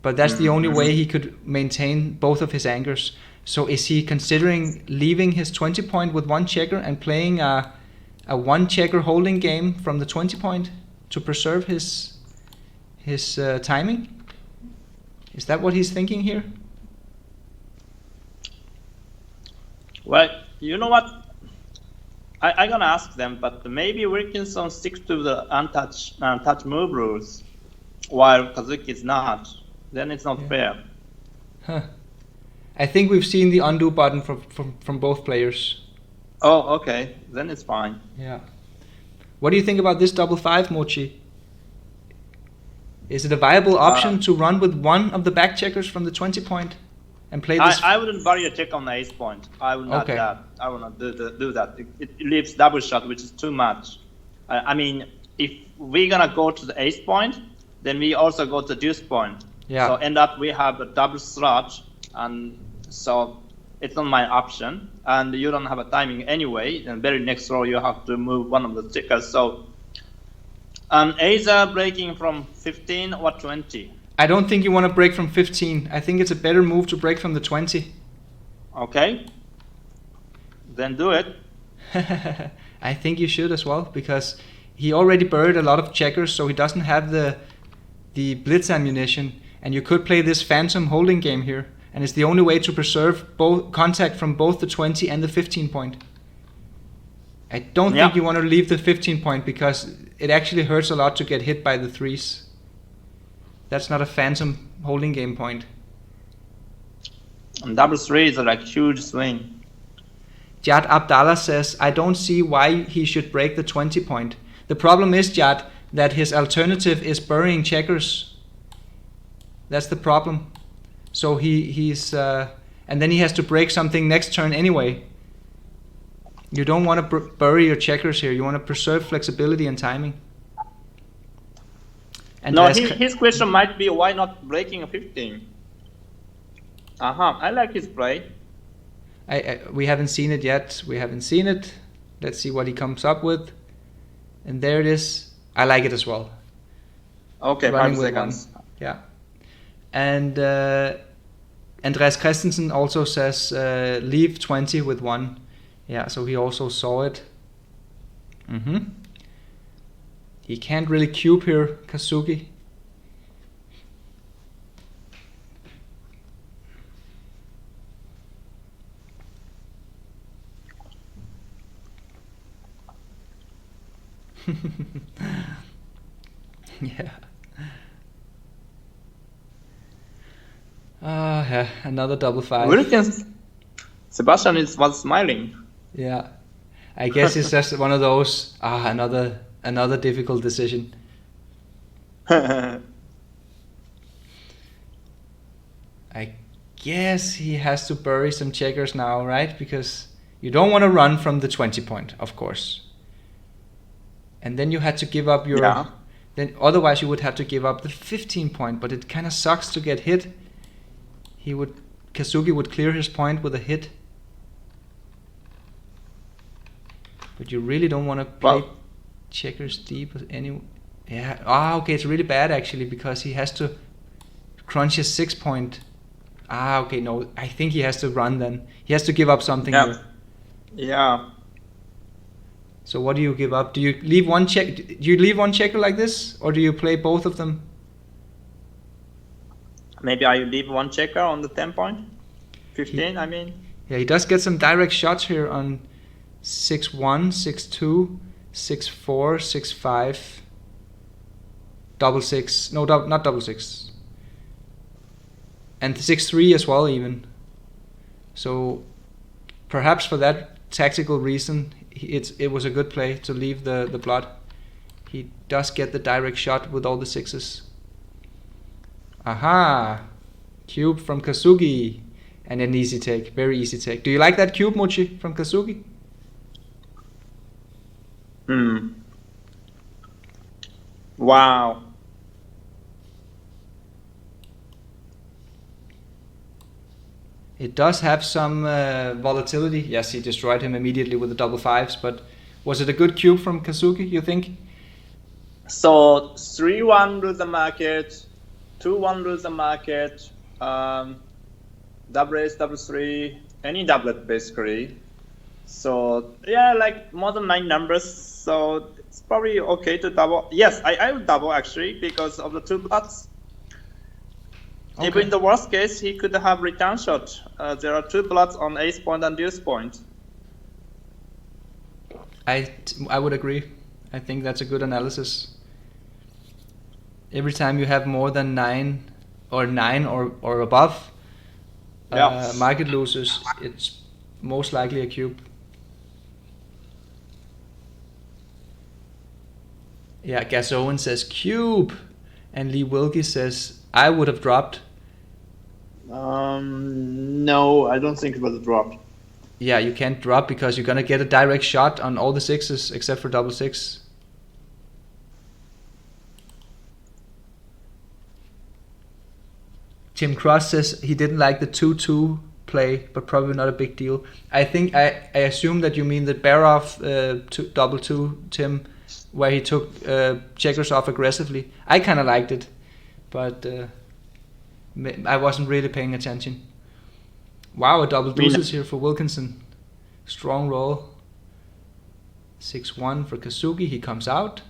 But that's the only way he could maintain both of his angers. So is he considering leaving his 20 point with 1 checker and playing a 1 checker holding game from the 20 point to preserve his timing? Is that what he's thinking here? Well, you know what? I'm gonna ask them, but maybe Wilkinson sticks to the untouch move rules, while Kazuki is not. Then it's not fair. Huh. I think we've seen the undo button from both players. Oh, okay. Then it's fine. Yeah. What do you think about this double 5, Mochi? Is it a viable option to run with one of the back checkers from the 20 point and play this? I wouldn't bury a check on the ace point. I would not. I would not do that. It leaves double shot, which is too much. I mean, if we're gonna go to the ace point, then we also go to deuce point. Yeah. So end up we have a double slot, and so it's not my option. And you don't have a timing anyway. And very next row you have to move one of the checkers. So either breaking from 15 or 20. I don't think you want to break from 15. I think it's a better move to break from the 20. Okay. Then do it. I think you should as well, because he already buried a lot of checkers, so he doesn't have the blitz ammunition, and you could play this phantom holding game here, and it's the only way to preserve both contact from both the 20 and the 15 point. I don't think you want to leave the 15 point, because it actually hurts a lot to get hit by the 3s. That's not a phantom holding game point. And double 3 is like huge swing. Jad Abdallah says, I don't see why he should break the 20 point. The problem is, Jad, that his alternative is burying checkers. That's the problem. So he's and then he has to break something next turn anyway. You don't want to bury your checkers here. You want to preserve flexibility and timing. And no, his question might be, why not breaking a 15? I like his play. We haven't seen it yet. We haven't seen it. Let's see what he comes up with. And there it is. I like it as well. Okay, Running 5 seconds. Yeah. And Andreas Christensen also says leave 20 with 1. Yeah, so he also saw it. He can't really cube here, Kazuki. Yeah. Yeah, another double 5. Wilkinson. Sebastian was smiling. Yeah, I guess it's just one of those. Another difficult decision. I guess he has to bury some checkers now, right? Because you don't want to run from the 20 point, of course. And then you had to give up your. Yeah. Then otherwise you would have to give up the 15 point, but it kind of sucks to get hit. Kazuki would clear his point with a hit. But you really don't want to play checkers deep any. Yeah. Okay. It's really bad actually, because he has to crunch his 6 point. Okay. No, I think he has to run then. He has to give up something here. Yeah. So what do you give up? Do you leave one check? Do you leave one checker like this, or do you play both of them? Maybe I leave one checker on the 10 point. 15. I mean. Yeah, he does get some direct shots here on 6-1, 6-2, 6-4, 6-5, double 6. No, not double 6. And 6-3 as well, even. So perhaps for that tactical reason, it was a good play to leave the blood. He does get the direct shot with all the 6s. Aha! Cube from Kazuki. And an easy take, very easy take. Do you like that cube, Mochi, from Kazuki? Wow. It does have some volatility. Yes, he destroyed him immediately with the double 5s, but was it a good cube from Kazuki, you think? So 3-1 lose the market, 2-1 lose the market, double ace, double 3, any doublet basically. So yeah, like more than 9 numbers. So it's probably okay to double. Yes, I would double actually because of the 2 bloods. Okay. Even in the worst case, he could have return shot. There are 2 bloods on ace point and deuce point. I would agree. I think that's a good analysis. Every time you have more than 9 or above market losers, it's most likely a cube. Yeah, Gas Owen says cube, and Lee Wilkie says I would have dropped. No, I don't think it was a drop. Yeah, you can't drop because you're gonna get a direct shot on all the 6s except for double 6. Tim Cross says he didn't like the 2-2 play, but probably not a big deal. I think I assume that you mean the Barov double 2, Tim, where he took checkers off aggressively. I kind of liked it, but I wasn't really paying attention. Wow, a double deuces here for Wilkinson. Strong roll. 6-1 for Kazuki. He comes out.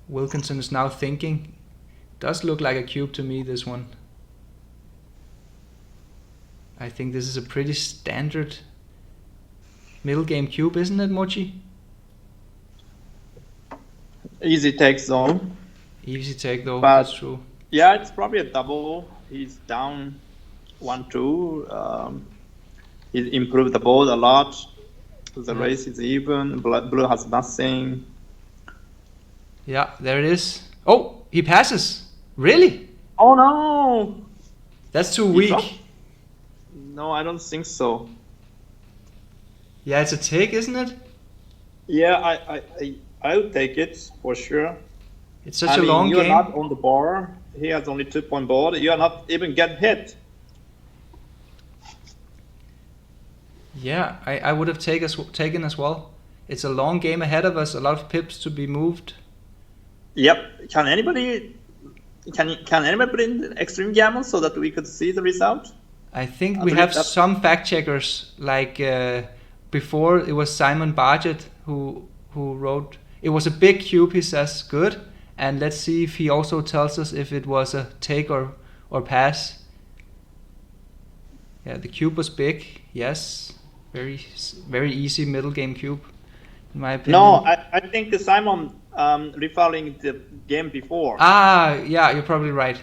Wilkinson is now thinking. Does look like a cube to me, this one. I think this is a pretty standard middle game cube, isn't it, Mochi? Easy take zone. Easy take though, But- that's true. Yeah, it's probably a double. He's down 1-2. He improved the board a lot. The race is even. Blue has nothing. Yeah, there it is. Oh, he passes. Really? Oh no! That's too He weak. dropped? No, I don't think so. Yeah, it's a take, isn't it? Yeah, I would take it for sure. It's such a long you're game. not on the bar. He has only 2-point board. You are not even get hit. Yeah, I would have taken as well. It's a long game ahead of us. A lot of pips to be moved. Yep. Can anybody put in extreme gammon so that we could see the result? I think I we believe have that- some fact checkers. Like before, it was Simon Bargett who wrote. It was a big cube. He says good. And let's see if he also tells us if it was a take or pass. Yeah, the cube was big. Yes, very easy middle game cube, in my opinion. No, I think the Simon refollowing the game before. Yeah, you're probably right.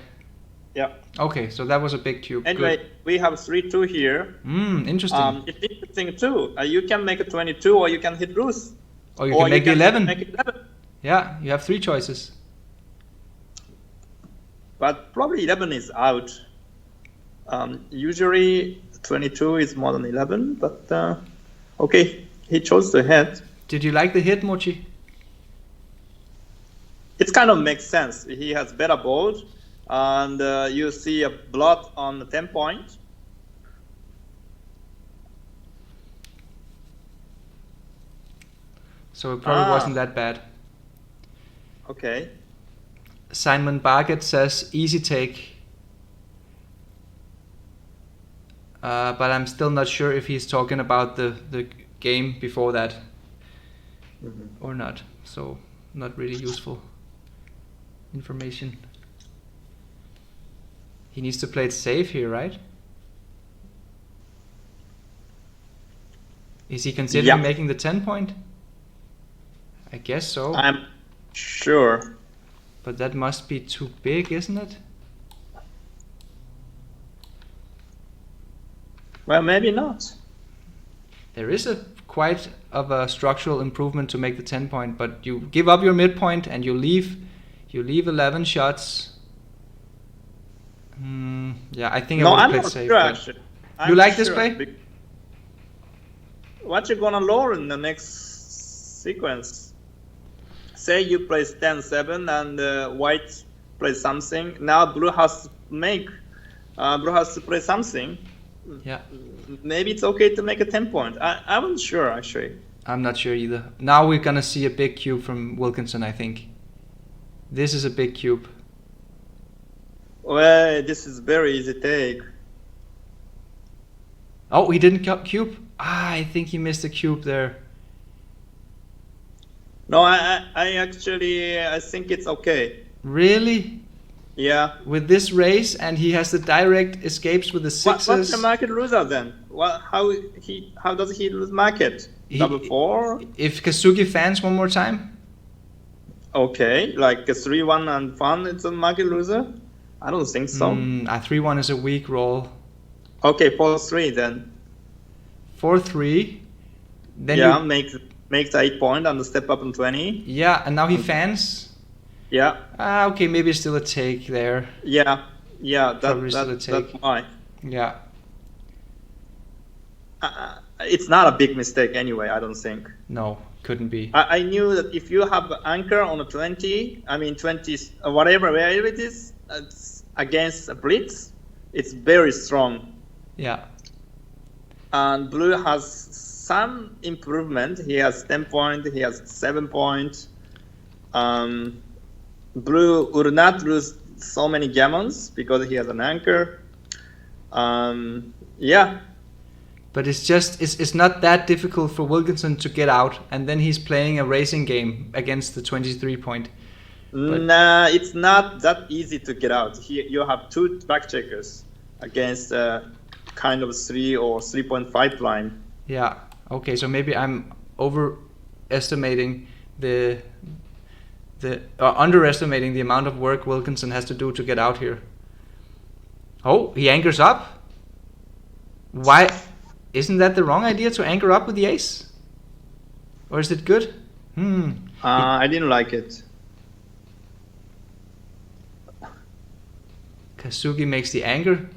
Yeah. Okay, so that was a big cube. Anyway, we have 3-2 here. Good. Interesting. It's interesting too. You can make a 22 or you can hit loose. Or you can make the 11. Make it 11. Yeah, you have 3 choices. But probably 11 is out. Usually 22 is more than 11, but okay, he chose the head. Did you like the hit, Mochi? It kind of makes sense. He has better board, and you see a blot on the 10 point. So it probably wasn't that bad. Okay. Simon Bargett says easy take. But I'm still not sure if he's talking about the game before that or not. So not really useful information. He needs to play it safe here, right? Is he considering Yeah. making the 10 point? I guess so. I'm sure. But that must be too big, isn't it? Well, maybe not. There is quite of a structural improvement to make the 10 point, but you give up your midpoint and you leave 11 shots. Yeah, I think No, I would I'm have not played safe. sure but- actually. You I'm like this sure. play? What you gonna lower in the next sequence? Say you play 10-7 and white plays something. Now blue has to play something. Yeah, Maybe it's okay to make a 10 point. I wasn't sure actually. I'm not sure either. Now we're gonna see a big cube from Wilkinson, I think. This is a big cube. Well, this is very easy take. Oh, he didn't cube? I think he missed a cube there. No, I think it's okay. Really? Yeah. With this race, and he has the direct escapes with the What's sixes. the market loser then? How does he lose market? Double 4? If Kazuki fans one more time? Okay, like a 3-1 and fun, it's a market loser? I don't think so. A 3-1 is a weak roll. Okay, 4-3 then. 4-3. Then Yeah, you, makes 8 point and step up in 20. yeah, and now he fans. Yeah, Okay, maybe it's still a take there. yeah, Probably still a that's take. why. Yeah. It's not a big mistake anyway, I don't think. No, couldn't be. I knew that if you have anchor on a 20, 20, whatever it is, against a blitz, it's very strong. Yeah. And blue has some improvement. He has 10 points, he has 7 points. Blue would not lose so many gammons because he has an anchor. Yeah. But it's not that difficult for Wilkinson to get out, and then he's playing a racing game against the 23 point. Nah, it's not that easy to get out. You have 2 back checkers against kind of 3 or 3.5 line. Yeah. Okay. So maybe I'm overestimating underestimating the amount of work Wilkinson has to do to get out here. Oh, he anchors up. Why? Isn't that the wrong idea to anchor up with the ace? Or is it good? I didn't like it. Kazuki makes the anchor.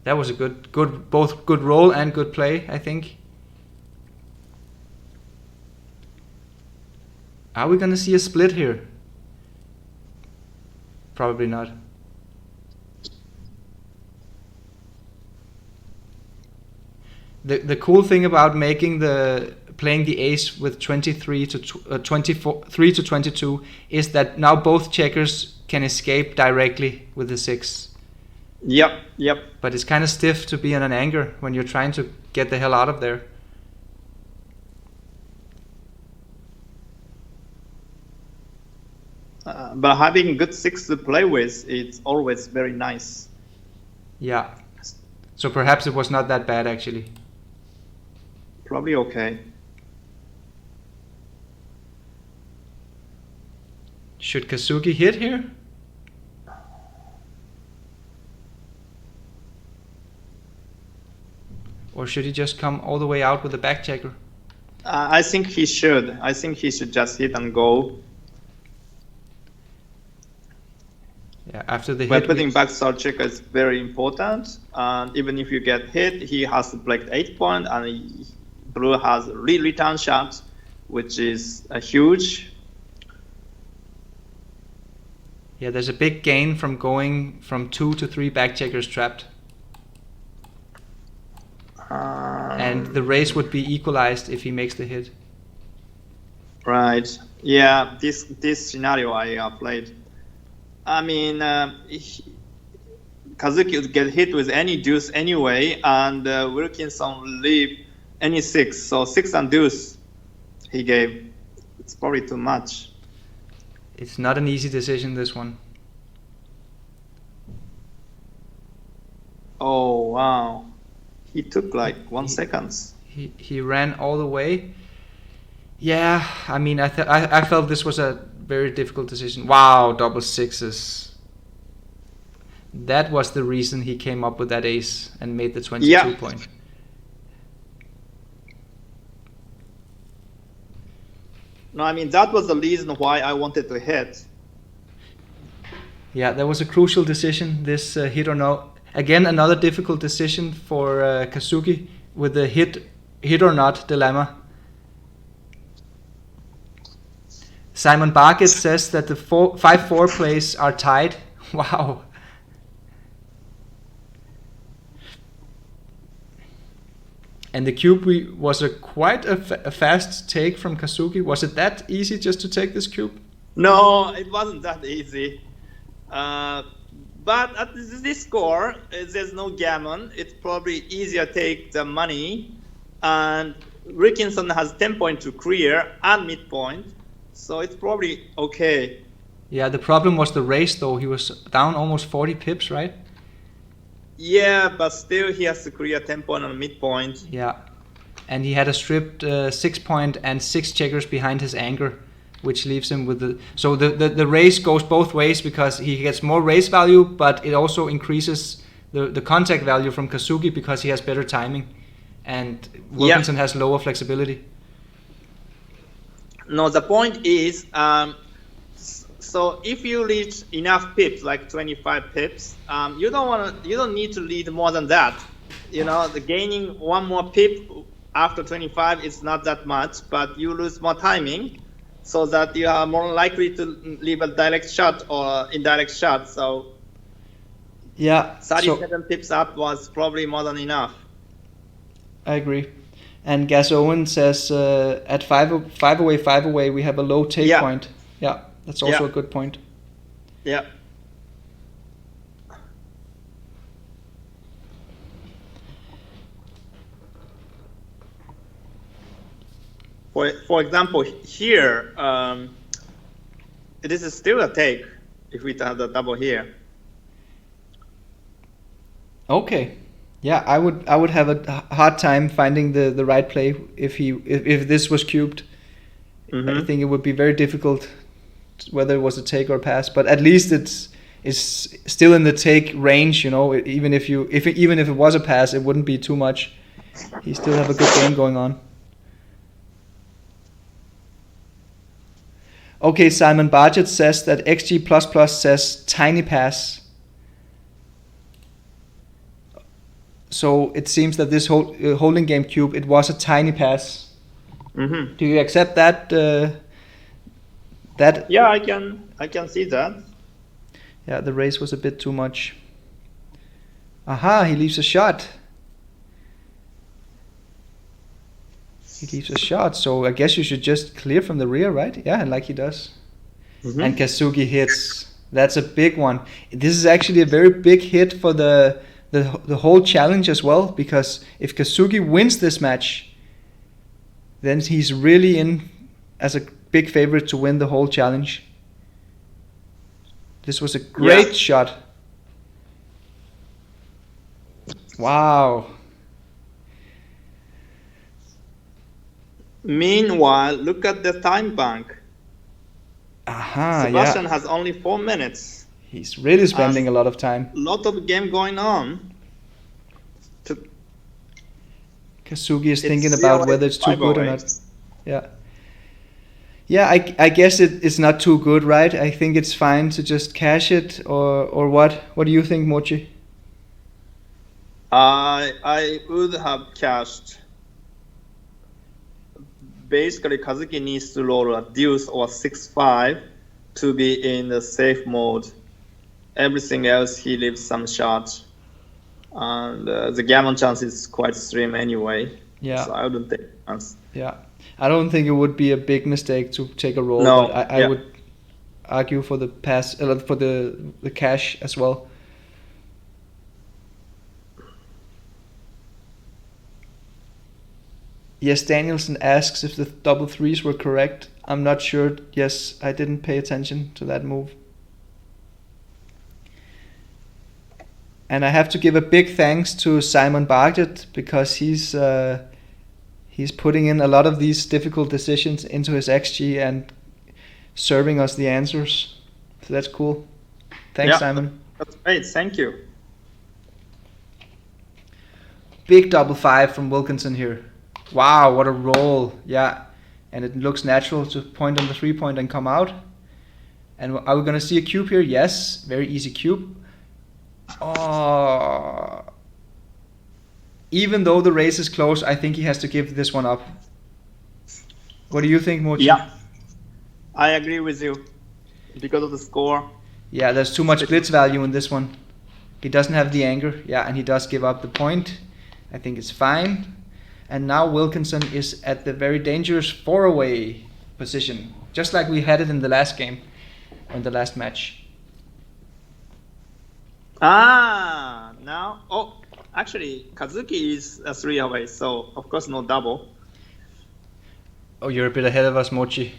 That was a both good roll and good play, I think. Are we gonna see a split here? Probably not. The cool thing about playing the ace with 23 to 23 to 22 is that now both checkers can escape directly with the 6. Yep. But it's kind of stiff to be on an anchor when you're trying to get the hell out of there. But having good 6 to play with, it's always very nice. Yeah. So perhaps it was not that bad actually. Probably okay. Should Kazuki hit here? Or should he just come all the way out with the back checker? I think he should. I think he should just hit and go. Yeah, after the But hit. putting back star checker is very important. And even if you get hit, he has to collect 8 points, and blue has return shot, which is a huge. Yeah, there's a big gain from going from 2 to 3 back checkers trapped. And the race would be equalized if he makes the hit. Right. Yeah, this scenario I played. I mean, Kazuki would get hit with any deuce anyway, and Wilkinson will leave any 6. So 6 and deuce he gave. It's probably too much. It's not an easy decision, this one. Oh, wow. He took like 1 second. He ran all the way. Yeah, I mean, I felt this was a very difficult decision. Wow, double 6s. That was the reason he came up with that ace and made the 22 point. No, I mean, that was the reason why I wanted to hit. Yeah, that was a crucial decision, this hit or no. Again, another difficult decision for Kazuki with the hit or not dilemma. Simon Barkett says that the 5-4 plays are tied. Wow. And the cube was quite a fast take from Kazuki. Was it that easy just to take this cube? No, it wasn't that easy. But at this score, there's no gammon. It's probably easier to take the money. And Wilkinson has 10 points to clear and midpoint. So it's probably okay. Yeah, the problem was the race though. He was down almost 40 pips, right? Yeah, but still he has to clear 10 points on midpoint. Yeah. And he had a stripped 6 point and 6 checkers behind his anchor, which leaves him with the... So the race goes both ways because he gets more race value, but it also increases the contact value from Kazuki because he has better timing. And Wilkinson has lower flexibility. No, the point is, so if you reach enough pips, like 25 pips, you don't need to lead more than that. You know, the gaining 1 more pip after 25 is not that much, but you lose more timing, so that you are more likely to leave a direct shot or indirect shot. So Yeah. 37 pips up was probably more than enough. I agree. And Gas Owen says at 5 away, we have a low take point. Yeah, that's also a good point. Yeah. For example, here, it is still a take if we have the double here. Okay. Yeah, I would have a hard time finding the right play if this was cubed. I think it would be very difficult whether it was a take or a pass, but at least it's still in the take range, you know. Even if it was a pass, it wouldn't be too much. He still have a good game going on. Okay, Simon Bargett says that XG++ says tiny pass. So it seems that this whole holding game cube, it was a tiny pass. Do you accept that? That? Yeah, I can see that. Yeah, the race was a bit too much. Aha, he leaves a shot. He leaves a shot, so I guess you should just clear from the rear, right? Yeah, like he does. And Kazuki hits. That's a big one. This is actually a very big hit for the whole challenge as well, because if Kazuki wins this match, then he's really in as a big favorite to win the whole challenge. This was a great shot. Wow. Meanwhile, look at the time bank. Aha, Sebastian has only 4 minutes. He's really spending a lot of time. Lot of game going on. Kazuki is thinking about whether it's too good or 508. not. Yeah. Yeah, I guess it's not too good, right? I think it's fine to just cash it, or what? What do you think, Mochi? I would have cashed. Basically, Kazuki needs to roll a deuce or 6-5 to be in the safe mode. Everything else, he leaves some shots. And the gammon chance is quite slim anyway. Yeah. So I wouldn't take a chance. Yeah. I don't think it would be a big mistake to take a roll. No, But I would argue for the pass, for the cash as well. Yes, Danielson asks if the double threes were correct. I'm not sure. Yes, I didn't pay attention to that move. And I have to give a big thanks to Simon Bargett, because he's putting in a lot of these difficult decisions into his XG and serving us the answers. So that's cool. Thanks, Simon. That's great. Thank you. Big double five from Wilkinson here. Wow, what a roll. Yeah. And it looks natural to point on the 3-point and come out. And are we going to see a cube here? Yes. Very easy cube. Oh. Even though the race is close, I think he has to give this one up. What do you think, Mochi? Yeah. I agree with you. Because of the score. Yeah, there's too much blitz value in this one. He doesn't have the anger. Yeah, and he does give up the point. I think it's fine. And now Wilkinson is at the very dangerous 4-away position, just like we had it in the last game, or in the last match. Now, actually, Kazuki is a 3-away, so of course no double. Oh, you're a bit ahead of us, Mochi. He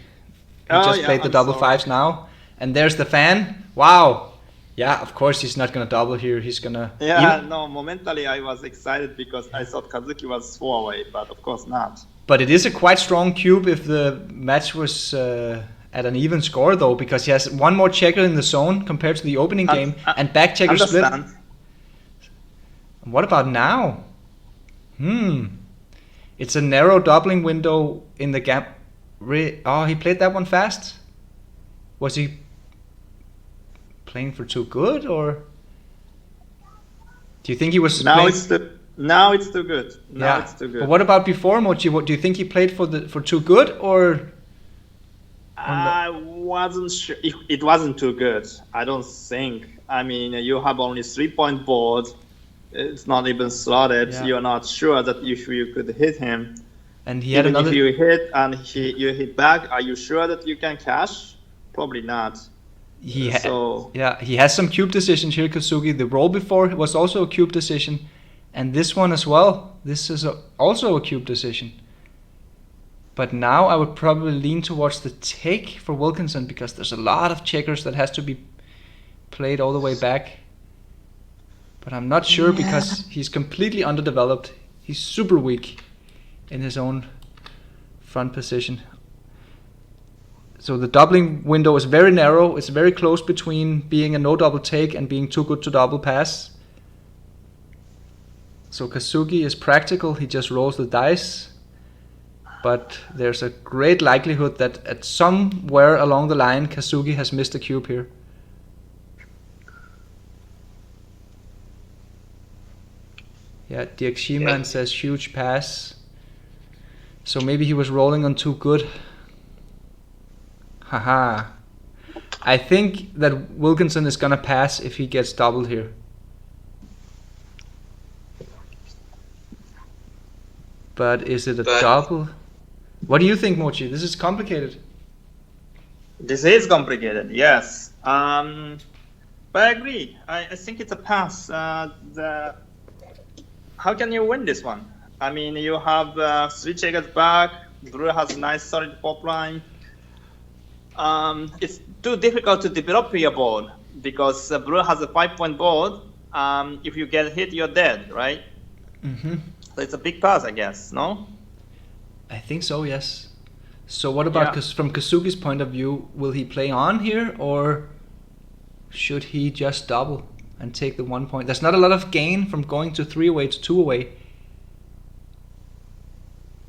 just played the double fives now, and there's the fan. Wow. Yeah, of course he's not gonna double here. He's gonna. Yeah, no. Momentarily, I was excited because I thought Kazuki was 4-away, but of course not. But it is a quite strong cube if the match was at an even score, though, because he has one more checker in the zone compared to the opening game, and back checker split. What about now? It's a narrow doubling window in the gap. Oh, he played that one fast. Was he playing for too good, or do you think he was now playing? Now it's too good. It's too good. But what about before, Mochi? What do you think he played for too good, or? I wasn't sure. It wasn't too good. I don't think. I mean, you have only 3-point board. It's not even slotted. Yeah. You're not sure that if you could hit him. And he had Even another. if you hit and you hit back, are you sure that you can cash? Probably not. He So he has some cube decisions here, Kazuki. The roll before was also a cube decision, and this one as well. This is also a cube decision. But now I would probably lean towards the take for Wilkinson because there's a lot of checkers that has to be played all the way back. But I'm not sure because he's completely underdeveloped. He's super weak in his own front position. So the doubling window is very narrow. It's very close between being a no double take and being too good to double pass. So Kazuki is practical. He just rolls the dice. But there's a great likelihood that at somewhere along the line Kazuki has missed a cube here. Yeah, Dirk Schiemann says huge pass. So maybe he was rolling on too good. Haha. I think that Wilkinson is gonna pass if he gets doubled here. But is it a double? What do you think, Mochi? This is complicated. this is complicated, yes. But I agree. I think it's a pass. How can you win this one? I mean, you have 3 checkers back. Blue has a nice solid pop line. It's too difficult to develop your board because Blue has a 5-point board. If you get hit, you're dead, right? Mm-hmm. So it's a big pass, I guess, no? I think so, yes. So what about from Kazuki's point of view? Will he play on here or should he just double and take the 1 point? There's not a lot of gain from going to 3 away to 2 away.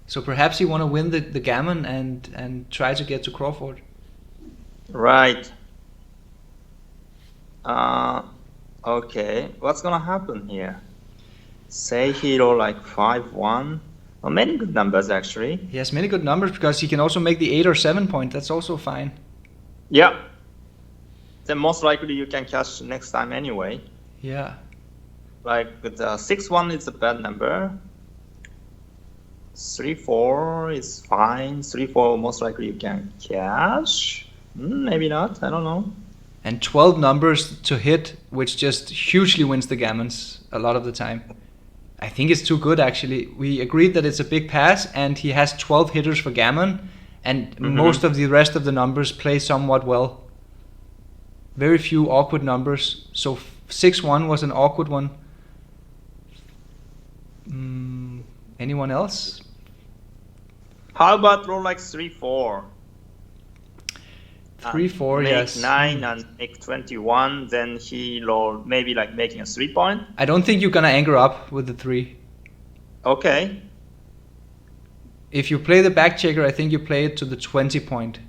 So perhaps you want to win the gammon and try to get to Crawford. Right. Okay. What's gonna happen here? Say hero like 5-1. Well, many good numbers actually. He has many good numbers because he can also make the 8 or 7 point. That's also fine. Yeah. Then most likely you can cash next time anyway. Yeah. Like the 6-1 is a bad number. 3-4 is fine. 3-4 most likely you can cash. Maybe not. I don't know. And 12 numbers to hit, which just hugely wins the gammons a lot of the time. I think it's too good actually. We agreed that it's a big pass and he has 12 hitters for gammon and most of the rest of the numbers play somewhat well. Very few awkward numbers. So 6-1 was an awkward one. Anyone else? How about roll like 3-4? 3-4, yes. Make 9 and make 21, then he roll maybe like making a 3-point. I don't think you're gonna anger up with the 3. Okay. If you play the back checker, I think you play it to the 20 point.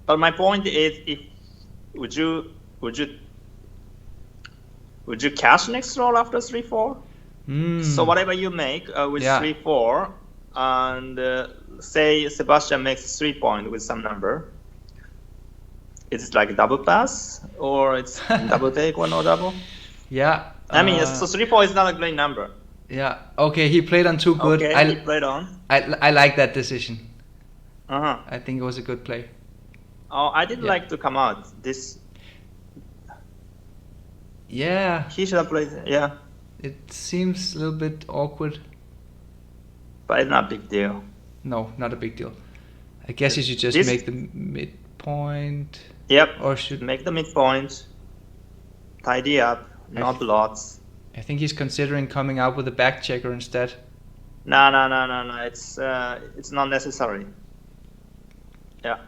But my point is, would you cash next roll after 3-4? So whatever you make with 3-4, and say Sebastian makes 3 point with some number. Is it like a double pass or it's double take or no double? Yeah. I mean, so 3-4 is not a great number. Yeah. Okay, he played on too good. Okay, he played on. I like that decision. Uh-huh. I think it was a good play. Oh, I didn't like to come out. This. Yeah. He should have played. Yeah. It seems a little bit awkward. But it's not a big deal. No, not a big deal. I guess you should just make the midpoint. Yep. Or should make the midpoint. Tidy up. Not lots. I think he's considering coming out with a back checker instead. No. It's not necessary. Yeah.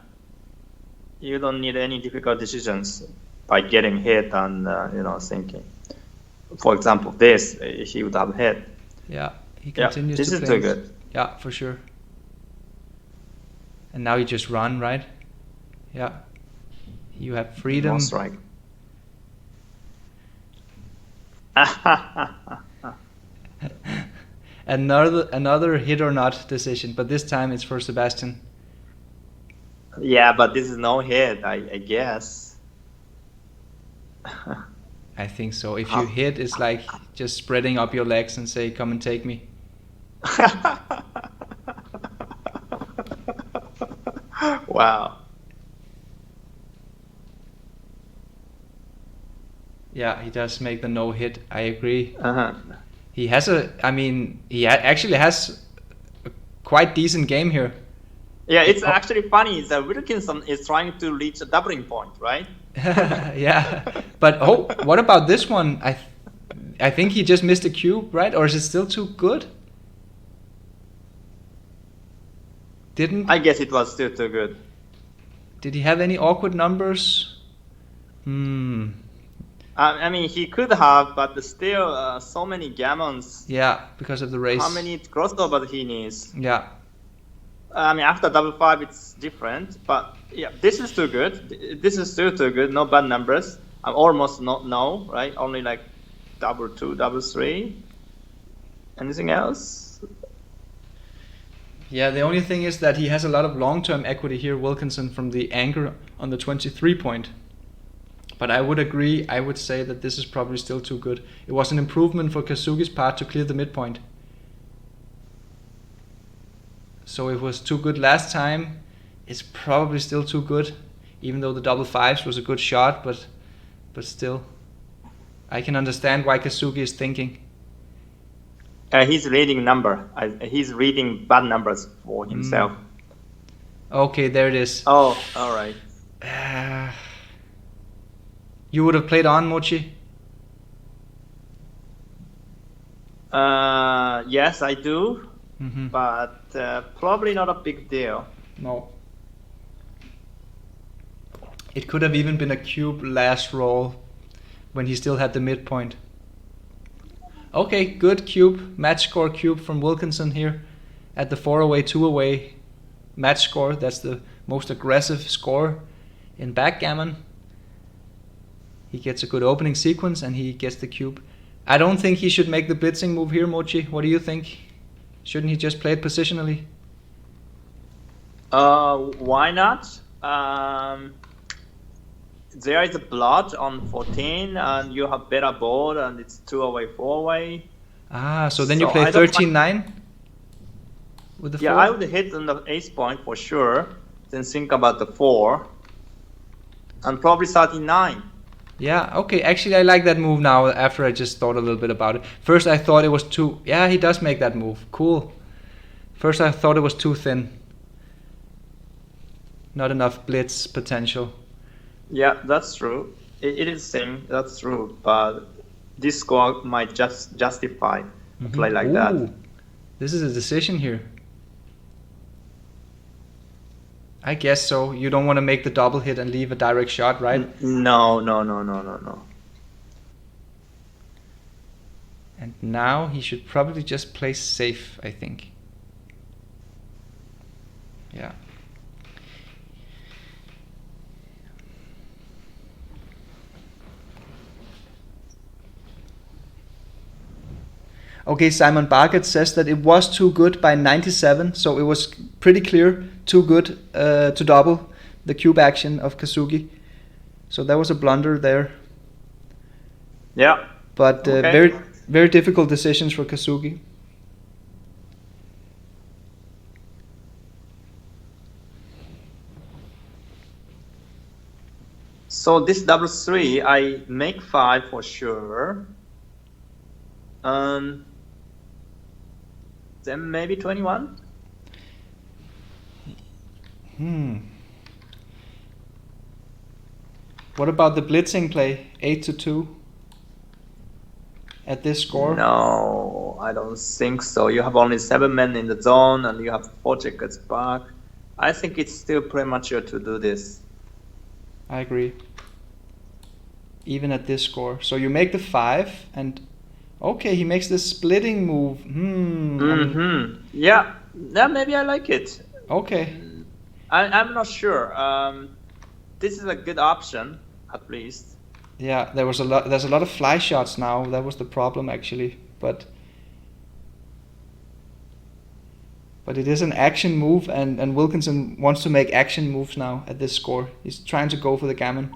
You don't need any difficult decisions by getting hit and thinking. For example, this he would have hit. Yeah, he continues this to is play. too good. Yeah, for sure. And now you just run, right? Yeah. You have freedom. No strike. Another hit or not decision, but this time it's for Sebastian. Yeah, but this is no hit, I guess. I think so. If you hit, it's like just spreading up your legs and say, "Come and take me." Wow. Yeah, he does make the no hit. I agree. Uh-huh. He has actually has a quite decent game here. Yeah, it's actually funny that Wilkinson is trying to reach a doubling point, right? Yeah, but what about this one? I think he just missed a cube, right? Or is it still too good? I guess it was still too good. Did he have any awkward numbers? I mean, he could have, but still, so many gammons. Yeah, because of the race. How many crossovers he needs? Yeah. I mean, after double 5, it's different. But yeah, this is too good. This is still too good. No bad numbers. I'm almost no, right? Only like double 2, double 3. Anything else? Yeah, the only thing is that he has a lot of long-term equity here, Wilkinson, from the anchor on the 23 point. But I would agree, I would say that this is probably still too good. It was an improvement for Kazuki's part to clear the midpoint. So it was too good last time. It's probably still too good, even though the double 5s was a good shot, but still. I can understand why Kazuki is thinking. He's reading number. He's reading bad numbers for himself. Okay, there it is. Oh, all right. You would have played on, Mochi? Yes, I do. But probably not a big deal. No. It could have even been a cube last roll when he still had the midpoint. Okay, good cube. Match score cube from Wilkinson here at the 4 away, 2 away match score. That's the most aggressive score in backgammon. He gets a good opening sequence and he gets the cube. I don't think he should make the blitzing move here, Mochi. What do you think? Shouldn't he just play it positionally? Why not? There is a blood on 14 and you have better board and it's 2 away, 4 away. So then you play 13-9 with the 4? Yeah, I would hit on the ace point for sure. Then think about the 4 and probably 39. Yeah, okay, actually I like that move now after I just thought a little bit about it. First I thought it was too... Yeah, he does make that move. Cool. First I thought it was too thin. Not enough blitz potential. Yeah, that's true. It is same, that's true. But this score might just justify a play like that. This is a decision here. I guess so. You don't want to make the double hit and leave a direct shot, right? No. And now he should probably just play safe, I think. Yeah. Okay, Simon Bargett says that it was too good by 97, so it was pretty clear too good to double the cube action of Kazuki. So that was a blunder there. Yeah. But very, very difficult decisions for Kazuki. So this double 3, I make 5 for sure. Then maybe 21. What about the blitzing play? 8-2 at this score? No, I don't think so. You have only 7 men in the zone and you have 4 checkers back. I think it's still premature to do this. I agree. Even at this score. So you make the 5 and okay, he makes this splitting move. Yeah, maybe I like it. Okay. I'm not sure. This is a good option, at least. Yeah, there's a lot of fly shots now. That was the problem actually, but it is an action move, and Wilkinson wants to make action moves now at this score. He's trying to go for the gammon.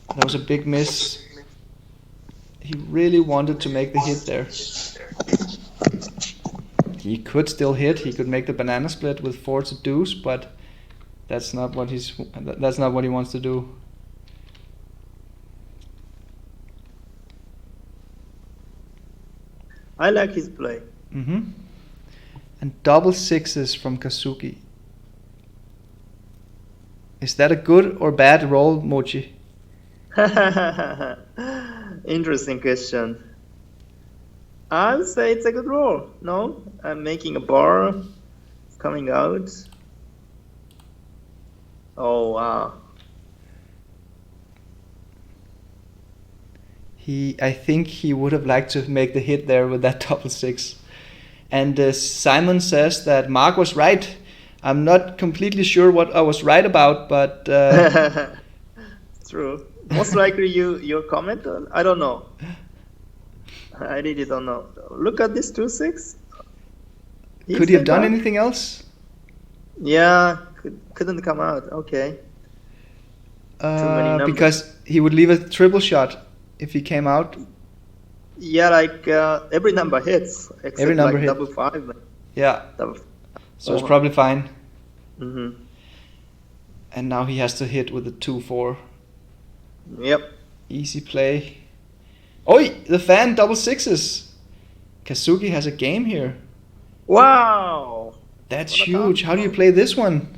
That was a big miss. He really wanted to make the hit there. He could still hit. He could make the banana split with 4 to deuce, but that's not what he wants to do. I like his play. And double sixes from Kazuki. Is that a good or bad roll, Mochi? Interesting question. I would say it's a good roll. No, I'm making a bar, coming out. Oh wow. I think he would have liked to make the hit there with that double six. And Simon says that Marc was right. I'm not completely sure what I was right about, but true. Most likely your comment. I don't know. I really don't know. Look at this 2-6. Could he have done anything else? Yeah, couldn't come out. Okay. Too many numbers. Because he would leave a triple shot if he came out. Yeah, like every number hits except every number like hit. double 5. Yeah. So it's probably fine. And now he has to hit with the 2-4. Yep. Easy play. Oi! The fan double sixes. Kazuki has a game here. Wow! That's huge. How do you play this one?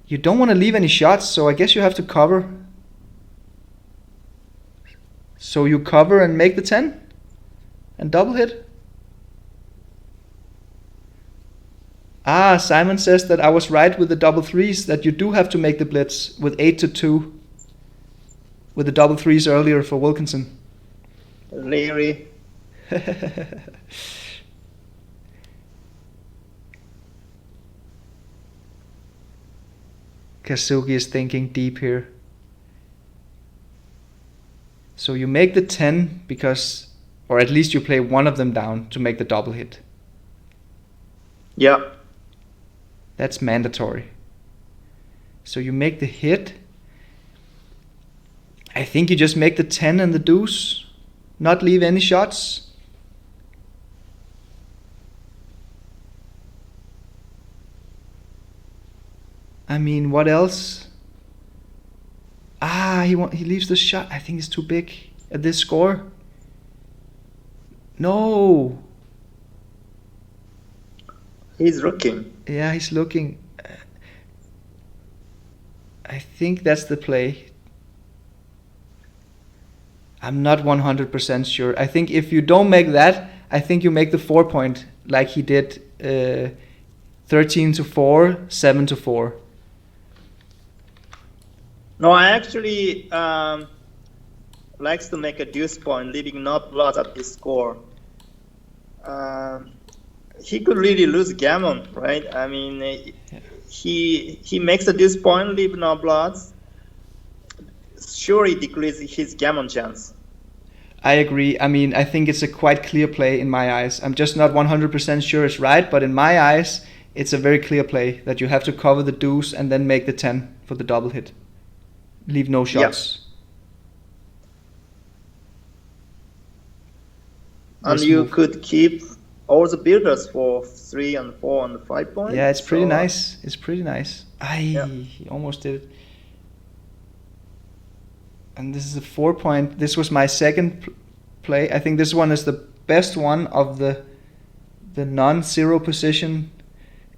You don't want to leave any shots, so I guess you have to cover. So you cover and make the 10? And double hit? Ah, Simon says that I was right with the double threes, that you do have to make the blitz with 8 to 2. With the double threes earlier for Wilkinson. Larry. Kazuki is thinking deep here. So you make the 10 because, or at least you play one of them down to make the double hit. Yeah. That's mandatory. So you make the hit. I think you just make the 10 and the deuce. Not leave any shots. I mean, what else? Ah, he leaves the shot. I think it's too big at this score. No. He's looking. Yeah, he's looking. I think that's the play. I'm not 100% sure. I think if you don't make that, I think you make the 4 point like he did 13 to 4, 7 to 4. No, I actually likes to make a deuce point, leaving not blood at this score. He could really lose gammon, right? I mean, he makes a deuce point, leave no bloods. Surely decreases his gammon chance. I agree. I mean, I think it's a quite clear play in my eyes. I'm just not 100% sure it's right, but in my eyes, it's a very clear play that you have to cover the deuce and then make the 10 for the double hit. Leave no shots. Yeah. And you could keep all the builders for 3 and 4 and 5 points. Yeah, it's pretty nice. It's pretty nice. He almost did it. And this is a 4 point. This was my second play. I think this one is the best one of the non-zero position.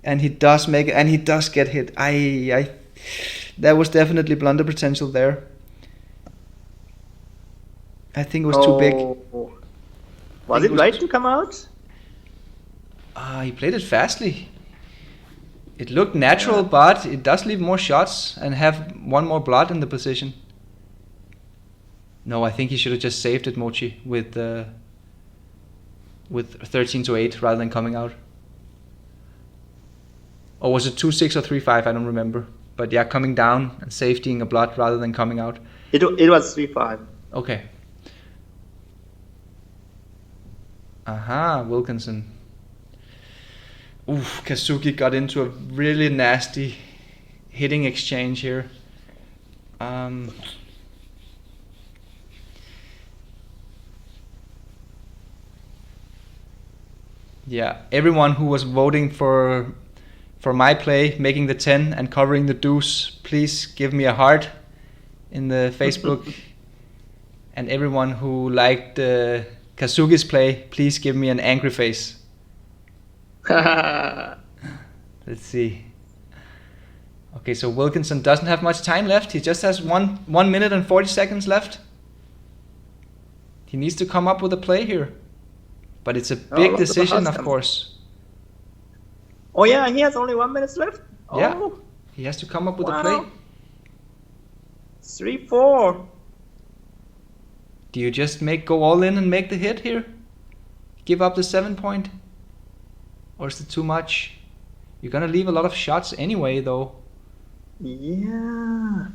And he does make it, and he does get hit. That was definitely blunder potential there. I think it was too big. Was it right to come out? He played it fastly. It looked natural, but it does leave more shots and have one more blood in the position. No, I think he should have just saved it, Mochi, with 13 to 8 rather than coming out. Or was it 2-6 or 3-5? I don't remember. But yeah, coming down and safetying a blood rather than coming out. It was 3-5. Okay. Aha, Wilkinson. Oof, Kazuki got into a really nasty hitting exchange here. Yeah, everyone who was voting for my play, making the 10 and covering the deuce, please give me a heart in the Facebook. And everyone who liked Kazuki's play, please give me an angry face. Let's see. Okay, so Wilkinson doesn't have much time left. He just has 1 minute and 40 seconds left. He needs to come up with a play here. But it's a big decision, of course. Oh yeah, he has only 1 minute left? Yeah, Oh, he has to come up with a play. 3-4. Do you just go all in and make the hit here? Give up the 7 point? Or is it too much? You're gonna leave a lot of shots anyway, though. Yeah.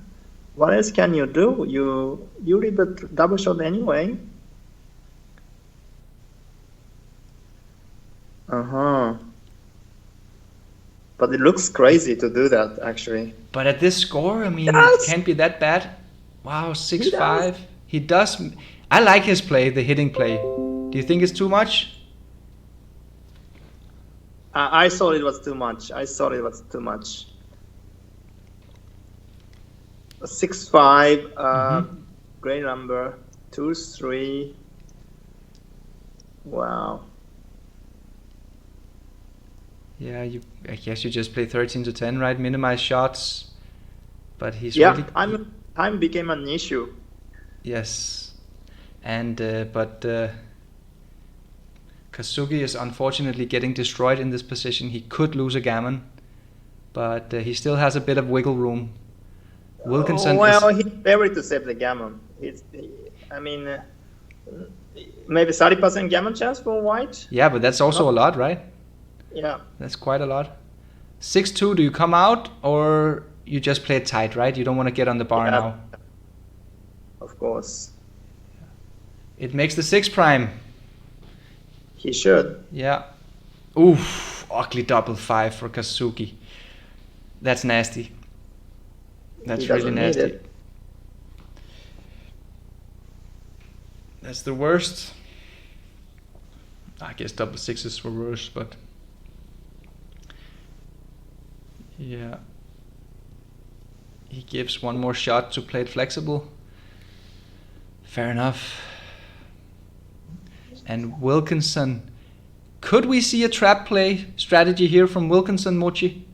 What else can you do? You leave a double shot anyway. But it looks crazy to do that, actually. But at this score, I mean, Yes. it can't be that bad. Wow, 6-5. He does. I like his play, the hitting play. Do you think it's too much? I thought it was too much. 6-5, great number. 2-3. Wow. Yeah, I guess you just play 13 to 10, right? Minimize shots. But he's Yeah, really... time became an issue. Yes. And but Kazuki is unfortunately getting destroyed in this position. He could lose a gammon, but he still has a bit of wiggle room. Wilkinson He's favored to save the gammon. Maybe 30% gammon chance for white. Yeah, but that's also a lot, right? Yeah. That's quite a lot. 6-2, do you come out or you just play it tight, right? You don't want to get on the bar now. Of course. It makes the 6 prime. He should. Yeah. Oof, ugly double 5 for Kazuki. That's nasty. That's really nasty. That's the worst. I guess double 6s were worse, but yeah. He gives one more shot to play it flexible. Fair enough. And Wilkinson. Could we see a trap play strategy here from Wilkinson, Mochi,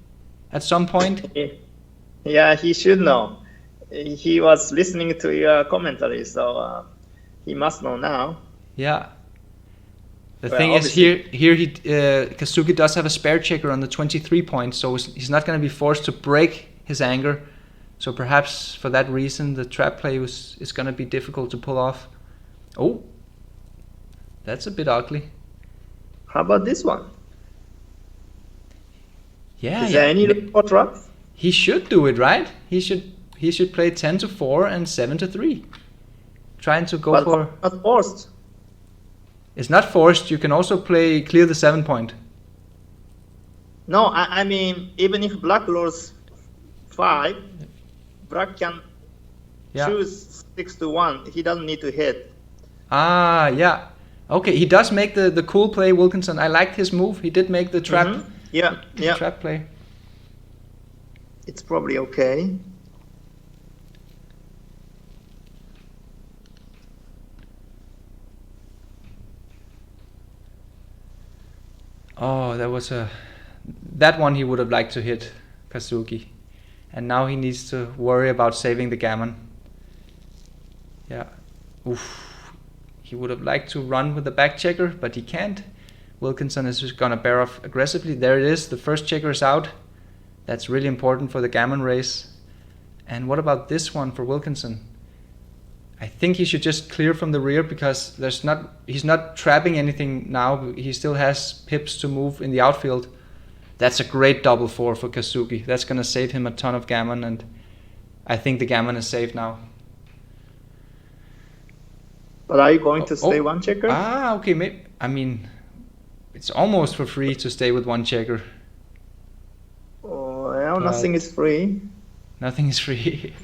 at some point? Yeah, he should know. He was listening to your commentary, so he must know now. Yeah. The thing is, here Kazuki does have a spare checker on the 23 points, so he's not going to be forced to break his anger. So perhaps for that reason, the trap play is going to be difficult to pull off. Oh, that's a bit ugly. How about this one? Yeah. Is there any room for trap? He should do it, right? He should play 10 to 4 and 7 to 3. Trying to go for. Not forced. It's not forced. You can also play clear the 7 point. No, I mean, even if black loses 5, black can choose 6 to 1. He doesn't need to hit. Ah, yeah. Okay, he does make the cool play, Wilkinson. I liked his move. He did make the trap. Yeah. Trap play. It's probably okay. Oh, that one he would have liked to hit Kazuki. And now he needs to worry about saving the gammon. Yeah. Oof. He would have liked to run with the back checker, but he can't. Wilkinson is just going to bear off aggressively. There it is. The first checker is out. That's really important for the gammon race. And what about this one for Wilkinson? I think he should just clear from the rear because he's not trapping anything now. He still has pips to move in the outfield. That's a great double 4 for Kazuki. That's going to save him a ton of gammon, and I think the gammon is safe now. But are you going to stay one checker? Ah, okay. I mean, it's almost for free to stay with one checker. Oh, well, nothing is free. Nothing is free.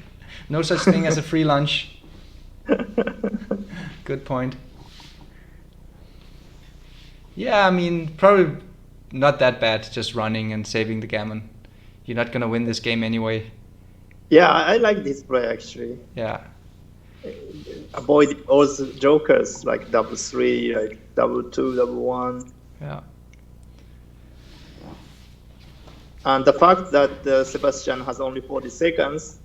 No such thing as a free lunch. Good point. Yeah, I mean, probably not that bad, just running and saving the gammon. You're not gonna win this game anyway. Yeah, I like this play actually. Yeah. Avoid all the jokers like double 3, like double 2, double 1. Yeah. And the fact that Sebastian has only 40 seconds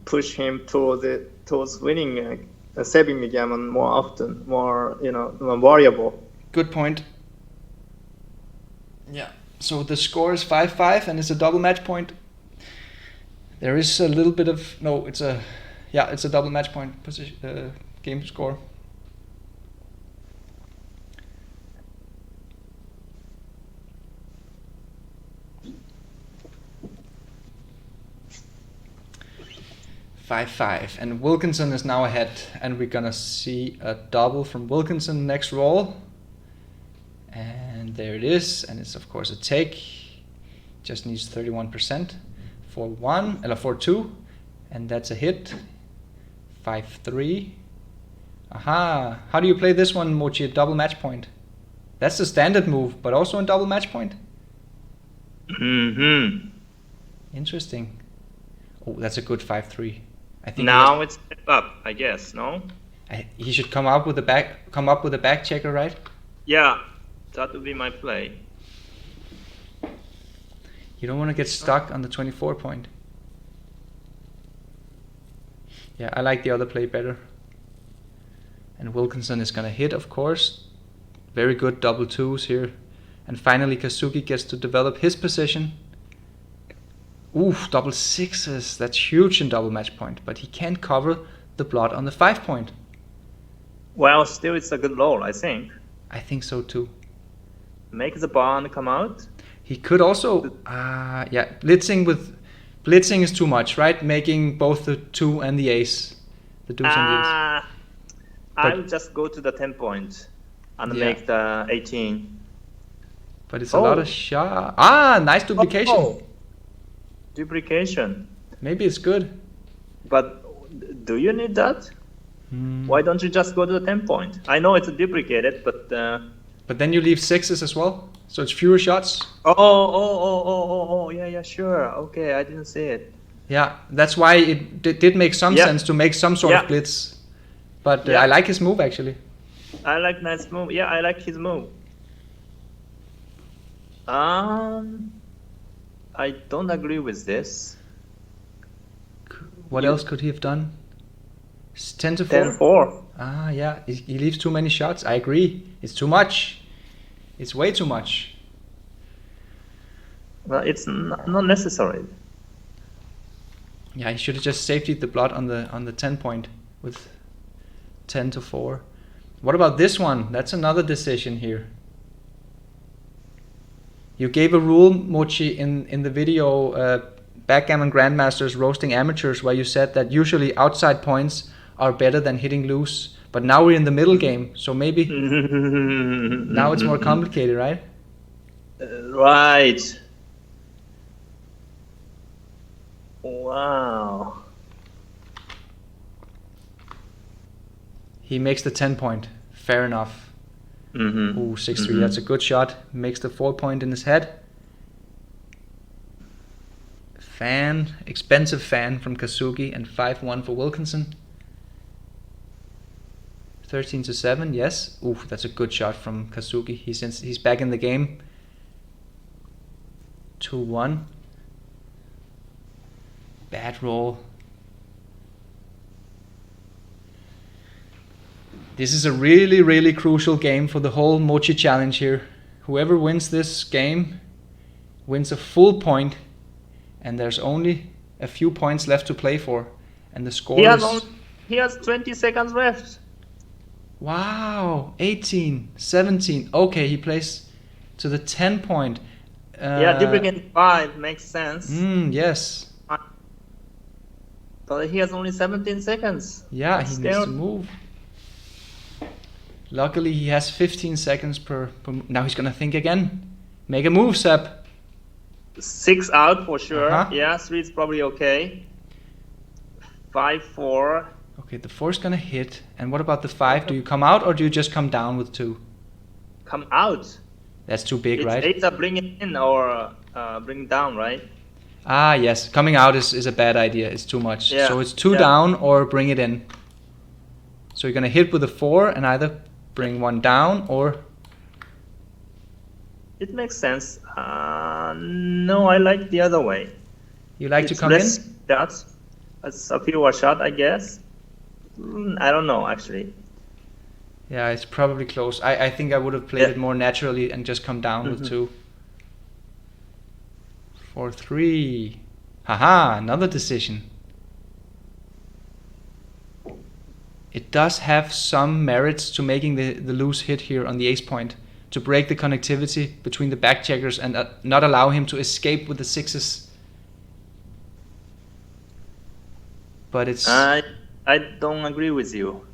push him towards winning, saving the gammon more often, more more variable. Good point. Yeah. So the score is 5-5 and it's a double match point. There is a little bit of it's a double match point position game score. (5-5) and Wilkinson is now ahead, and we're gonna see a double from Wilkinson next roll. And there it is, and it's of course a take. Just needs 31% for 4-2, and that's a hit. 5-3. Aha! How do you play this one, Mochi? A double match point. That's the standard move, but also in double match point. Interesting. Oh, that's a good 5-3. I think now it's up, I guess. No. He should come up with a back checker, right? Yeah, that would be my play. You don't want to get stuck on the 24 point. Yeah, I like the other play better. And Wilkinson is gonna hit, of course. Very good double 2s here. And finally Kazuki gets to develop his position. Oof, double 6s. That's huge in double match point, but he can't cover the blot on the 5 point. Well, still it's a good roll, I think. I think so too. Make the bond come out. He could also, blitzing is too much, right? Making both the 2 and the ace, the deuce and the ace. I'll just go to the 10 point and make the 18. But it's a lot of shot. Nice duplication. Oh. Duplication. Maybe it's good. But do you need that? Why don't you just go to the 10 point? I know it's duplicated, but... But then you leave 6s as well, so it's fewer shots. Yeah, sure. Okay, I didn't see it. Yeah, that's why it did make some sense to make some sort of blitz. But I like his move actually. I like nice move. Yeah, I like his move. I don't agree with this. What else could he have done? 10-4. 10-4. Yeah, he leaves too many shots. I agree. It's too much. It's way too much. Well, it's not necessary. Yeah, he should have just safetied the blot on the 10 point with 10-4. What about this one? That's another decision here. You gave a rule, Mochi, in the video Backgammon Grandmasters Roasting Amateurs, where you said that usually outside points are better than hitting loose. But now we're in the middle game, so maybe now it's more complicated, right? Right. Wow. He makes the 10 point. Fair enough. Ooh, 6-3. That's a good shot. Makes the 4 point in his head. Expensive fan from Kazuki, and 5-1 for Wilkinson. 13-7, yes. Ooh, that's a good shot from Kazuki. He's back in the game. 2-1. Bad roll. This is a really, really crucial game for the whole Mochi challenge here. Whoever wins this game wins a full point, and there's only a few points left to play for. And the score he has 20 seconds left. Wow, 18, 17. Okay, he plays to the 10 point. Duplicate 5 makes sense. Yes. But he has only 17 seconds. Yeah, he needs to move. Luckily, he has 15 seconds per now he's gonna think again. Make a move, Seb. 6 out for sure. Yeah, 3 is probably okay. 5-4. Okay, the 4 is gonna hit. And what about the 5? Do you come out or do you just come down with 2? come out. That's too big, It's right? either bring it in or bring it down, right? Ah, yes. Coming out is a bad idea. It's too much. Yeah, So it's 2 yeah. down or bring it in. So you're going to hit with a 4 and either bring 1 down or... It makes sense. No, I like the other way. You like to It's come in? less shots. It's a fewer shot, I guess. I don't know, actually. Yeah, it's probably close. I think I would have played Yeah. it more naturally and just come down with 2. 4-3. Haha, another decision. It does have some merits to making the loose hit here on the ace point, to break the connectivity between the back checkers and not allow him to escape with the 6s. But it's... I don't agree with you.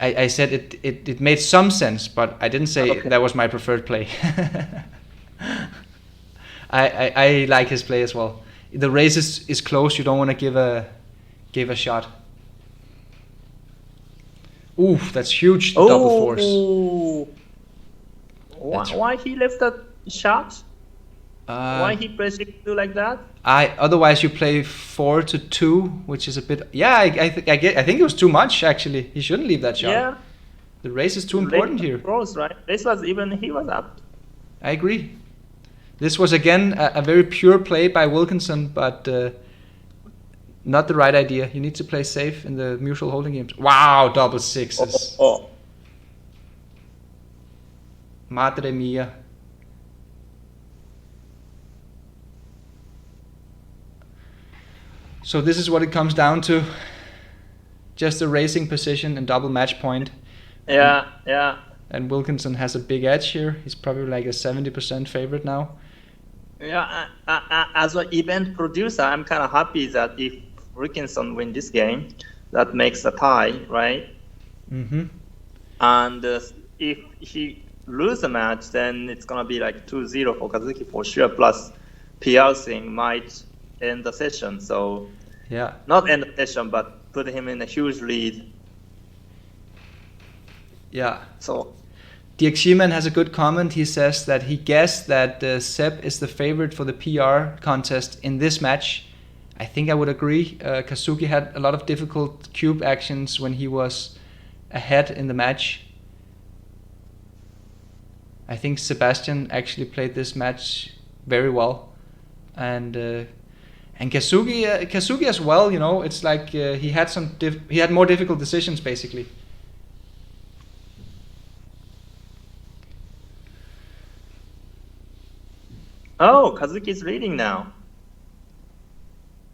I said it made some sense, but I didn't say Okay. that was my preferred play. I like his play as well. The race is close. You don't want to give a shot. Oof, that's huge. The double force. That's- Why he left that shot? Why Uh, he pressed it to like that? otherwise you play 4-2, which is a bit. Yeah, I think it was too much actually. He shouldn't leave that shot. Yeah. The race is too important here. Pros, right? This was even he was up. I agree. This was again a very pure play by Wilkinson, but not the right idea. You need to play safe in the mutual holding games. Wow, double 6s. Oh. Madre mia. So this is what it comes down to. Just a racing position and double match point. Yeah, yeah. And Wilkinson has a big edge here. He's probably like a 70% favorite now. Yeah, as an event producer, I'm kind of happy that if Wilkinson win this game, that makes a tie, right? Mm-hmm. And if he lose the match, then it's gonna be like 2-0 for Kazuki for sure. Plus, PR thing might end the session. So Yeah. not end the session, but put him in a huge lead. Yeah. So Dirk Schiemann has a good comment. He says that he guessed that Seb is the favorite for the PR contest in this match. I think I would agree. Kazuki had a lot of difficult cube actions when he was ahead in the match. I think Sebastian actually played this match very well, and Kazuki as well. You know, it's like he had more difficult decisions basically. Kazuki's leading now.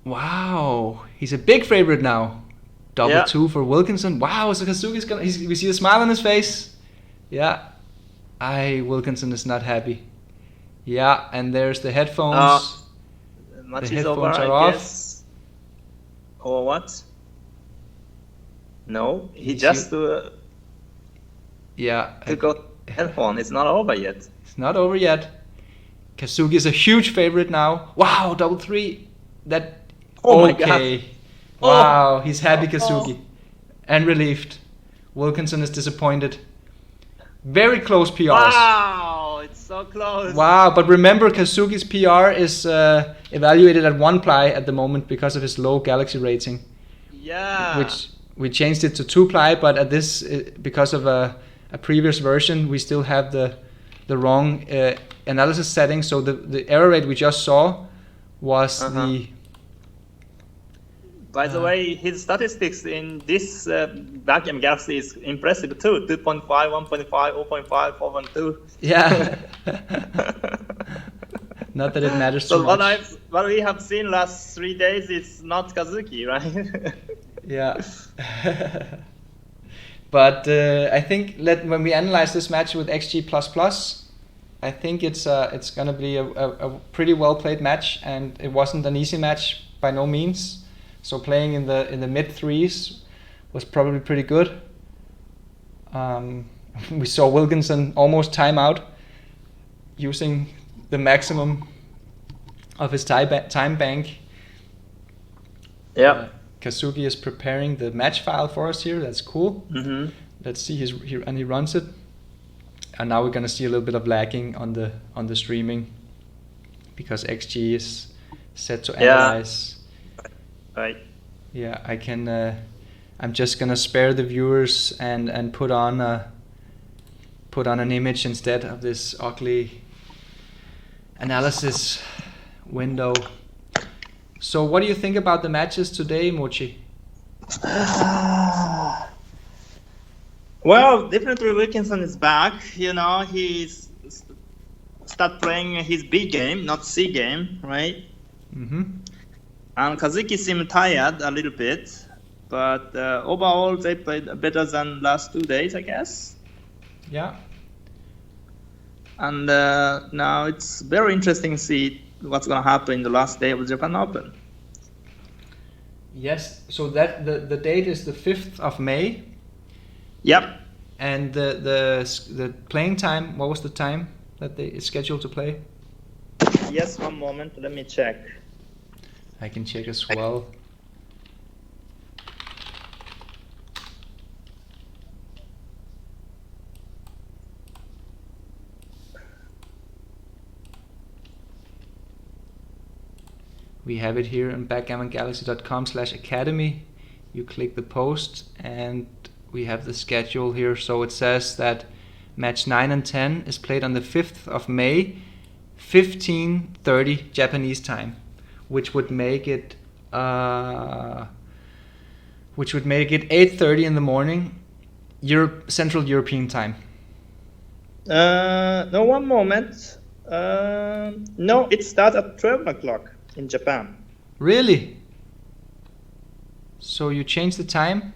Wow, he's a big favorite now. Double Yeah. 2 for Wilkinson. Wow, so Kazuki's gonna. We see a smile on his face. Yeah, Wilkinson is not happy. Yeah, and there's the headphones. Match The is over, headphones I are off. guess. Or what? No, he He's just Yeah, took out headphone. It's not over yet. it's not over yet. Kazuki is a huge favorite now. Wow, double 3. That. Oh my okay. God. Wow, he's happy, Kazuki, and relieved. Wilkinson is disappointed. Very close PRs. Wow, it's so close. Wow, but remember Kazuki's PR is evaluated at 1 ply at the moment because of his low Galaxy rating, Yeah. which we changed it to 2 ply, but at this, because of a previous version, we still have the wrong analysis setting. So the error rate we just saw was the... By the way, his statistics in this Backgammon Galaxy is impressive too. 2.5, 1.5, 0.5, 4.2. Yeah. Not that it matters too So much. what we have seen last 3 days is not Kazuki, right? Yeah. But I think when we analyze this match with XG++, I think it's gonna be a pretty well played match, and it wasn't an easy match by no means. So playing in the mid 3s was probably pretty good. We saw Wilkinson almost time out, using the maximum of his time bank. Yeah. Kazuki is preparing the match file for us here. That's cool. Mm-hmm. Let's see and he runs it. and now we're gonna see a little bit of lagging on the streaming because XG is set to analyze. Right. Yeah, I can. I'm just gonna spare the viewers and put on an image instead of this ugly analysis window. So, what do you think about the matches today, Mochi? Well, definitely Wilkinson is back. You know, he's start playing his B game, not C game, right? Mm-hmm. And Kazuki seemed tired a little bit, but overall they played better than last 2 days, I guess. Yeah. And now it's very interesting to see what's going to happen in the last day of the Japan Open. Yes. So that the date is the 5th of May. Yep. And the playing time. What was the time that they is scheduled to play? Yes. 1 moment. Let me check. I can check as well. We have it here on backgammongalaxy.com/academy. You click the post and we have the schedule here. So it says that match 9 and 10 is played on the 5th of May, 15:30 Japanese time, which would make it 8:30 in the morning, Central European time. No, 1 moment. No, it starts at 12 o'clock in Japan. Really? So you changed the time?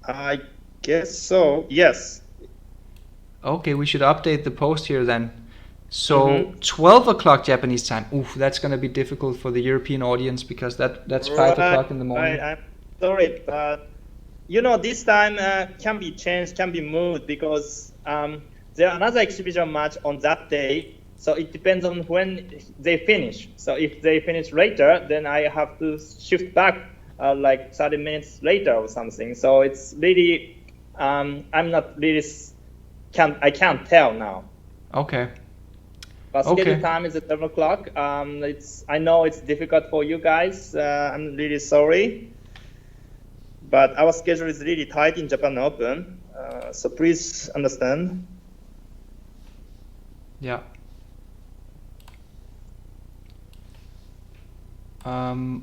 I guess so, yes. Okay, we should update the post here then. So 12 o'clock Japanese time. Oof, that's going to be difficult for the European audience because that's 5 o'clock in the morning. I'm sorry, but you know, this time can be changed, can be moved because there are another exhibition match on that day. So it depends on when they finish. So if they finish later, then I have to shift back like 30 minutes later or something. So it's really, I'm not really, I can't tell now. Okay. But schedule time is at 12 o'clock. I know it's difficult for you guys. I'm really sorry. But our schedule is really tight in Japan Open. So please understand. Yeah.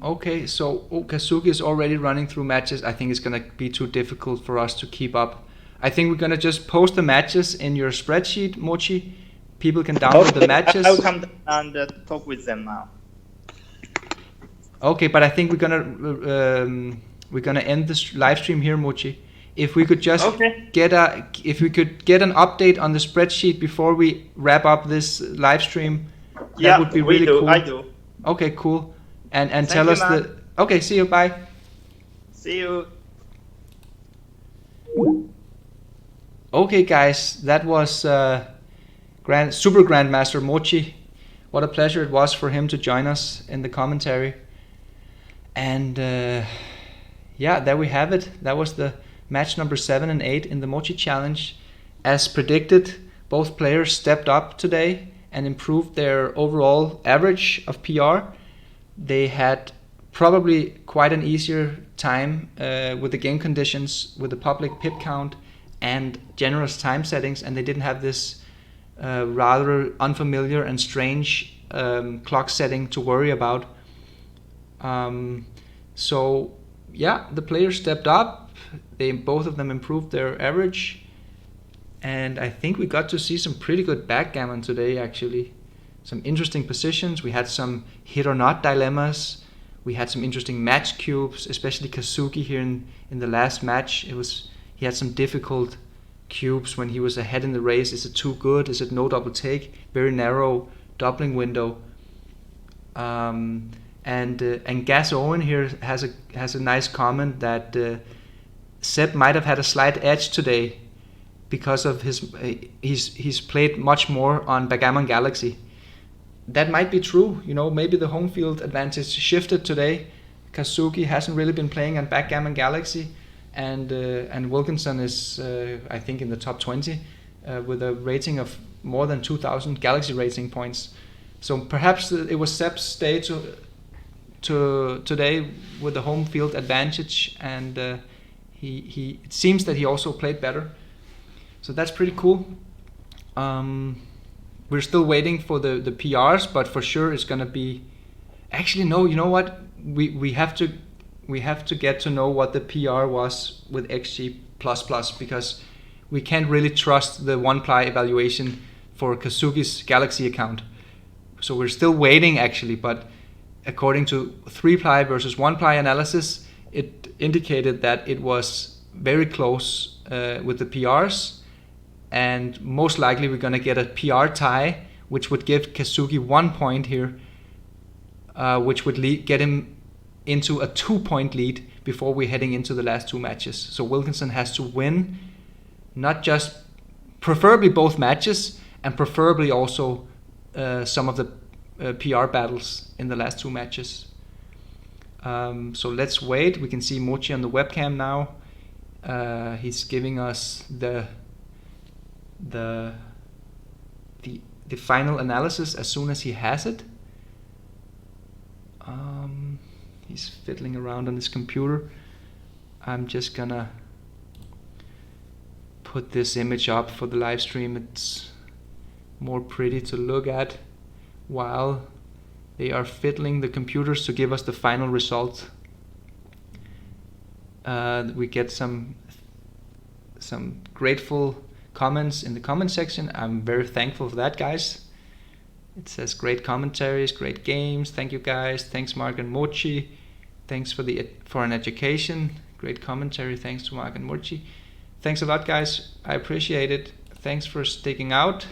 Okay, so Kazuki is already running through matches. I think it's going to be too difficult for us to keep up. I think we're going to just post the matches in your spreadsheet, Mochi. People can download the matches. I'll come and talk with them now. Okay, but I think we're gonna end this live stream here, Mochi. If we could just get an update on the spreadsheet before we wrap up this live stream, that would be really cool. I do. Okay, cool. And tell us Okay, see you. Bye. See you. Okay, guys, that was Super Grandmaster Mochi. What a pleasure it was for him to join us in the commentary. And yeah, there we have it. That was the match number 7 and 8 in the Mochi Challenge. As predicted, both players stepped up today and improved their overall average of PR. They had probably quite an easier time with the game conditions, with the public pip count and generous time settings, and they didn't have this rather unfamiliar and strange clock setting to worry about. So yeah, the players stepped up. Both of them improved their average, and I think we got to see some pretty good backgammon today, actually. Some interesting positions. We had some hit or not dilemmas. We had some interesting match cubes, especially Kazuki here in the last match. He had some difficult cubes when he was ahead in the race. Is it too good? Is it no double take? Very narrow doubling window. And Gas Owen here has a nice comment that Seb might have had a slight edge today because of he's played much more on Backgammon Galaxy. That might be true, maybe the home field advantage shifted today. Kazuki hasn't really been playing on Backgammon Galaxy, and Wilkinson is I think in the top 20 with a rating of more than 2,000 Galaxy rating points. So perhaps it was Seb's day to today with the home field advantage, and he it seems that he also played better. So that's pretty cool. We're still waiting for the PRs, but for sure it's gonna be. Actually, no. You know what? We have to get to know what the PR was with XG++, because we can't really trust the one-ply evaluation for Kazuki's Galaxy account. So we're still waiting actually, but according to 3-ply versus 1-ply analysis, it indicated that it was very close with the PRs, and most likely we're gonna get a PR tie, which would give Kazuki 1 point here, which would get him into a 2-point lead before we're heading into the last 2 matches. So Wilkinson has to win, not just preferably both matches, and preferably also some of the PR battles in the last 2 matches. So let's wait. We can see Mochi on the webcam now. He's giving us the final analysis as soon as he has it. He's fiddling around on his computer. I'm just gonna put this image up for the live stream. It's more pretty to look at while they are fiddling the computers to give us the final result. We get some grateful comments in the comment section. I'm very thankful for that, guys. It says great commentaries, great games. Thank you guys. Thanks Marc and Mochi. Thanks for an education. Great commentary. Thanks to Marc and Mochi. Thanks a lot, guys. I appreciate it. Thanks for sticking out.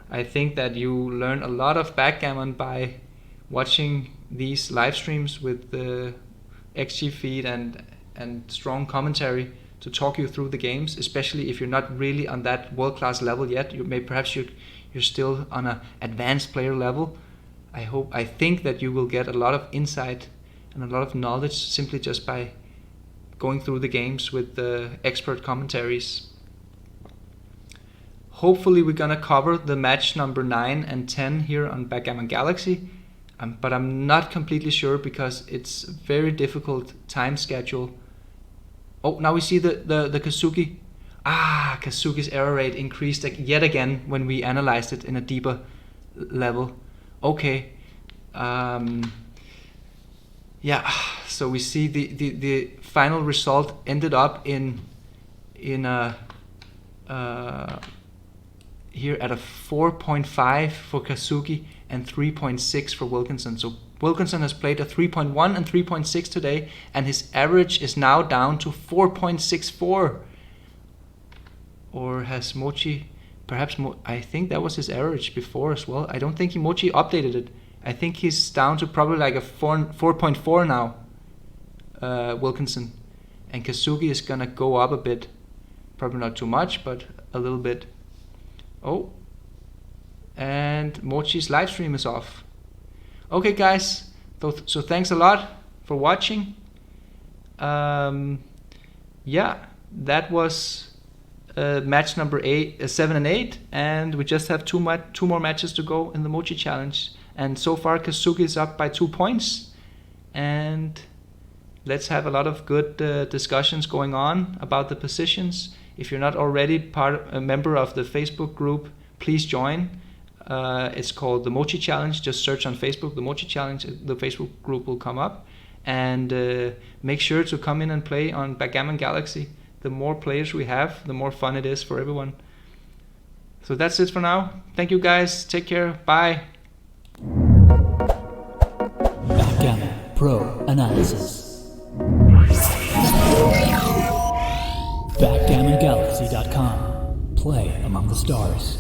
I think that you learn a lot of backgammon by watching these live streams with the XG feed and strong commentary to talk you through the games, especially if you're not really on that world-class level yet. Perhaps you're still on an advanced player level. I think that you will get a lot of insight and a lot of knowledge simply just by going through the games with the expert commentaries. Hopefully we're gonna cover the match number 9 and 10 here on Backgammon Galaxy, but I'm not completely sure because it's a very difficult time schedule. Oh, now we see the Kazuki. Kazuki's error rate increased yet again when we analyzed it in a deeper level. Okay. Yeah, so we see the final result ended up in a here at a 4.5 for Kazuki and 3.6 for Wilkinson. So Wilkinson has played a 3.1 and 3.6 today, and his average is now down to 4.64. Or has Mochi, perhaps, I think that was his average before as well. I don't think Mochi updated it. I think he's down to probably like a 4.4 now, Wilkinson. And Kazuki is gonna go up a bit. Probably not too much, but a little bit. Oh, and Mochi's live stream is off. Okay, guys, so thanks a lot for watching. Yeah, that was match number 7 and 8, and we just have two more matches to go in the Mochi challenge. And so far Kazuki is up by 2 points, and let's have a lot of good discussions going on about the positions. If you're not already a member of the Facebook group, please join. It's called the Mochi Challenge. Just search on Facebook the Mochi Challenge. The Facebook group will come up, and make sure to come in and play on Backgammon Galaxy. The more players we have, the more fun it is for everyone. So that's it for now. Thank you guys. Take care. Bye. Backgammon Pro Analysis. BackgammonGalaxy.com. Play among the stars.